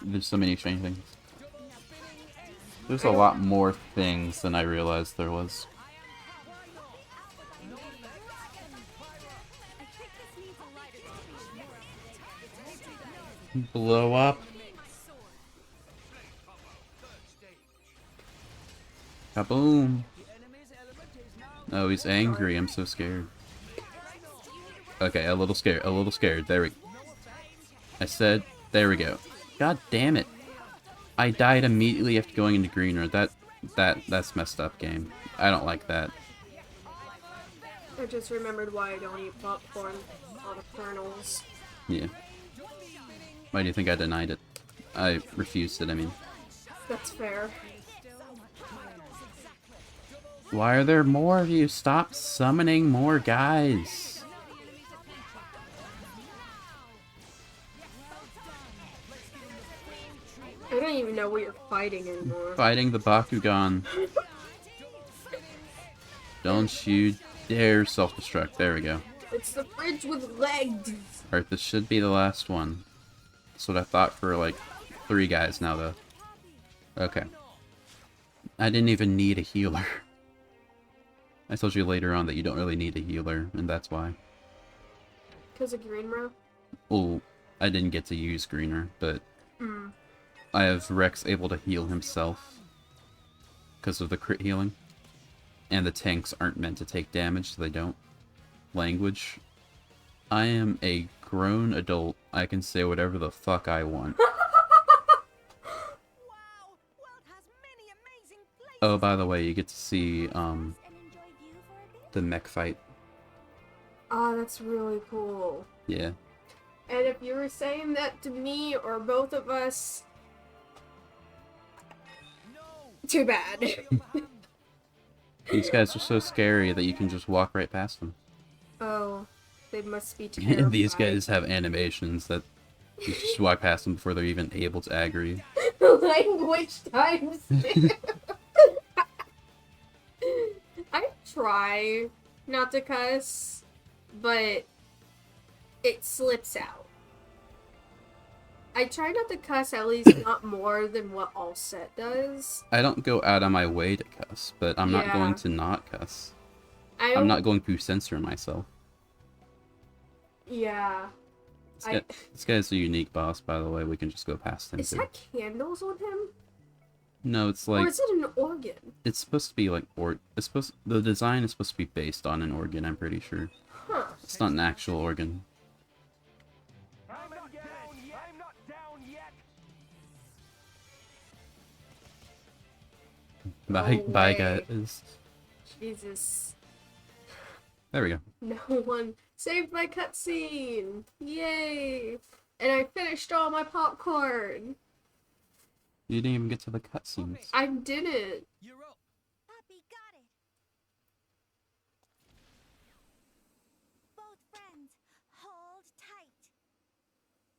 There's so many shiny things. There's a lot more things than I realized there was. Blow up. Kaboom. Oh, he's angry. I'm so scared. Okay, a little scared. There we go. I said, there we go. God damn it. I died immediately after going into greener. That's messed up, game. I don't like that. I just remembered why I don't eat popcorn. All the kernels. Yeah. Why do you think I denied it? I refused it, I mean. That's fair. Why are there more of you? Stop summoning more guys. I don't even know what you're fighting anymore. Fighting the Bakugan. Don't you dare self-destruct. There we go. It's the fridge with legs. Alright, this should be the last one. That's what I thought for like 3 guys now, though. Okay. I didn't even need a healer. I told you later on that you don't really need a healer, and that's why. Because of Greenrow? Well, I didn't get to use Greener, but I have Rex able to heal himself because of the crit healing. And the tanks aren't meant to take damage, so they don't. Language. I am a grown adult. I can say whatever the fuck I want. Oh, by the way, you get to see, the mech fight. Oh, that's really cool. Yeah. And if you were saying that to me or both of us, too bad. These guys are so scary that you can just walk right past them. Oh, they must be terrified. And these guys have animations that you just walk past them before they're even able to aggro you. Language times two. I try not to cuss, but it slips out. I try not to cuss, at least not more than what All Set does. I don't go out of my way to cuss, but I'm not going to not cuss. I'm not going to censor myself. Yeah. This guy's a unique boss, by the way. We can just go past him. Is that candles on him? No, it's like... Or is it an organ? It's supposed to be like... The design is supposed to be based on an organ, I'm pretty sure. Huh. It's not an actual organ. Bye, guys. Jesus. There we go. No one saved my cutscene! Yay! And I finished all my popcorn! You didn't even get to the cutscenes. I didn't! Puppy got it! Both friends, hold tight!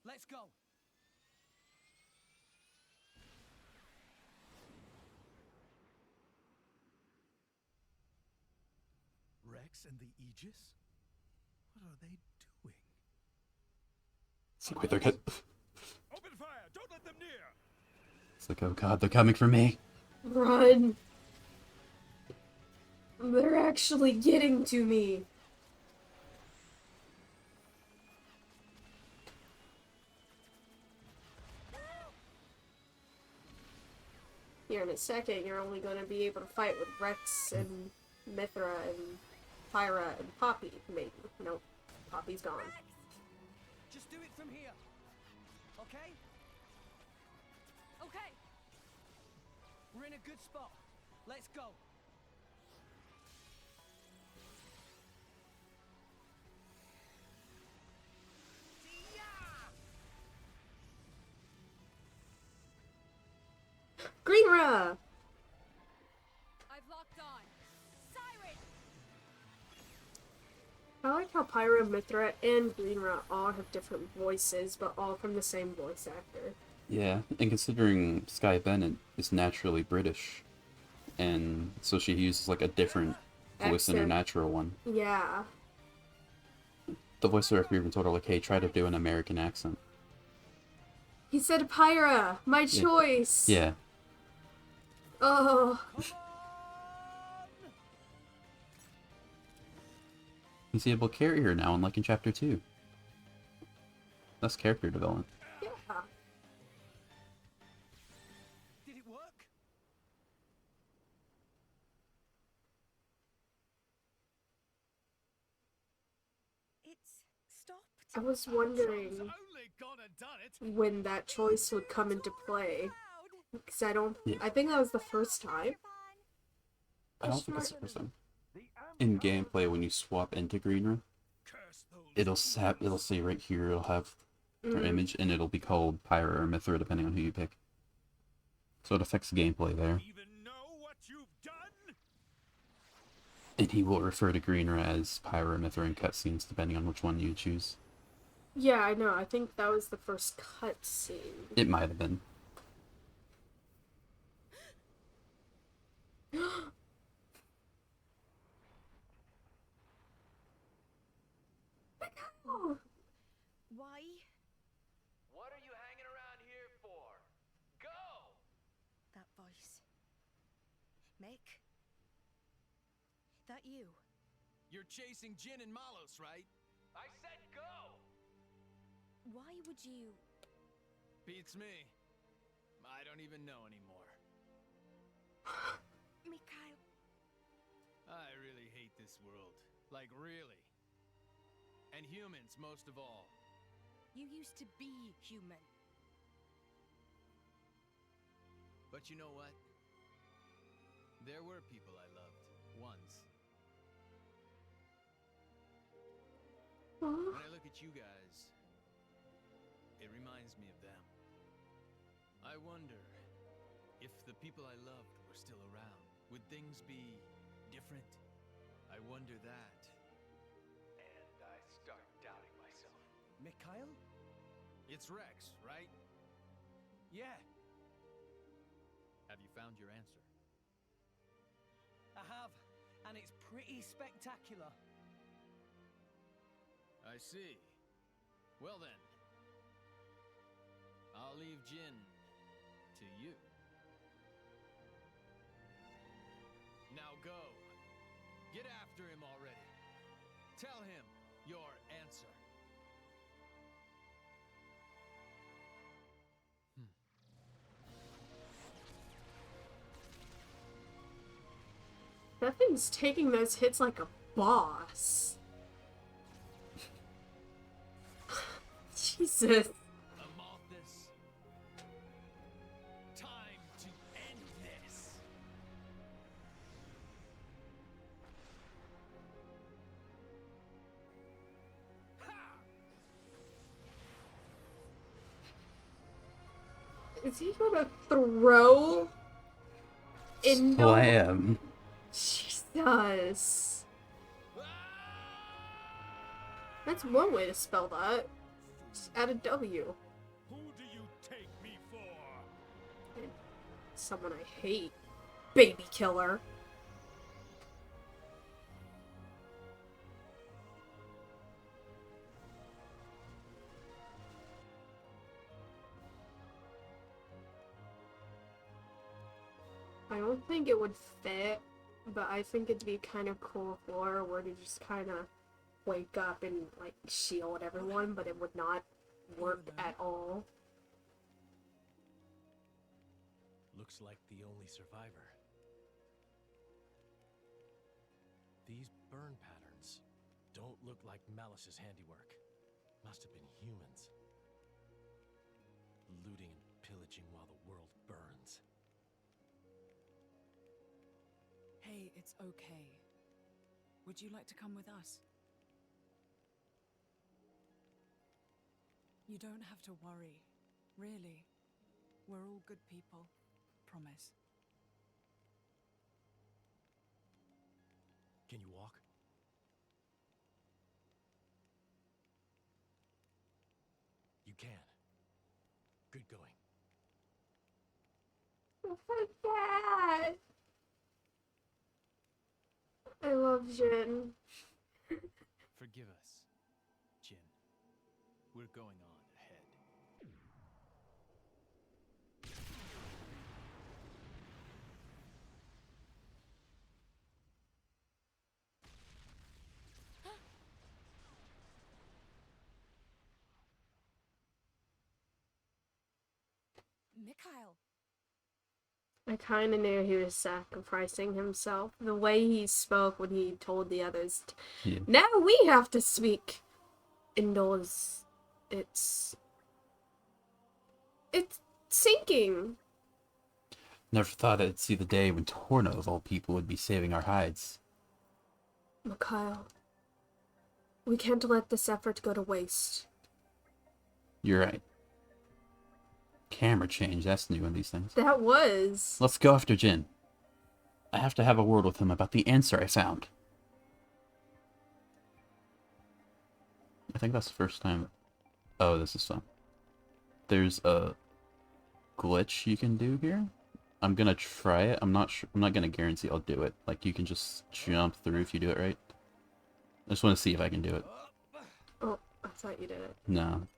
Let's go! Rex and the Aegis? What are they doing? It's like, wait, they're good. Open fire! Don't let them near! It's like, oh god, they're coming for me. Run! They're actually getting to me! Here in a second, you're only going to be able to fight with Rex and Mithra and Pyra and Poppy, maybe. Nope. Poppy's gone. Just do it from here. Okay? Okay. We're in a good spot. Let's go. Greenra! I've locked on. Siren! I like how Pyra, Mithra, and Greenra all have different voices, but all from the same voice actor. Yeah, and considering Sky Bennett is naturally British, and so she uses like a different voice than her Accent. natural one. Yeah. The voice director even told her like, "Hey, try to do an American accent." He said Pyra, my choice. Yeah. Oh. He's able to carry her now, unlike in Chapter 2. That's character development. Yeah. Did it work? It's stopped. I was wondering when that choice would come into play. Because I think that was the first time. I don't think it's the first time. In gameplay, when you swap into Greenra, it'll say right here, it'll have her image, and it'll be called Pyra or Mithra, depending on who you pick. So it affects gameplay there. And he will refer to Greenra as Pyra or Mithra in cutscenes, depending on which one you choose. Yeah, I know. I think that was the first cutscene. It might have been. Why? What are you hanging around here for? Go! That voice. Mick? That you? You're chasing Jin and Malos, right? I said go! Why would you... Beats me. I don't even know anymore. Mikhail... I really hate this world. Like, really. And humans, most of all. You used to be human. But you know what? There were people I loved, once. When I look at you guys, it reminds me of them. I wonder if the people I loved were still around. Would things be different? I wonder that. And I start doubting myself. Mikhail? It's Rex, right? Yeah, Have you found your answer? I have. And it's pretty spectacular. I see. Well then, I'll leave Jin to you. Now go. Get after him already. Tell him your answer. That thing's taking those hits like a boss. Jesus. Amalthus. Time to end this. Is he gonna throw in Slam. Jesus. That's one way to spell that. Just add a W. Who do you take me for? And someone I hate. Baby killer. I don't think it would fit, but I think it'd be kind of cool for her where to just kind of wake up and like shield everyone, but it would not work at all. Looks like the only survivor. These burn patterns don't don't look like Malice's handiwork. Must have been humans. Looting and pillaging while the world burns. Hey, it's okay. Would you like to come with us? You don't have to worry. Really. We're all good people. Promise. Can you walk? You can. Good going. Oh my god! I love Jin. Forgive us, Jin. We're going on ahead. Mikhail. I kind of knew he was sacrificing himself. The way he spoke when he told the others, now we have to speak indoors. It's sinking. Never thought I'd see the day when Torna, of all people, would be saving our hides. Mikhail, we can't let this effort go to waste. You're right. Camera change, that's new in these things. That was. Let's go after Jin. I have to have a word with him about the answer I found. I think that's the first time. Oh, this is fun. There's a glitch you can do here. I'm gonna try it. I'm not sure. I'm not gonna guarantee I'll do it. Like, you can just jump through if you do it right. I just want to see if I can do it. Oh, I thought you did it. No.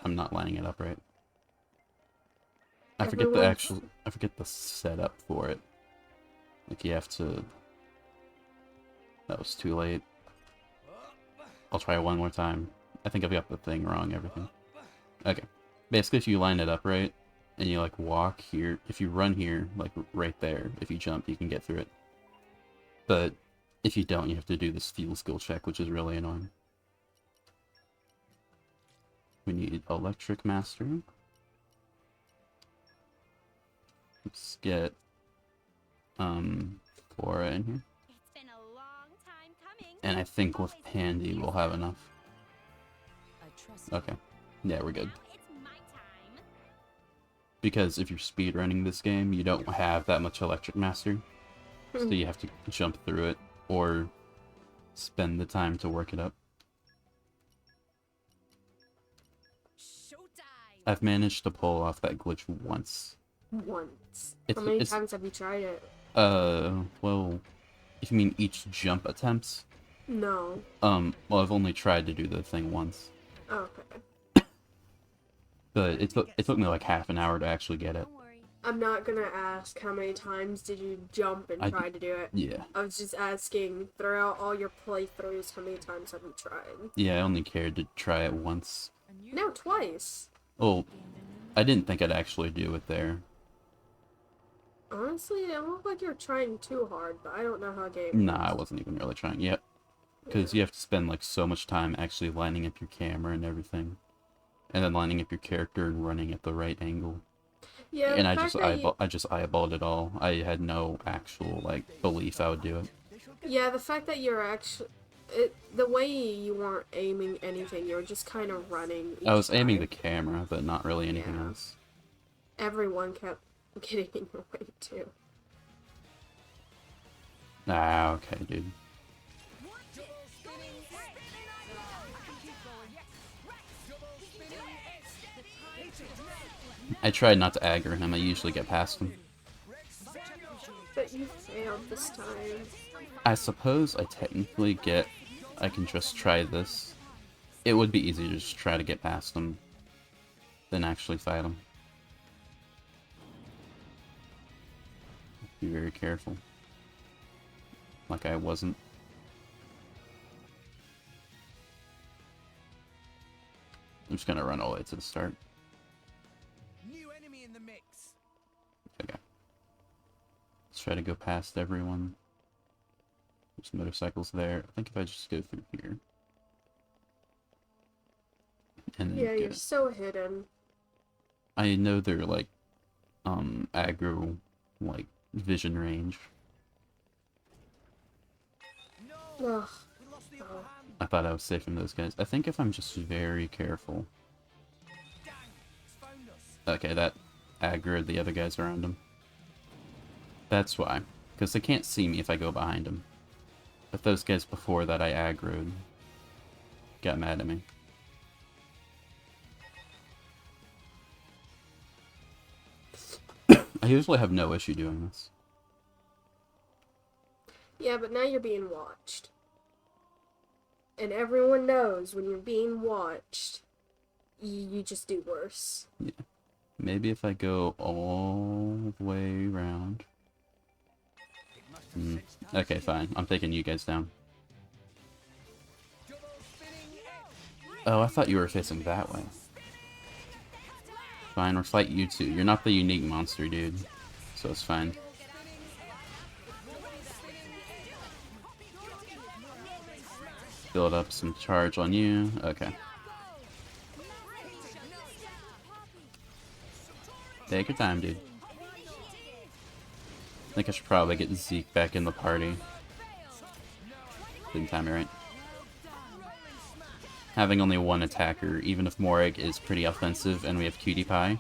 I'm not lining it up right. I forget the setup for it. Like, you have to... That was too late. I'll try one more time. I think I've got the thing wrong, everything. Okay. Basically, if you line it up right, and you, like, walk here, if you run here, like, right there, if you jump, you can get through it. But if you don't, you have to do this fuel skill check, which is really annoying. We need electric mastery. Let's get Flora in here. It's been a long time coming. And I think with Pandy we'll have enough. Okay. Yeah, we're good. Because if you're speedrunning this game, you don't have that much electric mastery. So you have to jump through it or spend the time to work it up. I've managed to pull off that glitch once. Once. How many times have you tried it? Well, if you mean each jump attempts? No. Well, I've only tried to do the thing once. Okay. But it took me like half an hour to actually get it. I'm not gonna ask how many times did you jump and try to do it. Yeah. I was just asking, throughout all your playthroughs, how many times have you tried? Yeah, I only cared to try it once. No, twice. Well, I didn't think I'd actually do it there. Honestly, it don't look like you're trying too hard, but I don't know how game Nah, I wasn't even really trying yet. Because you have to spend like so much time actually lining up your camera and everything. And then lining up your character and running at the right angle. Yeah, and I just eyeballed it all. I had no actual like belief I would do it. Yeah, the fact that you're actually the way you weren't aiming anything, you were just kind of running. I was aiming the camera, but not really anything else. Everyone kept getting in the way too. Ah, okay, dude. I tried not to aggro him. I usually get past him. But you failed this time. I suppose I technically get... I can just try this. It would be easier to just try to get past him than actually fight him. Be very careful. Like I wasn't. I'm just gonna run all the way to the start. New enemy in the mix. Okay. Let's try to go past everyone. There's motorcycles there. I think if I just go through here. And yeah, you're so hidden. I know they're like, aggro, like, vision range. Ugh. I thought I was safe from those guys. I think if I'm just very careful. Okay, that aggroed the other guys around him. That's why. Because they can't see me if I go behind them. But those guys before that I aggroed got mad at me. I usually have no issue doing this. Yeah, but now you're being watched. And everyone knows when you're being watched, you just do worse. Yeah. Maybe if I go all the way around. Okay, fine. I'm taking you guys down. Oh, I thought you were facing that way. Fine, we'll fight you two. You're not the unique monster, dude. So it's fine. Build up some charge on you. Okay. Take your time, dude. I think I should probably get Zeke back in the party. Didn't time me right. Having only one attacker, even if Morag is pretty offensive and we have Cutie Pie,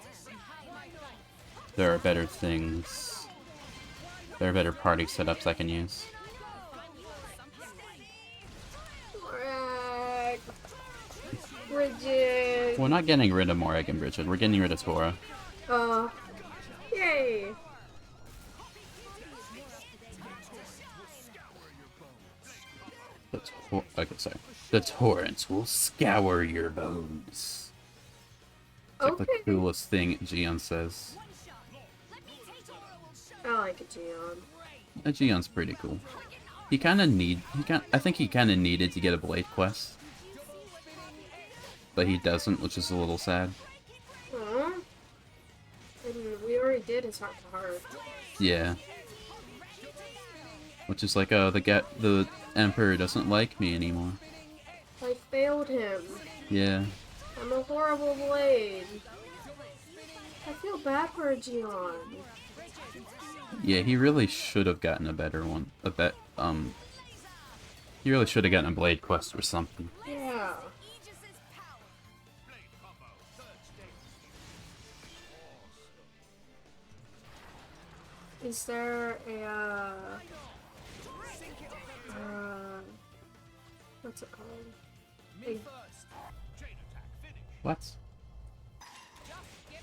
there are better things. There are better party setups I can use. Bridget. We're not getting rid of Morag and Bridget. We're getting rid of Tora. Yay. Okay, sorry. The torrents will scour your bones. It's like the coolest thing Gion says. I like a Gion. Gion's pretty cool. I think he kinda needed to get a Blade quest. But he doesn't, which is a little sad. Aww. And we already did his heart to heart. Yeah. Which is like, the Emperor doesn't like me anymore. I failed him. Yeah. I'm a horrible blade. I feel bad for Gion. Yeah, he really should have gotten a better one. He really should have gotten a Blade quest or something. Yeah. Is there a, what's it called? What?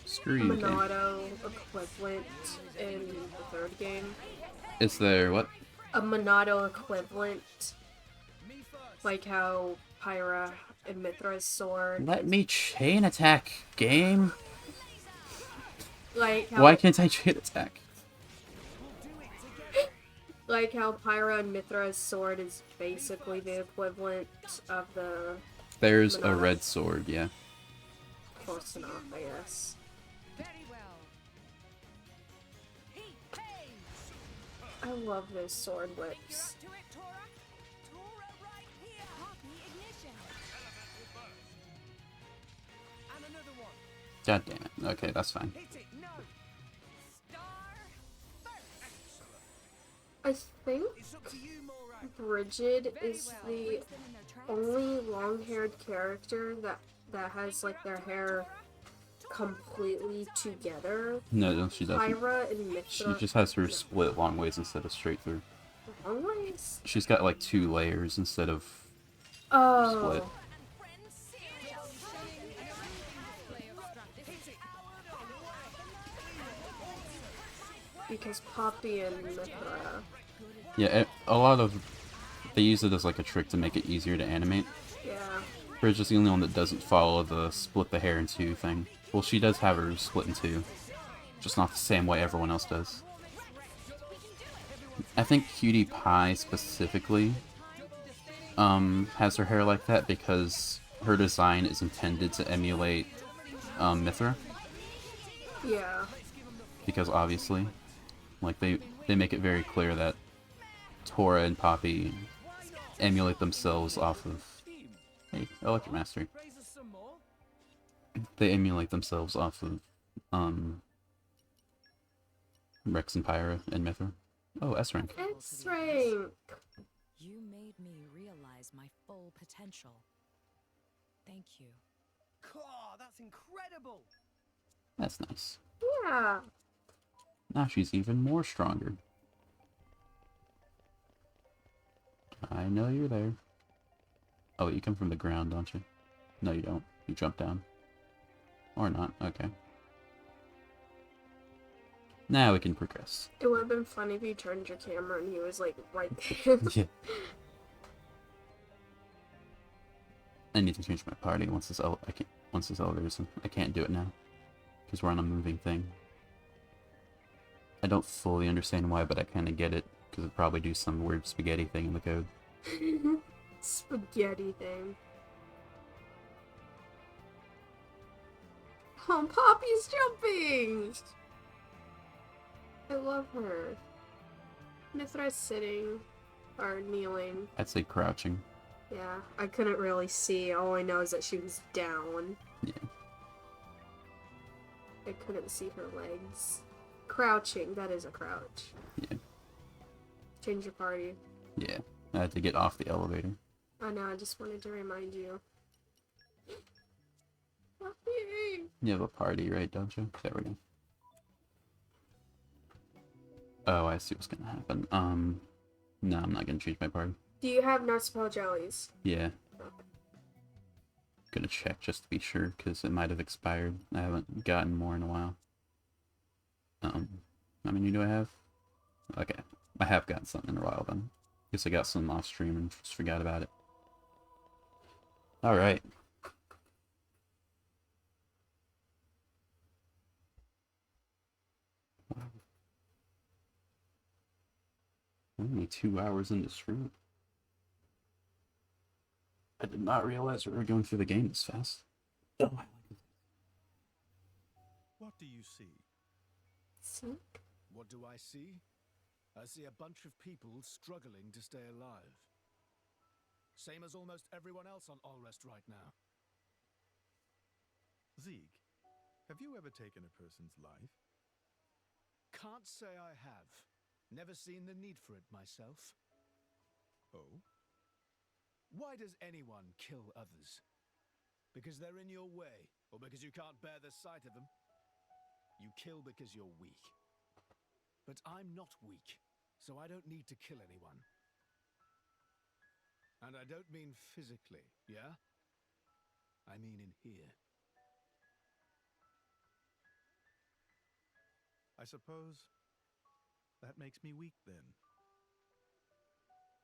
Screw you, game. Monado equivalent in the third game. Is there what? A Monado equivalent. Like how Pyra and Mithra's sword. Let me chain attack, game. Like how, why can't I chain attack? Like how Pyra and Mithra's sword is basically the equivalent of the... There's Monado. a red sword, yeah. Close enough, I guess. I love those sword whips. God damn it. Okay, that's fine. I think Bridget is the only long-haired character that has like their hair completely together. No, she doesn't. Pyra and Mithra. She just has her split long ways instead of straight through. Long ways? She's got like 2 layers instead of split. Because Poppy and Mithra. Yeah, a lot of... They use it as like a trick to make it easier to animate. Yeah. Bridget's the only one that doesn't follow the split the hair in 2 thing. Well, she does have her split in 2. Just not the same way everyone else does. I think Cutie Pie specifically has her hair like that because her design is intended to emulate Mithra. Yeah. Because obviously, like they make it very clear that Tora and Poppy emulate themselves off of... Hey, Electric Mastery. They emulate themselves off of, Rex and Pyra and Mithra. Oh, S rank. S rank! You made me realize my full potential. Thank you. God, that's incredible! That's nice. Yeah. Now she's even more stronger. I know you're there. Oh, you come from the ground, don't you? No, you don't. You jump down. Or not. Okay. Now we can progress. It would have been funny if you turned your camera and he was like right there. Yeah. I need to change my party once this elevator's in. I can't do it now because we're on a moving thing. I don't fully understand why, but I kind of get it because it'd probably do some weird spaghetti thing in the code. Spaghetti thing. Oh, Poppy's jumping! I love her. Mithra's sitting or kneeling. I'd say crouching. Yeah, I couldn't really see. All I know is that she was down. Yeah. I couldn't see her legs. Crouching, that is a crouch. Yeah. Change your party. Yeah. I had to get off the elevator. I know, I just wanted to remind you. Poppy! You have a party, right, don't you? There we go. Oh, I see what's gonna happen. No, I'm not gonna change my party. Do you have Narspel jellies? Yeah. Gonna check just to be sure, because it might have expired. I haven't gotten more in a while. How many do I have? Okay. I have gotten some in a while then. Guess I got some off stream and just forgot about it. Alright. Wow. Only 2 hours into stream. I did not realize we were going through the game this fast. Oh, I like it. What do you see? What do I see? I see a bunch of people struggling to stay alive. Same as almost everyone else on Allrest right now. Zeke, have you ever taken a person's life? Can't say I have. Never seen the need for it myself. Oh? Why does anyone kill others? Because they're in your way, or because you can't bear the sight of them? You kill because you're weak. But I'm not weak, so I don't need to kill anyone. And I don't mean physically, yeah? I mean in here. I suppose that makes me weak then.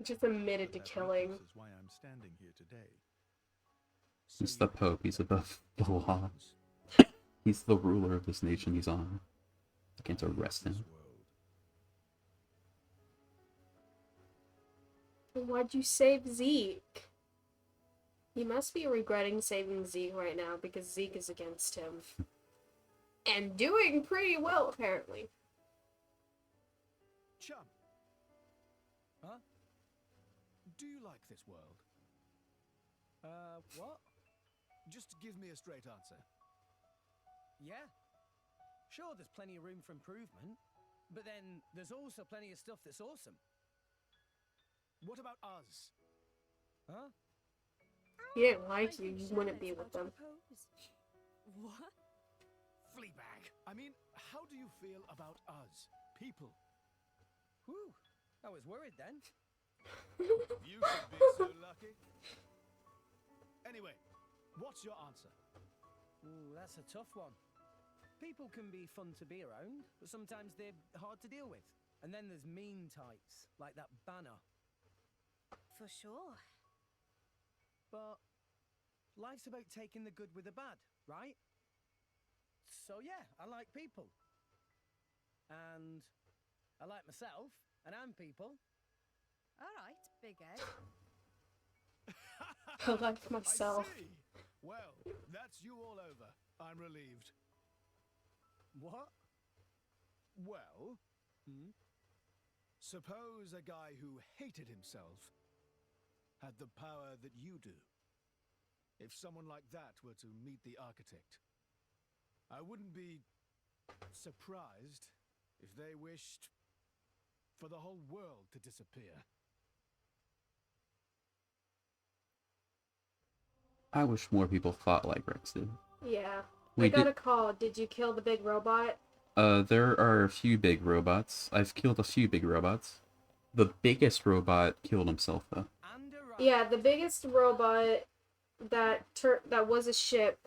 Just admitted to killing. This is why I'm standing here today. He's the Pope, he's above the law. He's the ruler of this nation he's on. I can't arrest him. Why'd you save Zeke? He must be regretting saving Zeke right now because Zeke is against him. And doing pretty well, apparently. Chum. Huh? Do you like this world? What? Just give me a straight answer. Yeah. Sure, there's plenty of room for improvement, but then there's also plenty of stuff that's awesome. What about us? Huh? He didn't like you, you wouldn't be with them. What? Fleabag. I mean, how do you feel about us, people? Whew, I was worried then. You should be so lucky. Anyway, what's your answer? Ooh, that's a tough one. People can be fun to be around, but sometimes they're hard to deal with. And then there's mean types, like that Banner. For sure. But life's about taking the good with the bad, right? So yeah, I like people. And I like myself, and I'm people. All right, big Ed. I like myself. I see. Well, that's you all over. I'm relieved. What? Well, suppose a guy who hated himself had the power that you do. If someone like that were to meet the architect, I wouldn't be surprised if they wished for the whole world to disappear. I wish more people thought like Rex did. Yeah. We I got did- a call. Did you kill the big robot? There are a few big robots. I've killed a few big robots. The biggest robot killed himself, though. Yeah, the biggest robot that was a ship.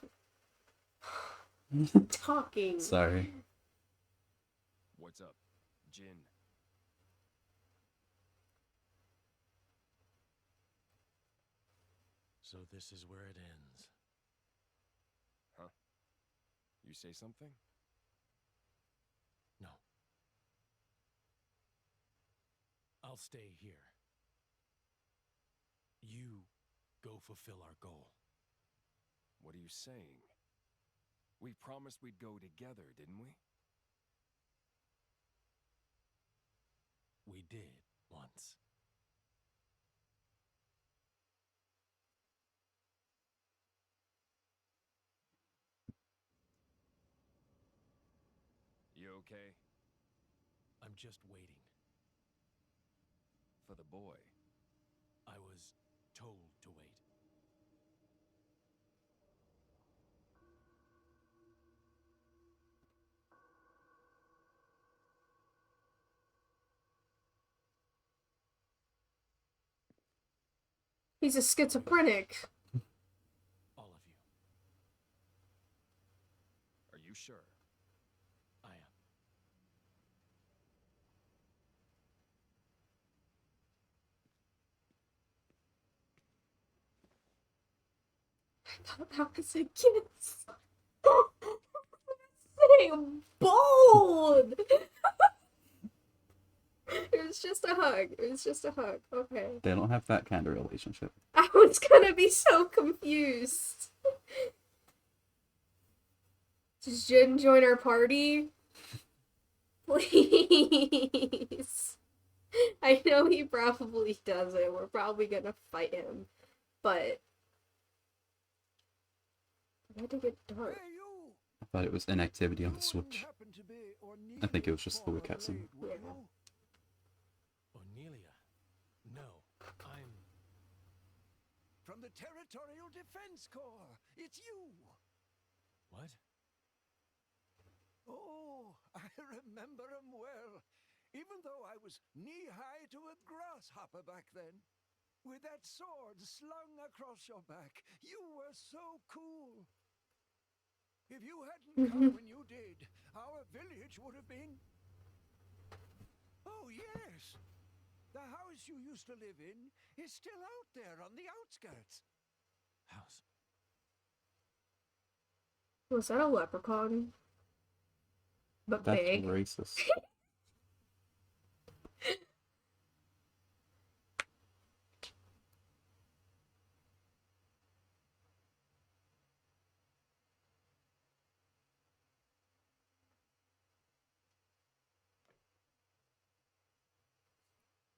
Talking. Sorry. What's up, Jin? So this is where it ends. Huh? You say something? No. I'll stay here. You go fulfill our goal. What are you saying? We promised we'd go together, didn't we? We did once. You okay? I'm just waiting. For the boy. I was told to wait. He's a schizophrenic. All of you. Are you sure? I am. I thought that was a kiss. Say bold. It was just a hug. It was just a hug. Okay. They don't have that kind of relationship. I was gonna be so confused. Does Jin join our party? Please. I know he probably doesn't. We're probably gonna fight him. But why did it get dark? I thought it was inactivity on the Switch. I think it was just the cutscene. Yeah. Ornelia. No. I'm... From the Territorial Defense Corps! It's you! What? Oh, I remember 'em well. Even though I was knee-high to a grasshopper back then. With that sword slung across your back, you were so cool. If you hadn't come when you did, our village would have been... Oh, yes! The house you used to live in is still out there on the outskirts. House? Was that a leprechaun? But That's big. racist.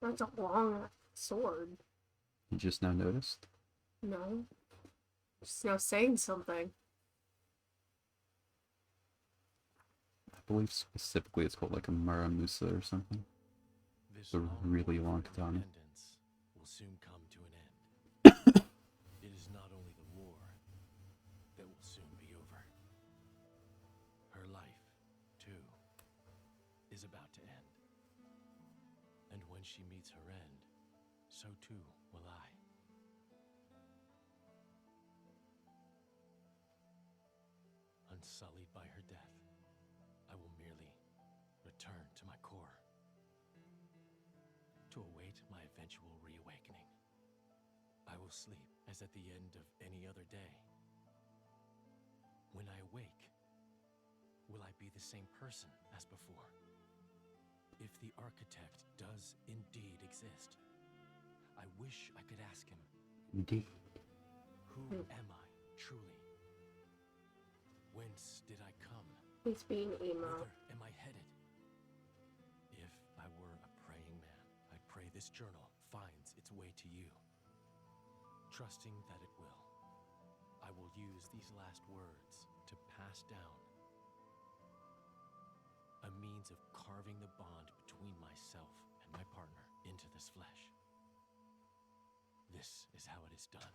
That's a long sword. You just now noticed? No. Just now saying something. I believe specifically it's called like a Maramusa or something. This It's a really long katana. independence will soon come to an end. It is not only the war that will soon be over. Her life, too, is about to end. And when she meets her end, so too will I. Unsullied by her death, I will merely return to my core to await my eventual reawakening. I will sleep as at the end of any other day. When I awake, will I be the same person as before? If the architect does indeed exist, I wish I could ask him, Indeed. who am I truly? Whence did I come? He's being emo. Whither am I headed? If I were a praying man, I pray this journal finds its way to you. trusting that it will, I will use these last words to pass down a means of carving the bond between myself and my partner into this flesh. This is how it is done.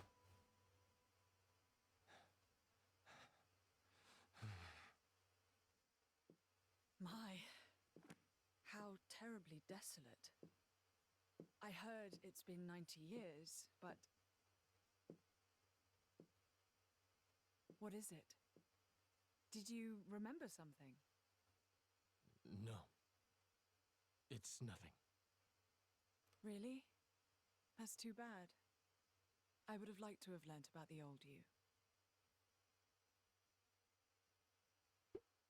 My, how terribly desolate. I heard it's been 90 years, but... What is it? Did you remember something? No. It's nothing. Really? That's too bad. I would have liked to have learnt about the old you.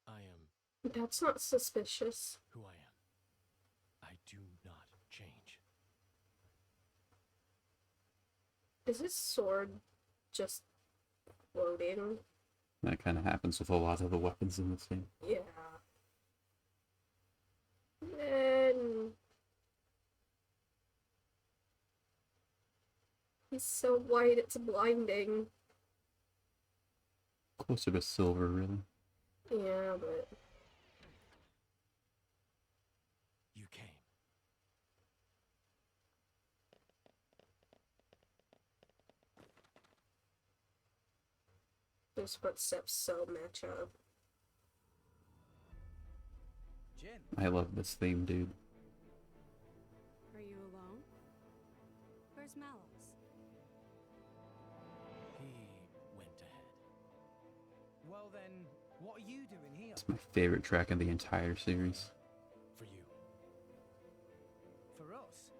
I am That's not suspicious. who I am. I do not change. Is his sword just floating? That kind of happens with a lot of the weapons in this game. Yeah. And he's so white, it's blinding. Closer to silver, really. Yeah, but You came. those footsteps so match up. Jin. I love this theme, dude. Are you alone? Where's Mallows? He went ahead. Well then, what are you doing here? It's my favorite track in the entire series. For you. For us?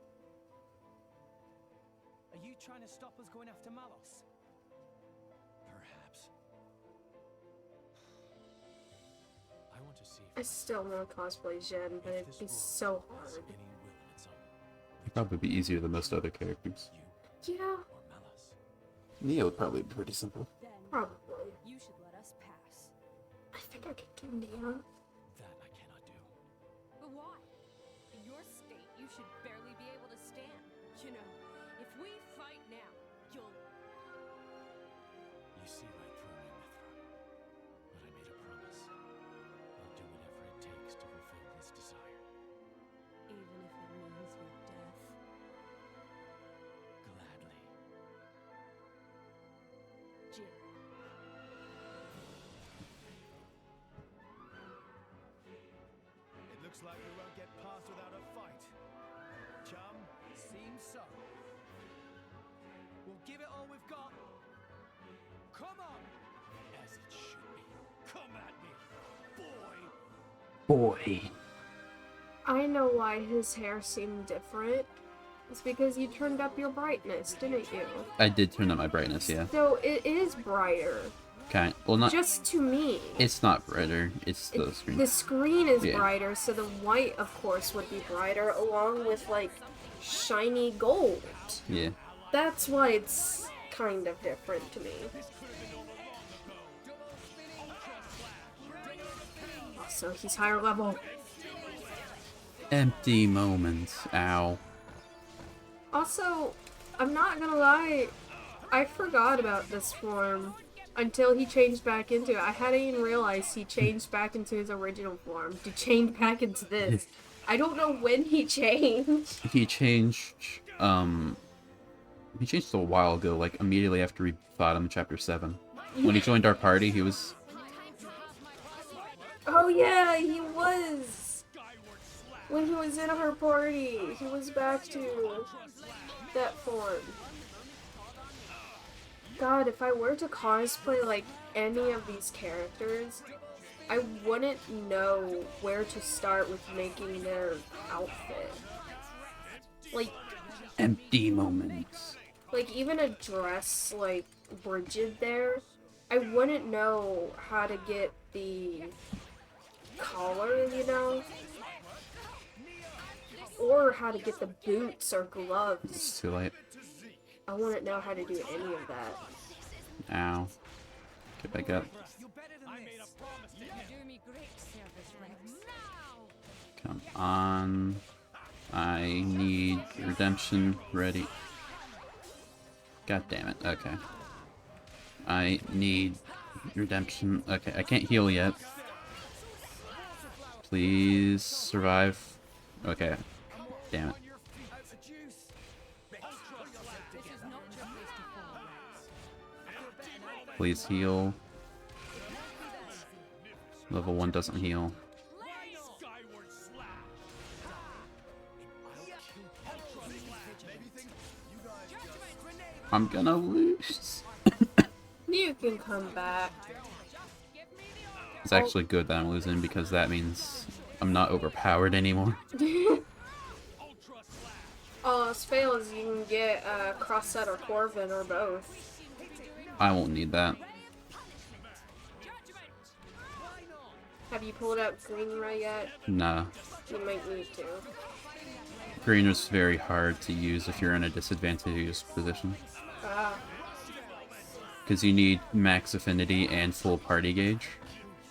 Are you trying to stop us going after Malos? Perhaps. I want to see I if still want to cosplay Jen, but it'd be so hard. any will in its own. It'd probably be easier than most other characters. Yeah, Or Malus. Neo would probably be pretty simple. Then probably. you should let us pass. I think I could do Neo. That I cannot do. But why? In your state, you should barely be able to stand. You know, if we fight now, you'll... You see right through me, Mithra. But I made a promise. I'll do whatever it takes to fulfill this desire. Even if it means your death. Gladly. Jin. It looks like we won't get past without a fight. Chum? Seems so. We'll give it all we've got. Come on! As it should be. Come at me, boy! Boy. I know why his hair seemed different. It's because you turned up your brightness, didn't you? I did turn up my brightness, yeah. So it is brighter. Kind. Well, not. Just to me. It's not brighter. It's the screen. The screen is Yeah. brighter, so the white, of course, would be brighter, along with, like, shiny gold. Yeah. That's why it's kind of different to me. Also, he's higher level. Empty moments. Ow. Also, I'm not gonna lie, I forgot about this form until he changed back into it. I hadn't even realized he changed back into his original form. He changed back into this. I don't know when he changed. He changed. He changed a while ago, like immediately after we fought him in Chapter 7. When he joined our party, he was. Oh yeah, he was! When he was in her party, he was back to that form. God, if I were to cosplay like any of these characters, I wouldn't know where to start with making their outfit. Like, Empty moments. like even a dress like Bridget there, I wouldn't know how to get the collar, you know? Or how to get the boots or gloves. It's too late. I wouldn't know how to do any of that. Ow. Get back up. Come on. I need redemption ready. God damn it. Okay. I need redemption. Okay, I can't heal yet. Please survive. Okay. Damn it. Please heal. Level 1 doesn't heal. I'm gonna lose. You can come back. It's actually good that I'm losing because that means I'm not overpowered anymore. All else fails, you can get Cross-Set or Corvin or both. I won't need that. Have you pulled out Greenra yet? Nah. You might need to. Green is very hard to use if you're in a disadvantageous position. Because you need max affinity and full party gauge.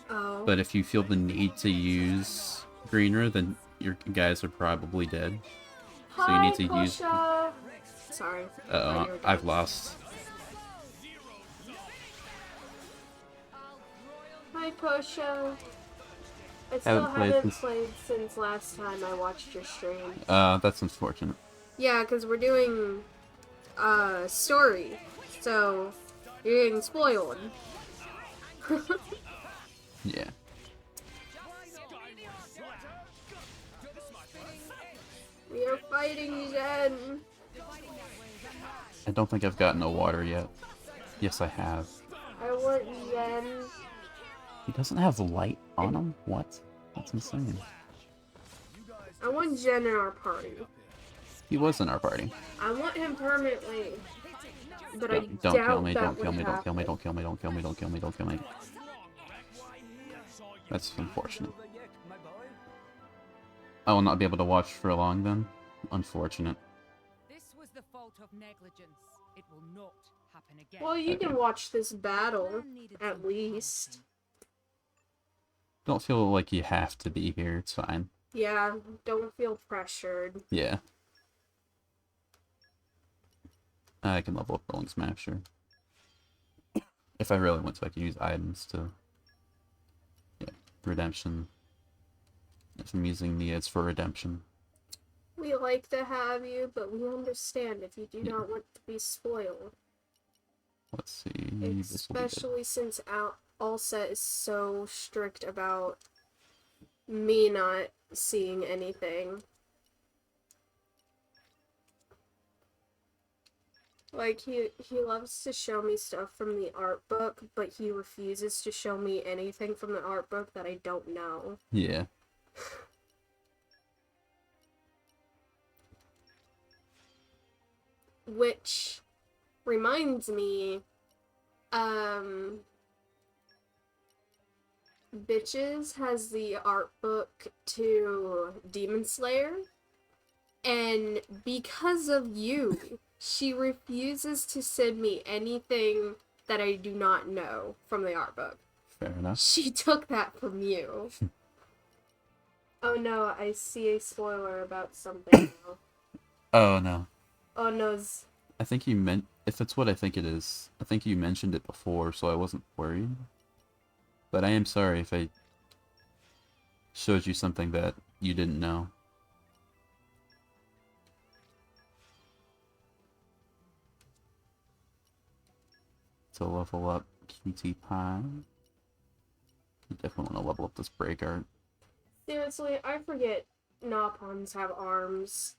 Oh. But if you feel the need to use Greener, then your guys are probably dead. So you need to use... Sorry. I've lost. Hi, Posha. I still haven't played since last time I watched your stream. That's unfortunate. Yeah, because we're doing story, so you're getting spoiled. Yeah. We are fighting Zen. I don't think I've gotten a water yet. Yes, I have. I want Zen. He doesn't have light on him? What? That's insane. I want Jen in our party. He was in our party. I want him permanently. But Don't kill me, don't kill me, don't kill me, don't kill me, don't kill me, don't kill me, don't kill me. That's unfortunate. I will not be able to watch for long then. Unfortunate. This was the fault of negligence. It will not happen again. Well, you can watch this battle, at least. Don't feel like you have to be here, it's fine. Yeah, don't feel pressured. Yeah. I can level up Rolling Smasher. If I really want to, I can use items to... Yeah, redemption. If I'm using the it's for redemption. We like to have you, but we understand if you do not want to be spoiled. Let's see... Especially since Allset is so strict about me not seeing anything. Like, he loves to show me stuff from the art book, but he refuses to show me anything from the art book that I don't know. Yeah. Which reminds me, Bitches has the art book to Demon Slayer, and because of you, she refuses to send me anything that I do not know from the art book. Fair enough. She took that from you. Oh no, I see a spoiler about something now. Oh no. Oh no. I think you meant... If it's what I think it is, I think you mentioned it before, so I wasn't worried. But I am sorry if I showed you something that you didn't know. To level up QT Pie. You definitely want to level up this break art. Seriously, I forget Naupons have arms.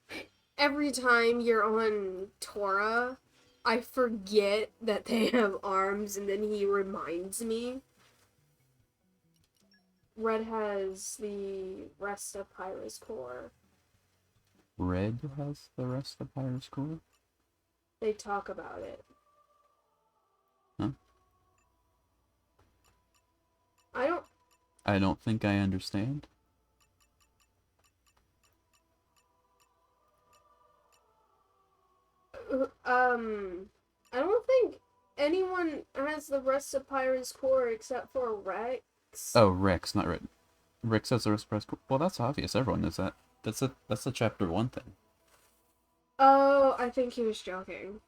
Every time you're on Torah, I forget that they have arms, and then he reminds me. Red has the rest of Pyra's core. Red has the rest of Pyra's core? They talk about it. Huh? I don't think I understand. I don't think anyone has the rest of Pyra's core except for Rex. Oh, Rex, not Red. Rex has the rest of Pyra's core. Well, that's obvious. Everyone knows that. That's a chapter 1 thing. Oh, I think he was joking.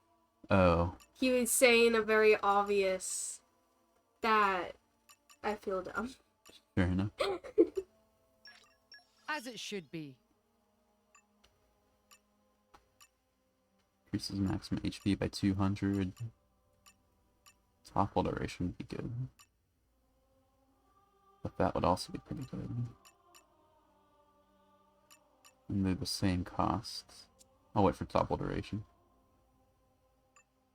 Oh. He was saying a very obvious that I feel dumb. Fair enough. As it should be. Increases maximum HP by 200. Topple duration would be good. But that would also be pretty good. And they're the same cost. I'll wait for topple duration.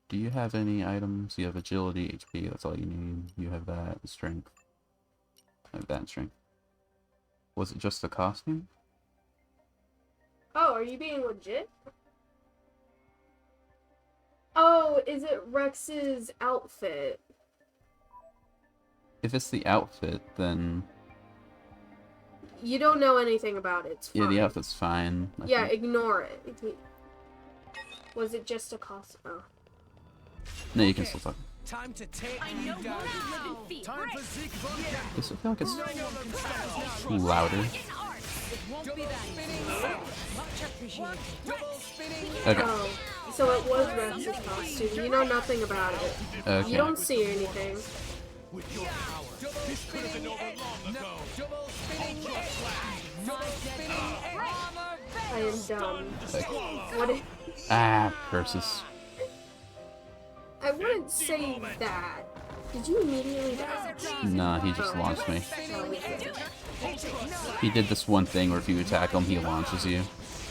Do you have any items? You have agility, HP, that's all you need. You have that, strength. I have that and strength. Was it just the costume? Oh, are you being legit? Oh, is it Rex's outfit? If it's the outfit, then... You don't know anything about it. It's fine. Yeah, the outfit's fine. Yeah, ignore it. Was it just a costume? Oh. No, you can still talk. Time to take I know what I live in feet. Time for Zeke von Gap. Does it feel like it's louder? It won't be that much appreciated. Okay. Oh, so it was Rex's costume. You know nothing about it. Okay. You don't see anything. With your power, this could have been over long ago. Double spinning I am dumb. Okay. What? Curses. I wouldn't say that. Did you immediately die? Nah, he just launched me. He did this one thing where if you attack him, he launches you.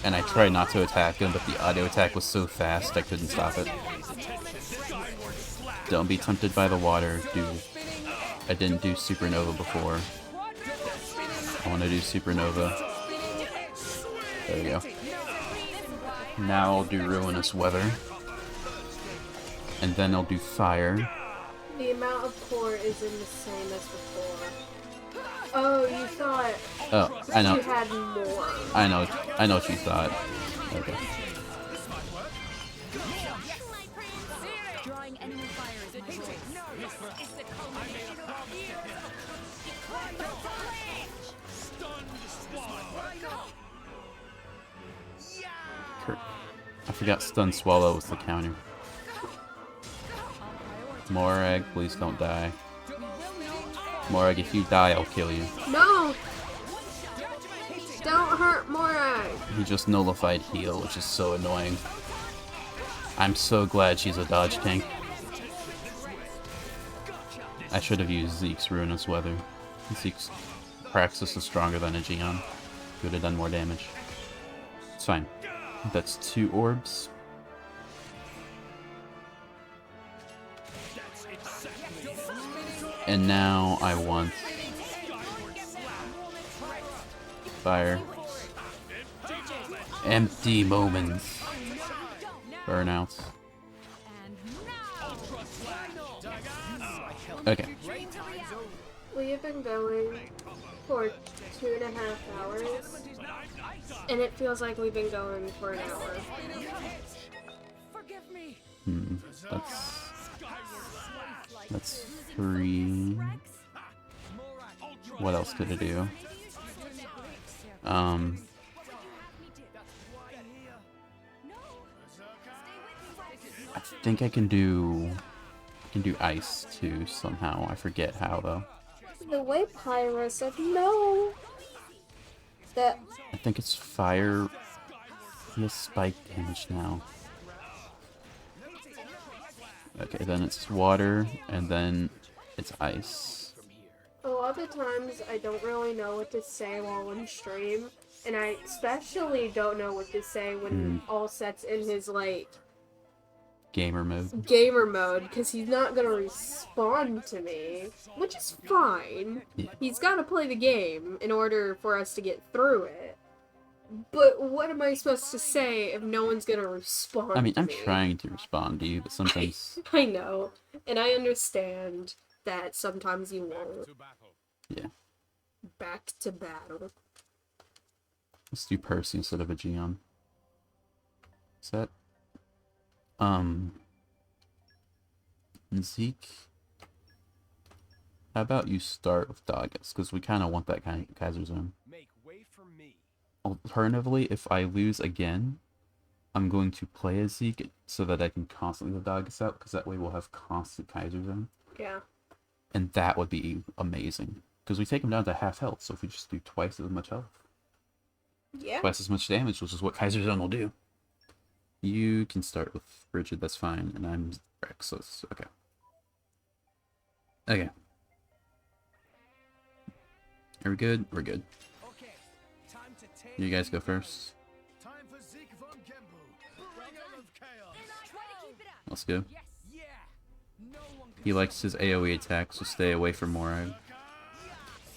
And I tried not to attack him, but the auto attack was so fast I couldn't stop it. Don't be tempted by the water, dude. I didn't do Supernova before. I want to do Supernova. There we go. Now I'll do Ruinous Weather. And then I'll do Fire. The amount of core isn't the same as before. Oh, you thought I know. you had more. I know what you thought. Okay. Drawing enemy fire is my goal. This is the culmination of all I forgot Stun Swallow was the counter. Morag, please don't die. Morag, if you die, I'll kill you. No! Don't hurt Morag! He just nullified heal, which is so annoying. I'm so glad she's a dodge tank. I should have used Zeke's Ruinous Weather. Zeke's Praxis is stronger than a Geon. He would have done more damage. It's fine. That's 2 orbs. And now I want fire. Empty moments. Burnouts. Okay. We have been going for 2.5 hours, and it feels like we've been going for an hour. That's 3. What else could I do? I think I can do ice too somehow. I forget how though. The way Pyra said no. That I think it's fire. He has spike damage now. Okay, then it's water, and then it's ice. a lot of times I don't really know what to say while on stream, and I especially don't know what to say when All Set's in his like Gamer mode, because he's not gonna respond to me, which is fine. Yeah. He's gotta play the game in order for us to get through it. But what am I supposed to say if no one's gonna respond I mean, to I'm me? trying to respond to you, but sometimes... I know, and I understand that sometimes you won't. Yeah. Back to battle. Let's do Percy instead of a Geon. Set. Zeke. How about you start with Doggett? Because we kind of want that kind of Kaiser Zone. Make way for me. Alternatively, if I lose again, I'm going to play as Zeke so that I can constantly dog us out, because that way we'll have constant Kaiser Zone. Yeah. And that would be amazing. Because we take him down to half health, so if we just do twice as much health. Yeah. Twice as much damage, which is what Kaiser Zone will do. You can start with Bridget, that's fine, and I'm Rex, so it's okay. Okay. Are we good? We're good. You guys go first. Let's go. He likes his AoE attacks, so stay away from Morag.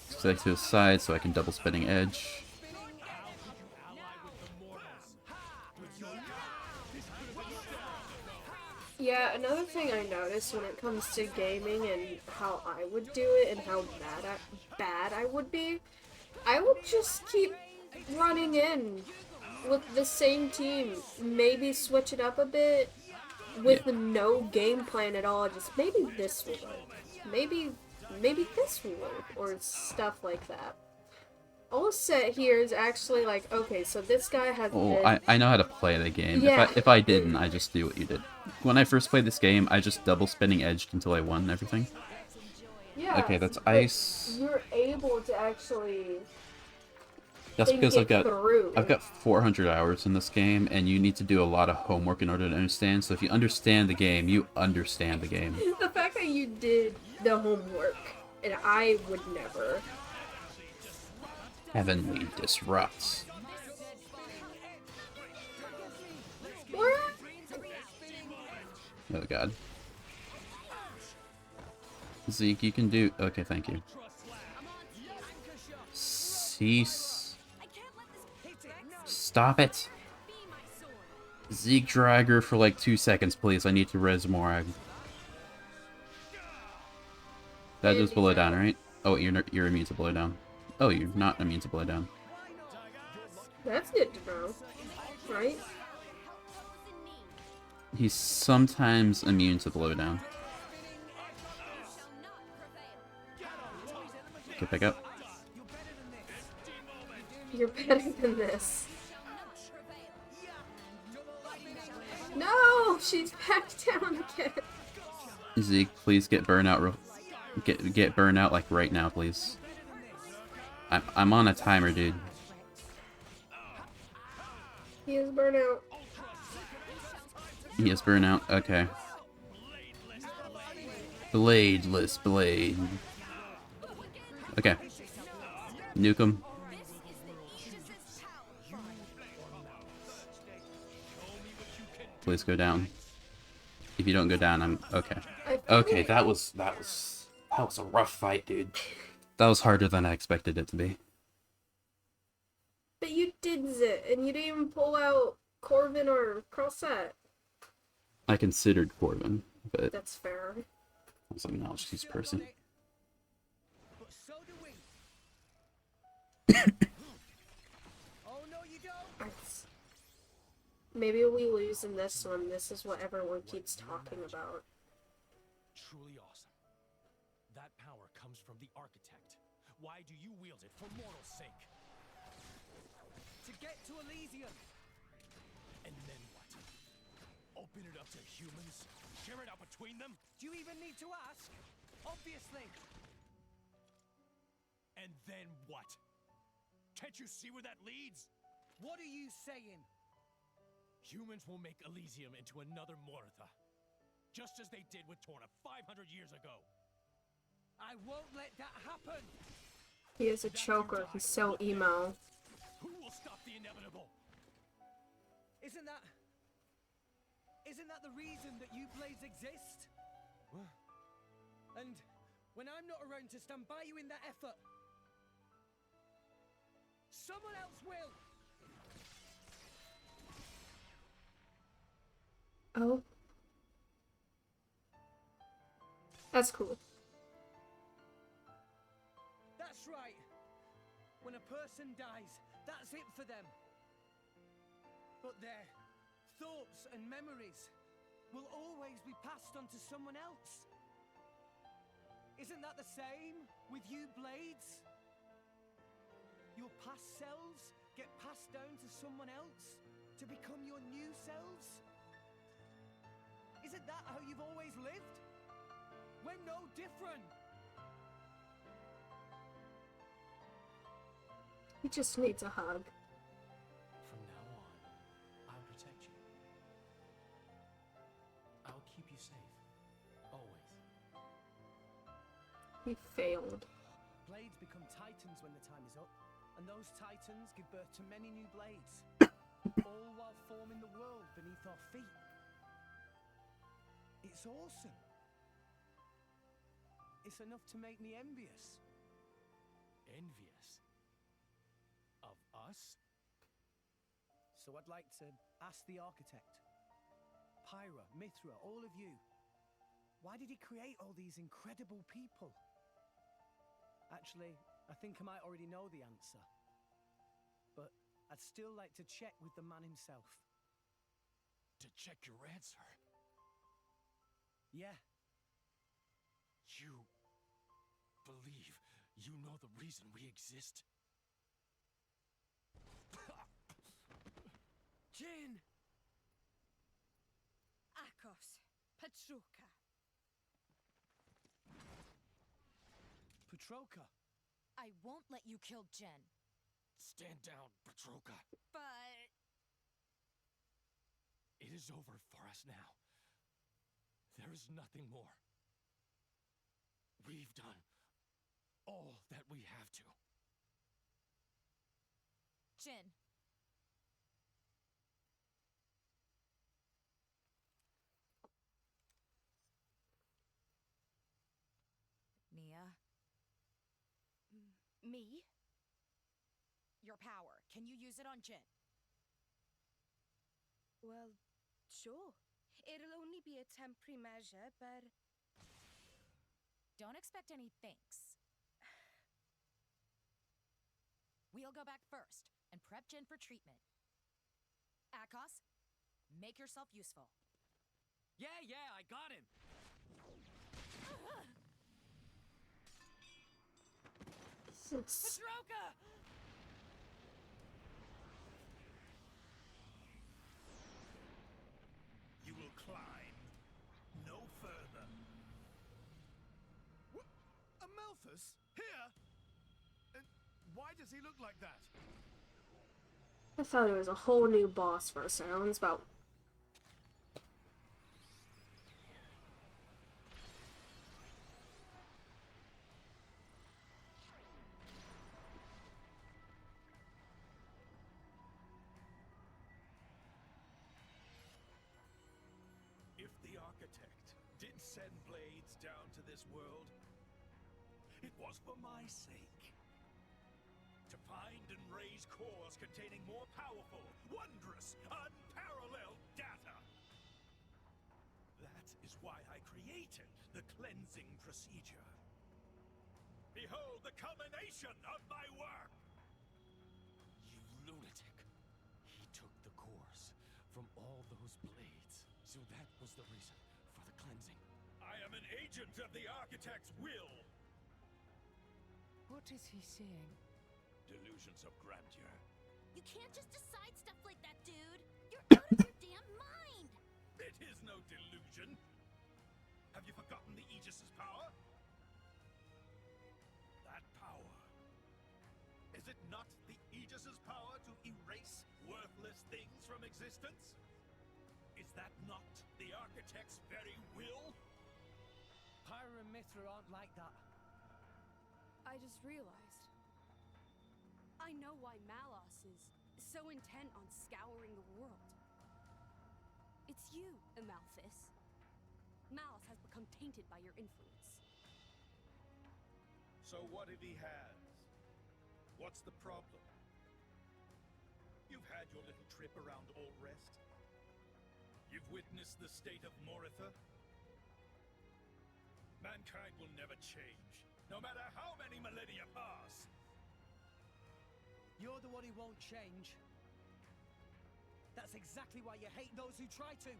Stay to his side so I can double spinning edge. Yeah, another thing I noticed when it comes to gaming and how I would do it and how bad I would be, I would just keep running in with the same team, maybe switch it up a bit with no game plan at all, just maybe this will work, maybe this will work, or stuff like that. All set here is actually like, okay, so this guy has I know how to play the game. Yeah. If I didn't, I just do what you did. When I first played this game, I just double spinning edged until I won everything. Yeah. Okay, that's ice. You're able to actually. That's because I've got through. 400 hours in this game, and you need to do a lot of homework in order to understand. So if you understand the game, you understand the game. The fact that you did the homework, and I would never. Heavenly disrupts. What? Oh god. Zeke, you can do. Okay, thank you. Cease. Stop it. Zeke, drag her for like 2 seconds, please. I need to res Morag. That does blow down, right? Oh, you're immune to blow down. Oh, you're not immune to blow down. That's good to know, right? He's sometimes immune to blow down. Get back up. You're better than this. No, she's back down again. Zeke, please get burnout. Get burnout like right now, please. I'm on a timer, dude. He is burnout. He is burnout. Okay. Bladeless blade. Okay. Nuke him. Please go down. If you don't go down, I'm okay. Okay, that was a rough fight, dude. That was harder than I expected it to be. But you did it, and you didn't even pull out Corvin or Crossette. I considered Corbin, but that's fair. I was like, no, she's Percy. Maybe we lose in this one. This is what everyone keeps talking about. Truly awesome. That power comes from the architect. Why do you wield it for mortal sake? To get to Elysium. And then what? Open it up to humans? Share it out between them? Do you even need to ask? Obviously. And then what? Can't you see where that leads? What are you saying? Humans will make Elysium into another Moritha. Just as they did with Torna 500 years ago. I won't let that happen. He is a choker. He's so emo. Who will stop the inevitable? Isn't that the reason that you blades exist? And when I'm not around to stand by you in that effort, someone else will. Oh. That's cool. That's right. When a person dies, that's it for them. But their thoughts and memories will always be passed on to someone else. Isn't that the same with you blades? Your past selves get passed down to someone else? To become your new selves? Isn't that how you've always lived? We're no different. He just needs a hug. From now on, I'll protect you. I'll keep you safe. Always. He failed. Blades become titans when the time is up, and those titans give birth to many new blades, all while forming the world beneath our feet. It's awesome. It's enough to make me envious. Envious? Of us? So I'd like to ask the architect, Pyra, Mithra, all of you, why did he create all these incredible people? Actually, I think I might already know the answer. But I'd still like to check with the man himself. To check your answer? Yeah. You believe you know the reason we exist? Jin! Akos, Patroka. Patroka? I won't let you kill Jen. Stand down, Patroka. But... It is over for us now. There is nothing more. We've done all that we have to. Jin. Nia? Me? Your power. Can you use it on Jin? Well, sure. It'll only be a temporary measure, but... Don't expect any thanks. We'll go back first and prep Jin for treatment. Akos, make yourself useful. Yeah, I got him! Patroka! You will climb no further. What? Amalthus? Here? And why does he look like that? I thought it was a whole new boss for a second. I was about... If the architect did send blades down to this world, it was for my sake. To find and raise cores containing more powerful, wondrous, unparalleled data. That is why I created the cleansing procedure. Behold the culmination of my work! You lunatic. He took the cores from all those blades. So that was the reason for the cleansing. I am an agent of the architect's will. What is he saying? Delusions of grandeur. You can't just decide stuff like that, dude. You're out of your damn mind. It is no delusion. Have you forgotten the Aegis's power? That power. Is it not the Aegis's power to erase worthless things from existence? Is that not the architect's very will? Pyra and Mithra aren't like that. I just realized. I know why Malos is so intent on scouring the world. It's you, Amalthus. Malos has become tainted by your influence. So what if he has? What's the problem? You've had your little trip around Allrest. You've witnessed the state of Moritha. Mankind will never change, no matter how many millennia pass. You're the one who won't change. That's exactly why you hate those who try to.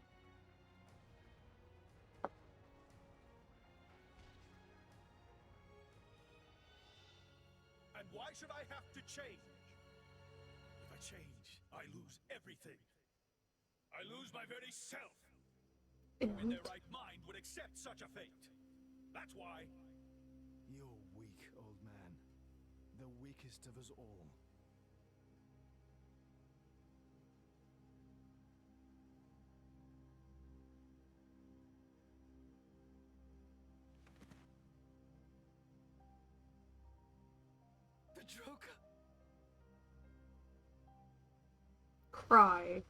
And why should I have to change? If I change, I lose everything. I lose my very self. Who in their right mind would accept such a fate? That's why. You're weak, old man. The weakest of us all. Petroka! Cry.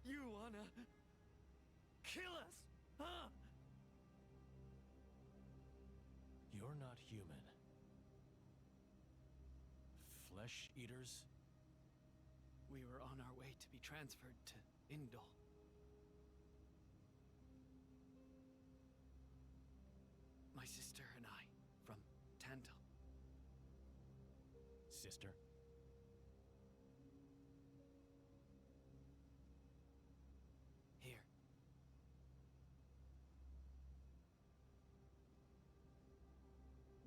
You wanna kill us, huh? You're not human. Flesh eaters? We were on our way to be transferred to Indol. My sister and I, from Tantal. Sister? Here.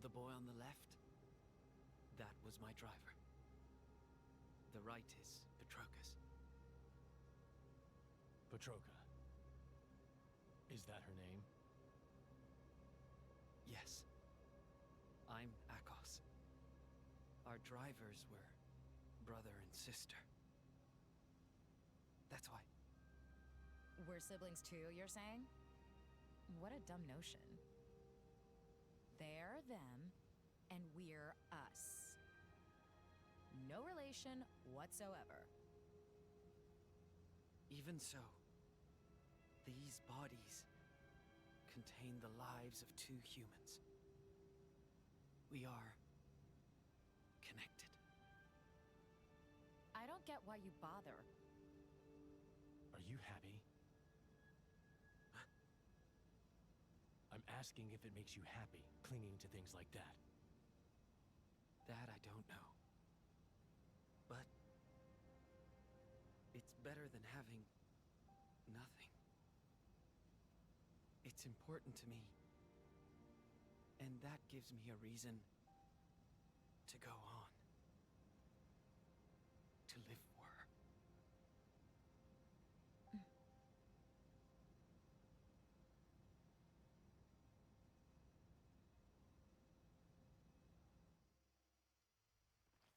The boy on the left, that was my driver. The right is Petroka's. Petroka. Is that her name? Yes. I'm Akos. Our drivers were brother and sister. That's why. We're siblings too, you're saying? What a dumb notion. They're them, and we're us. No relation whatsoever. Even so, these bodies contain the lives of two humans. We are connected. I don't get why you bother. Are you happy? I'm asking if it makes you happy, clinging to things like that. That I don't know. But it's better than having nothing. It's important to me. And that gives me a reason to go on. To live for her.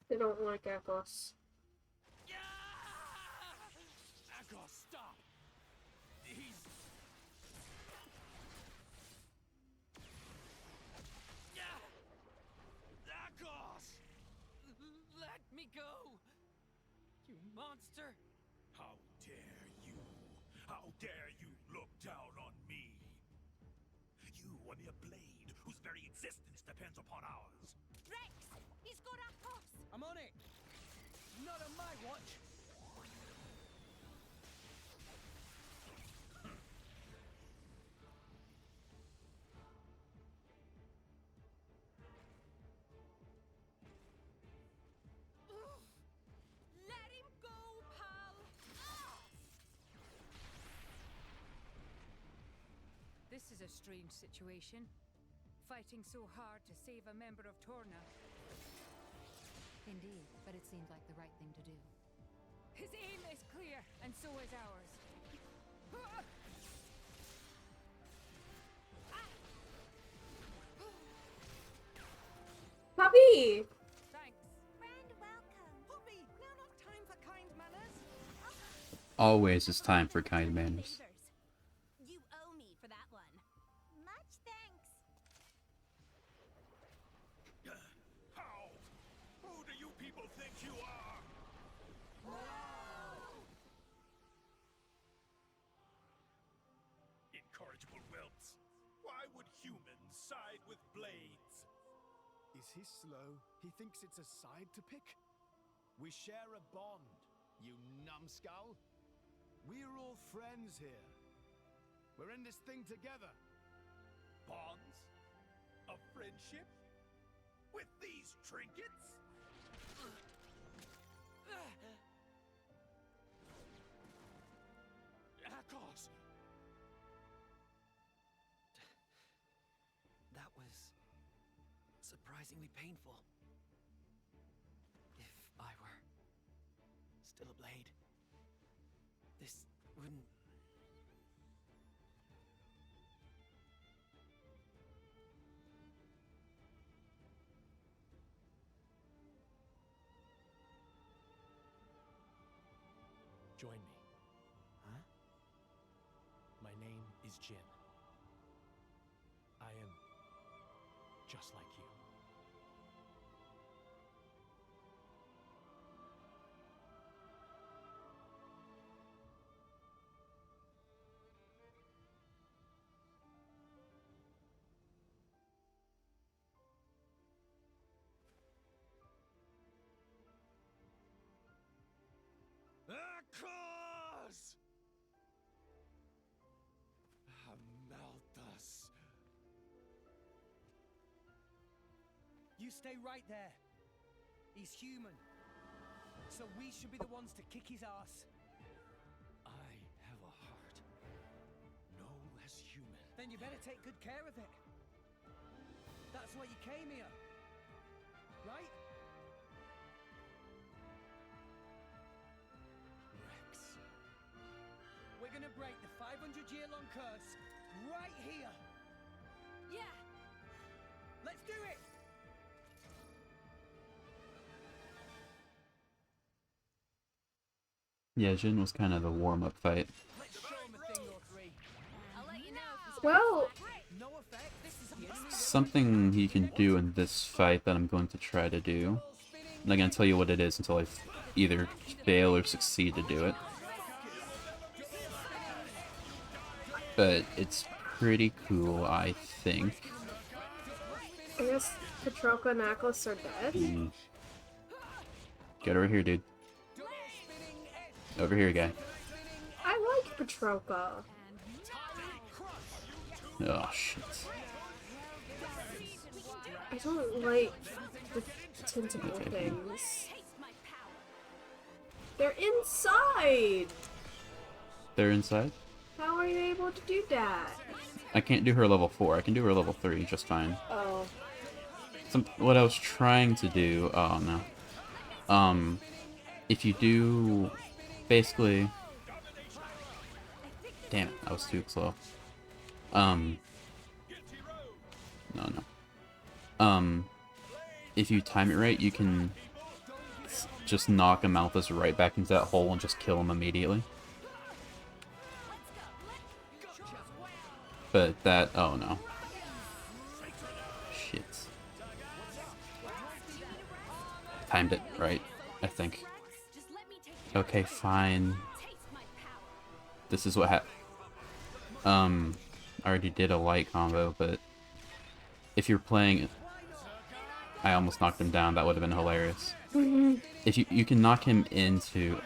They don't like Akos. Akos, stop! He's... Akos! Let me go! You monster! How dare you? How dare you look down on me? You are mere blade whose very existence depends upon ours. Rex! He's got Akos! I'm on it! Not on my watch! Let him go, pal! This is a strange situation. Fighting so hard to save a member of Torna. Indeed, but it seemed like the right thing to do. His aim is clear, and so is ours. Puppy! Thanks. Friend, welcome. Puppy, now not time for kind manners. Always is time for kind manners. You owe me for that one. Much thanks. How? Who do you people think you are? Incorrigible whelps. Why would humans side with blades? Is he slow? He thinks it's a side to pick? We share a bond, you numbskull. We're all friends here. We're in this thing together. Bonds? Of friendship? With these trinkets? surprisingly painful. If I were still a blade, this wouldn't... Join me. Huh? My name is Jin. I am just like you. Akos! Amalthus. You stay right there. He's human. So we should be the ones to kick his ass. I have a heart no less human. Then you better take good care of it. That's why you came here. Right? Rex. We're gonna break the 500-year-long curse right here. Yeah. Let's do it. Yeah, Jin was kind of the warm-up fight. Well, Something he can do in this fight that I'm going to try to do. I'm not going to tell you what it is until I either fail or succeed to do it. But it's pretty cool, I think. I guess Petroka and Akos are dead. Get over here, dude. Over here, guy. I like Petroka. Oh, shit. I don't like the tentacle things. They're inside! They're inside? How are you able to do that? I can't do her level 4. I can do her level 3 just fine. Oh. What I was trying to do... Oh, no. If you do... Basically... Damn it, I was too slow. No. If you time it right, you can just knock Amalthus right back into that hole and just kill him immediately. But that... Oh, no. Shit. Timed it right, I think. Okay, fine. This is what I already did a light combo, but if you're playing... I almost knocked him down, that would have been hilarious. If you can knock him into...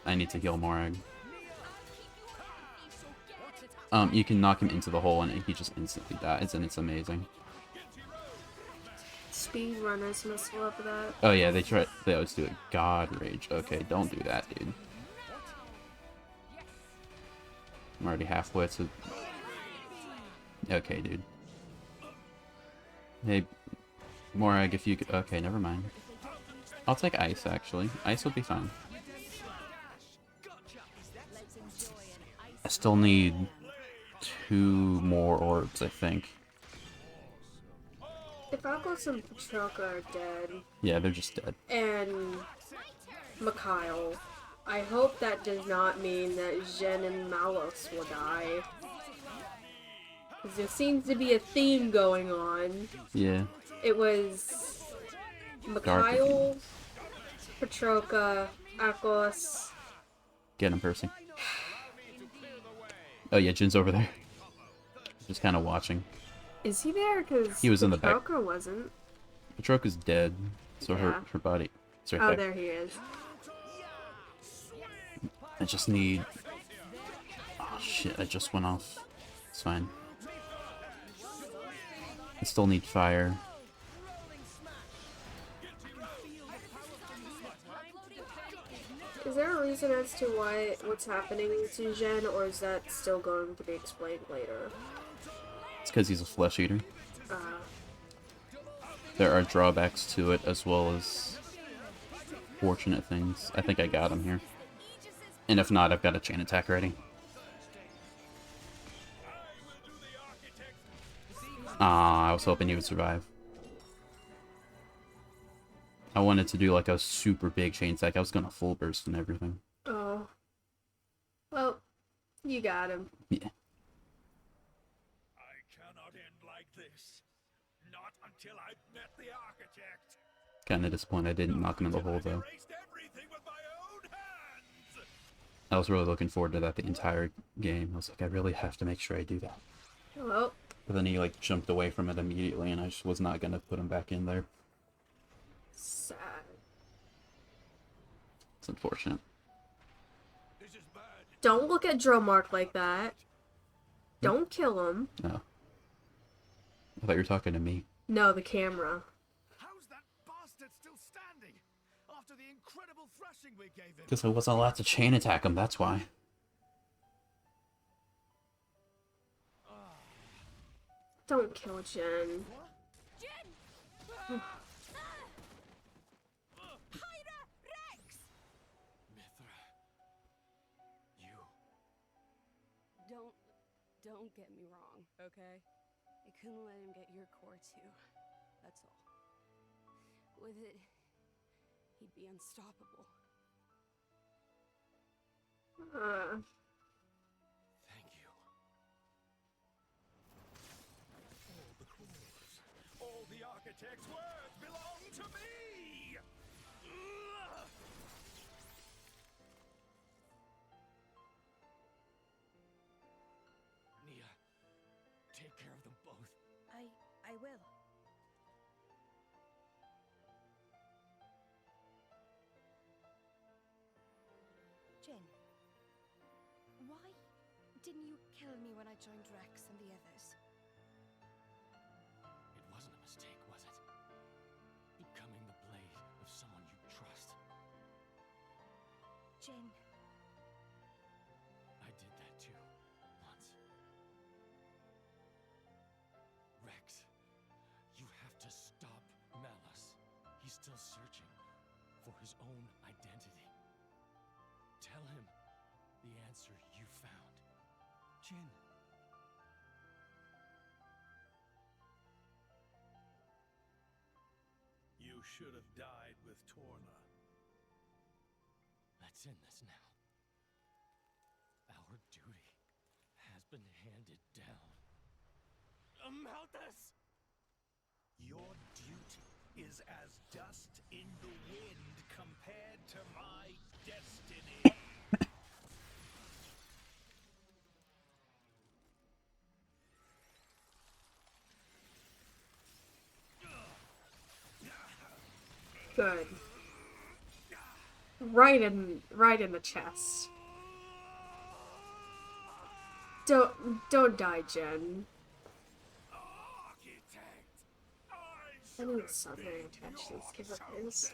I need to heal Morag. You can knock him into the hole and he just instantly dies, and it's amazing. Speedrunners must love that. Oh yeah, they always do it. God Rage. Okay, don't do that, dude. I'm already halfway to... Okay, dude. Hey, Morag, if you could... Okay, never mind. I'll take Ice, actually. Ice would be fine. I still need 2 more orbs, I think. If Akos and Petroka are dead... Yeah, they're just dead. And... Mikhail... I hope that does not mean that Zhen and Malos will die. Because there seems to be a theme going on. Yeah. It was... Mikhail, Petroka, Akos... Get him, Percy. Oh yeah, Jin's over there. Just kind of watching. Is he there? Because he was in the back. Petroka wasn't. Petroka's dead, so Yeah. her body... It's right Oh, there. there he is. I just need... Oh shit, I just went off. It's fine. I still need fire. Is there a reason as to what's happening to Zhen, or is that still going to be explained later? It's because he's a flesh eater. there are drawbacks to it as well as fortunate things. I think I got him here. And if not, I've got a chain attack ready. Ah, I was hoping he would survive. I wanted to do like a super big chain attack. I was gonna full burst and everything. Oh. Well, you got him. Yeah. I cannot end like this. Not until I've met the architect. Kinda disappointed I didn't knock him in the hole though. I was really looking forward to that the entire game. I was like, I really have to make sure I do that. Well. But then he like jumped away from it immediately and I just was not gonna put him back in there. Sad. It's unfortunate. Don't look at Drillmark like that. Don't kill him. No. I thought you were talking to me. No, the camera. How's that bastard still standing after the incredible thrashing we gave him? Because I wasn't allowed to chain attack him, that's why. Don't kill Jen. Don't get me wrong, okay? I couldn't let him get your core too. That's all. With it, he'd be unstoppable. Thank you. All the claws, all the architect's words belong to me! Nia, take care of them both. I will. Jin, why didn't you kill me when I joined Rex and the others? It wasn't a mistake, was it? Becoming the blade of someone you trust. Jin. I did that too, once. Rex, you have to stop Malus. He's still searching for his own identity. Tell him the answer you found. Jin. You should have died with Torna. Let's end this now. Our duty has been handed down. Malthus! Your duty is as dust in the wind compared to my destiny. Good. Right in the chest. Don't die, Jen. I need to stop getting attached to these characters.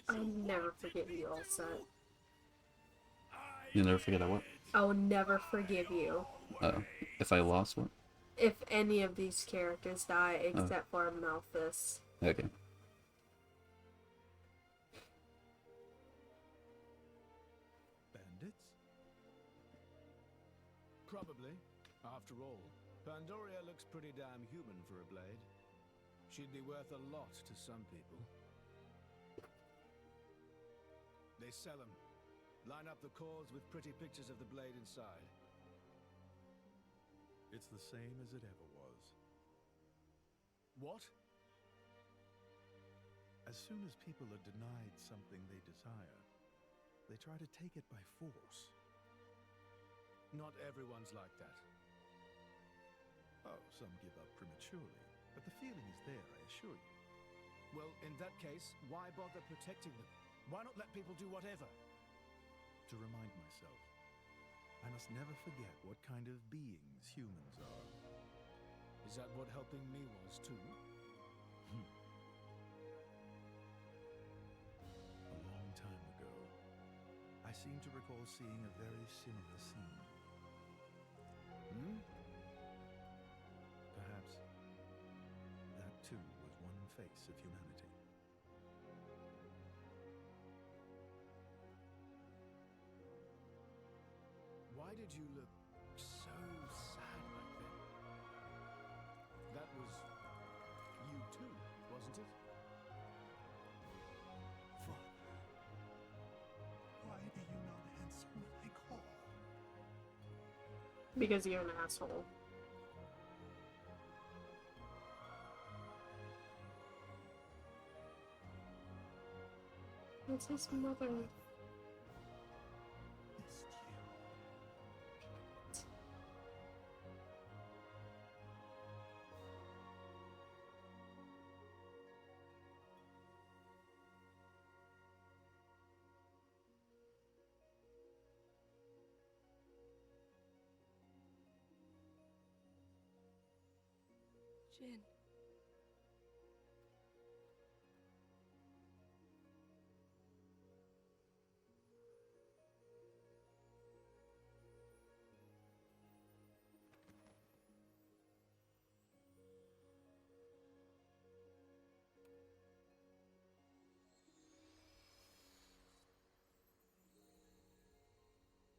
I'll never forgive you, all set. You'll never forget what? I'll never forgive you. If I lost what? If any of these characters die except for Malthus. Okay. Bandits? Probably. After all, Pandoria looks pretty damn human for a blade. She'd be worth a lot to some people. They sell them. Line up the cores with pretty pictures of the blade inside. It's the same as it ever was. What? As soon as people are denied something they desire, they try to take it by force. Not everyone's like that. Oh, some give up prematurely, but the feeling is there, I assure you. Well, in that case, why bother protecting them? Why not let people do whatever? To remind myself, I must never forget what kind of beings humans are. Is that what helping me was, too? A long time ago, I seem to recall seeing a very similar scene. Hmm? Perhaps face of humanity. Why did you look so sad back then? That was you too, wasn't it? Father, why do you not answer when I call? Because you're an asshole. It's his mother. Jin.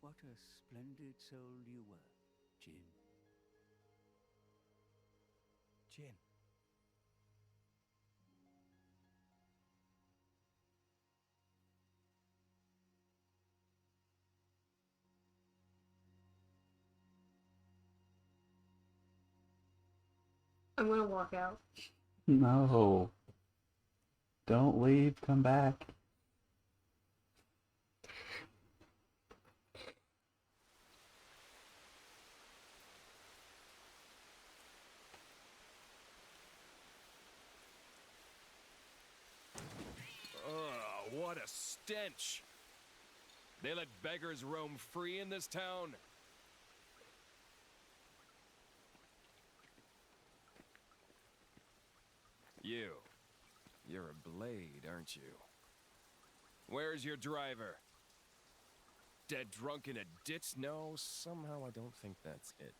What a splendid soul you were, Jin. Jin. I'm gonna walk out. No. Don't leave, come back. Ugh, what a stench! They let beggars roam free in this town? You're a blade, aren't you? Where's your driver? Dead drunk in a ditch? No, somehow I don't think that's it.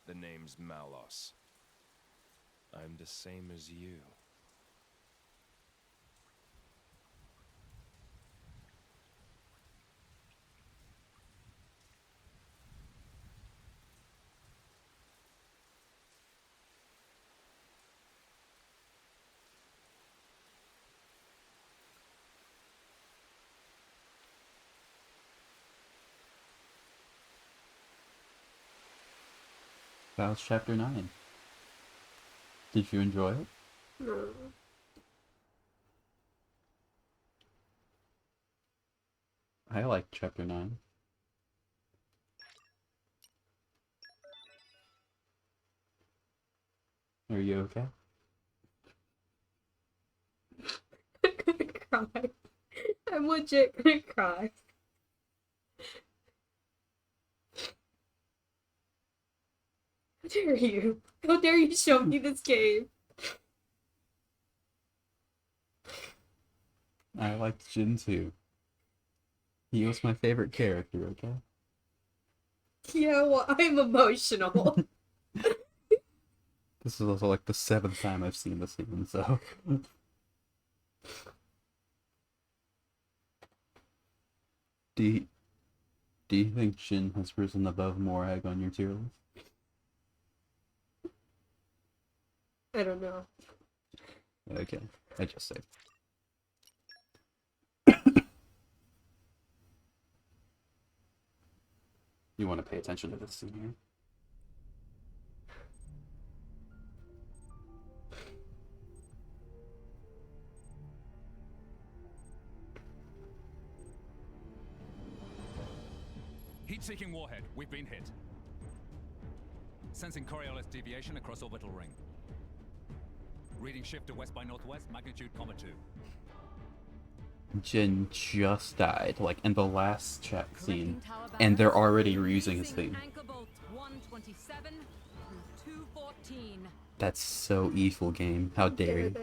The name's Malos. I'm the same as you. That was chapter 9. Did you enjoy it? No. I liked chapter 9. Are you okay? I'm gonna cry. I'm legit gonna cry. How dare you? How dare you show me this game? I liked Jin too. He was my favorite character, okay? Yeah, well, I'm emotional. This is also like the 7th time I've seen this scene, so... Do you think Jin has risen above Morag on your tier list? I don't know. Okay, I just say. You want to pay attention to this scene here? Heat-seeking warhead. We've been hit. Sensing Coriolis deviation across orbital ring. Reading shift to west by northwest, magnitude, 2. Jin just died, like in the last chat scene, and they're already reusing his theme. Anchor bolt 127 through 214. That's so evil, game. How dare you?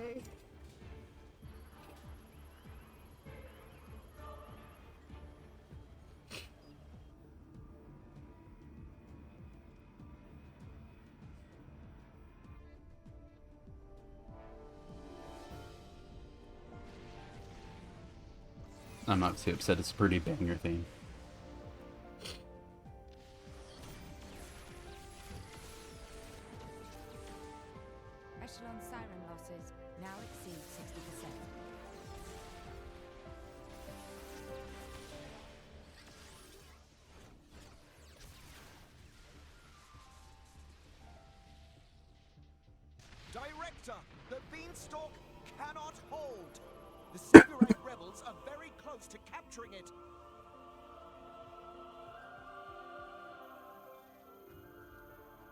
I'm not too upset. It's a pretty banger theme. Echelon siren losses now exceed 60%. Director, the beanstalk cannot hold. The Samurai rebels are very close to capturing it.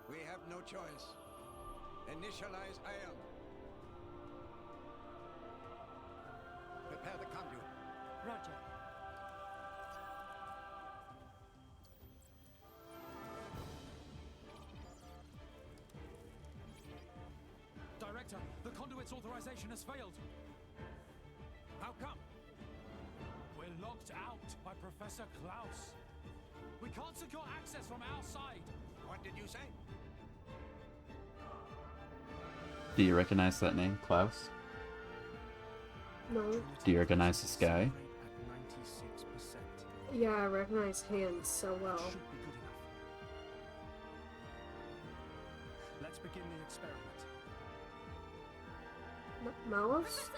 We have no choice. Initialize ion. Prepare the conduit. Roger. Director, the conduit's authorization has failed. How come? We're locked out by Professor Klaus. We can't secure access from our side. What did you say? Do you recognize that name, Klaus? No. Do you recognize this guy? Yeah, I recognize hands so well. Let's begin the experiment. Malice?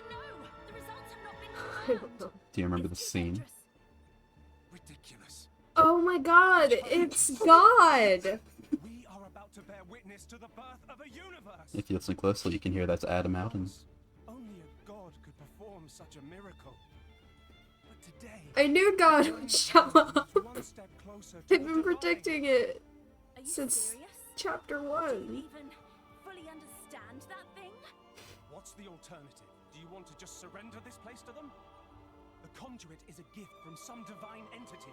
The results have not been I don't know. Do you remember the scene? Ridiculous. Oh my god, it's God! We are about to bear witness to the birth of a universe. If you listen closely, you can hear that's Adam out and Only a god could perform such a miracle. But today, I knew God would show up. I've been predicting it since chapter 1. even fully understand that thing? what's the alternative? Do you want to just surrender this place to them? The conduit is a gift from some divine entity.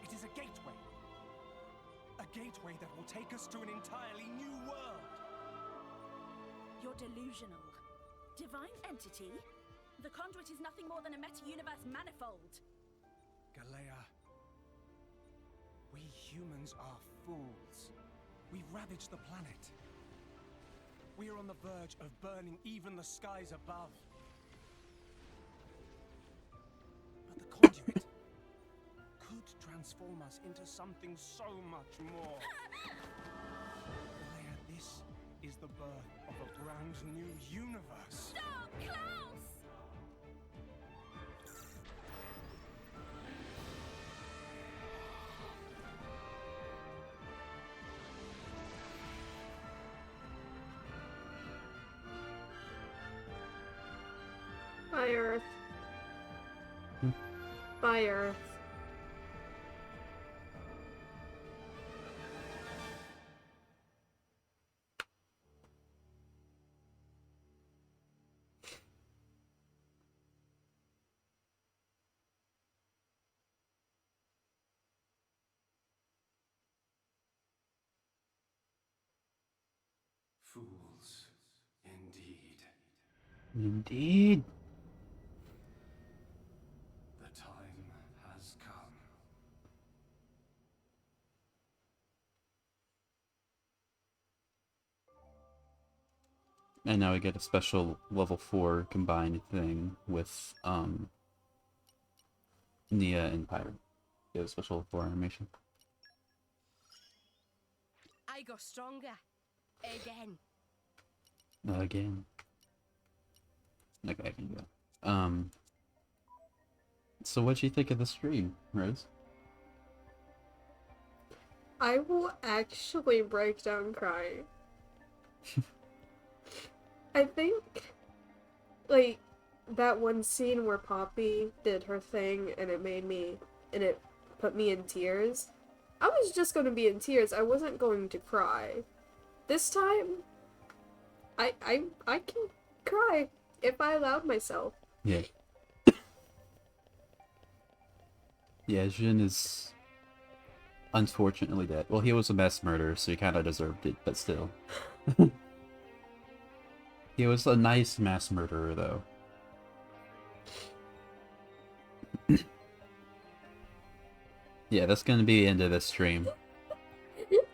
It is a gateway. A gateway that will take us to an entirely new world. You're delusional. Divine entity? The conduit is nothing more than a meta-universe manifold. Galea, we humans are fools. We ravaged the planet. We are on the verge of burning even the skies above. But the conduit could transform us into something so much more. Galea, this is the birth of a brand new universe. Stop, Klaus! By Earth. By Earth. Fools, indeed. Indeed. The time has come. And now we get a special level 4 combined thing with Nia and Pyro. Get a special level 4 animation. I got stronger. Again. Again. Okay, I can go. So what'd you think of the stream, Rose? I will actually break down crying. I think, like, that one scene where Poppy did her thing and it put me in tears. I was just gonna be in tears. I wasn't going to cry. This time, I can cry if I allowed myself. Yeah. Yeah, Jin is unfortunately dead. Well, he was a mass murderer, so he kind of deserved it, but still. He was a nice mass murderer, though. Yeah, that's gonna be the end of this stream.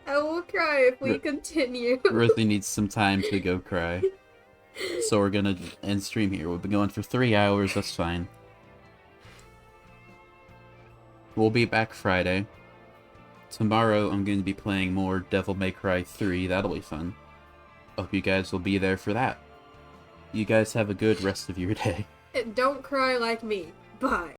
I will cry if we continue. Rosie needs some time to go cry. So we're gonna end stream here. We've been going for 3 hours, that's fine. We'll be back Friday. Tomorrow I'm going to be playing more Devil May Cry 3, that'll be fun. Hope you guys will be there for that. You guys have a good rest of your day. Don't cry like me. Bye.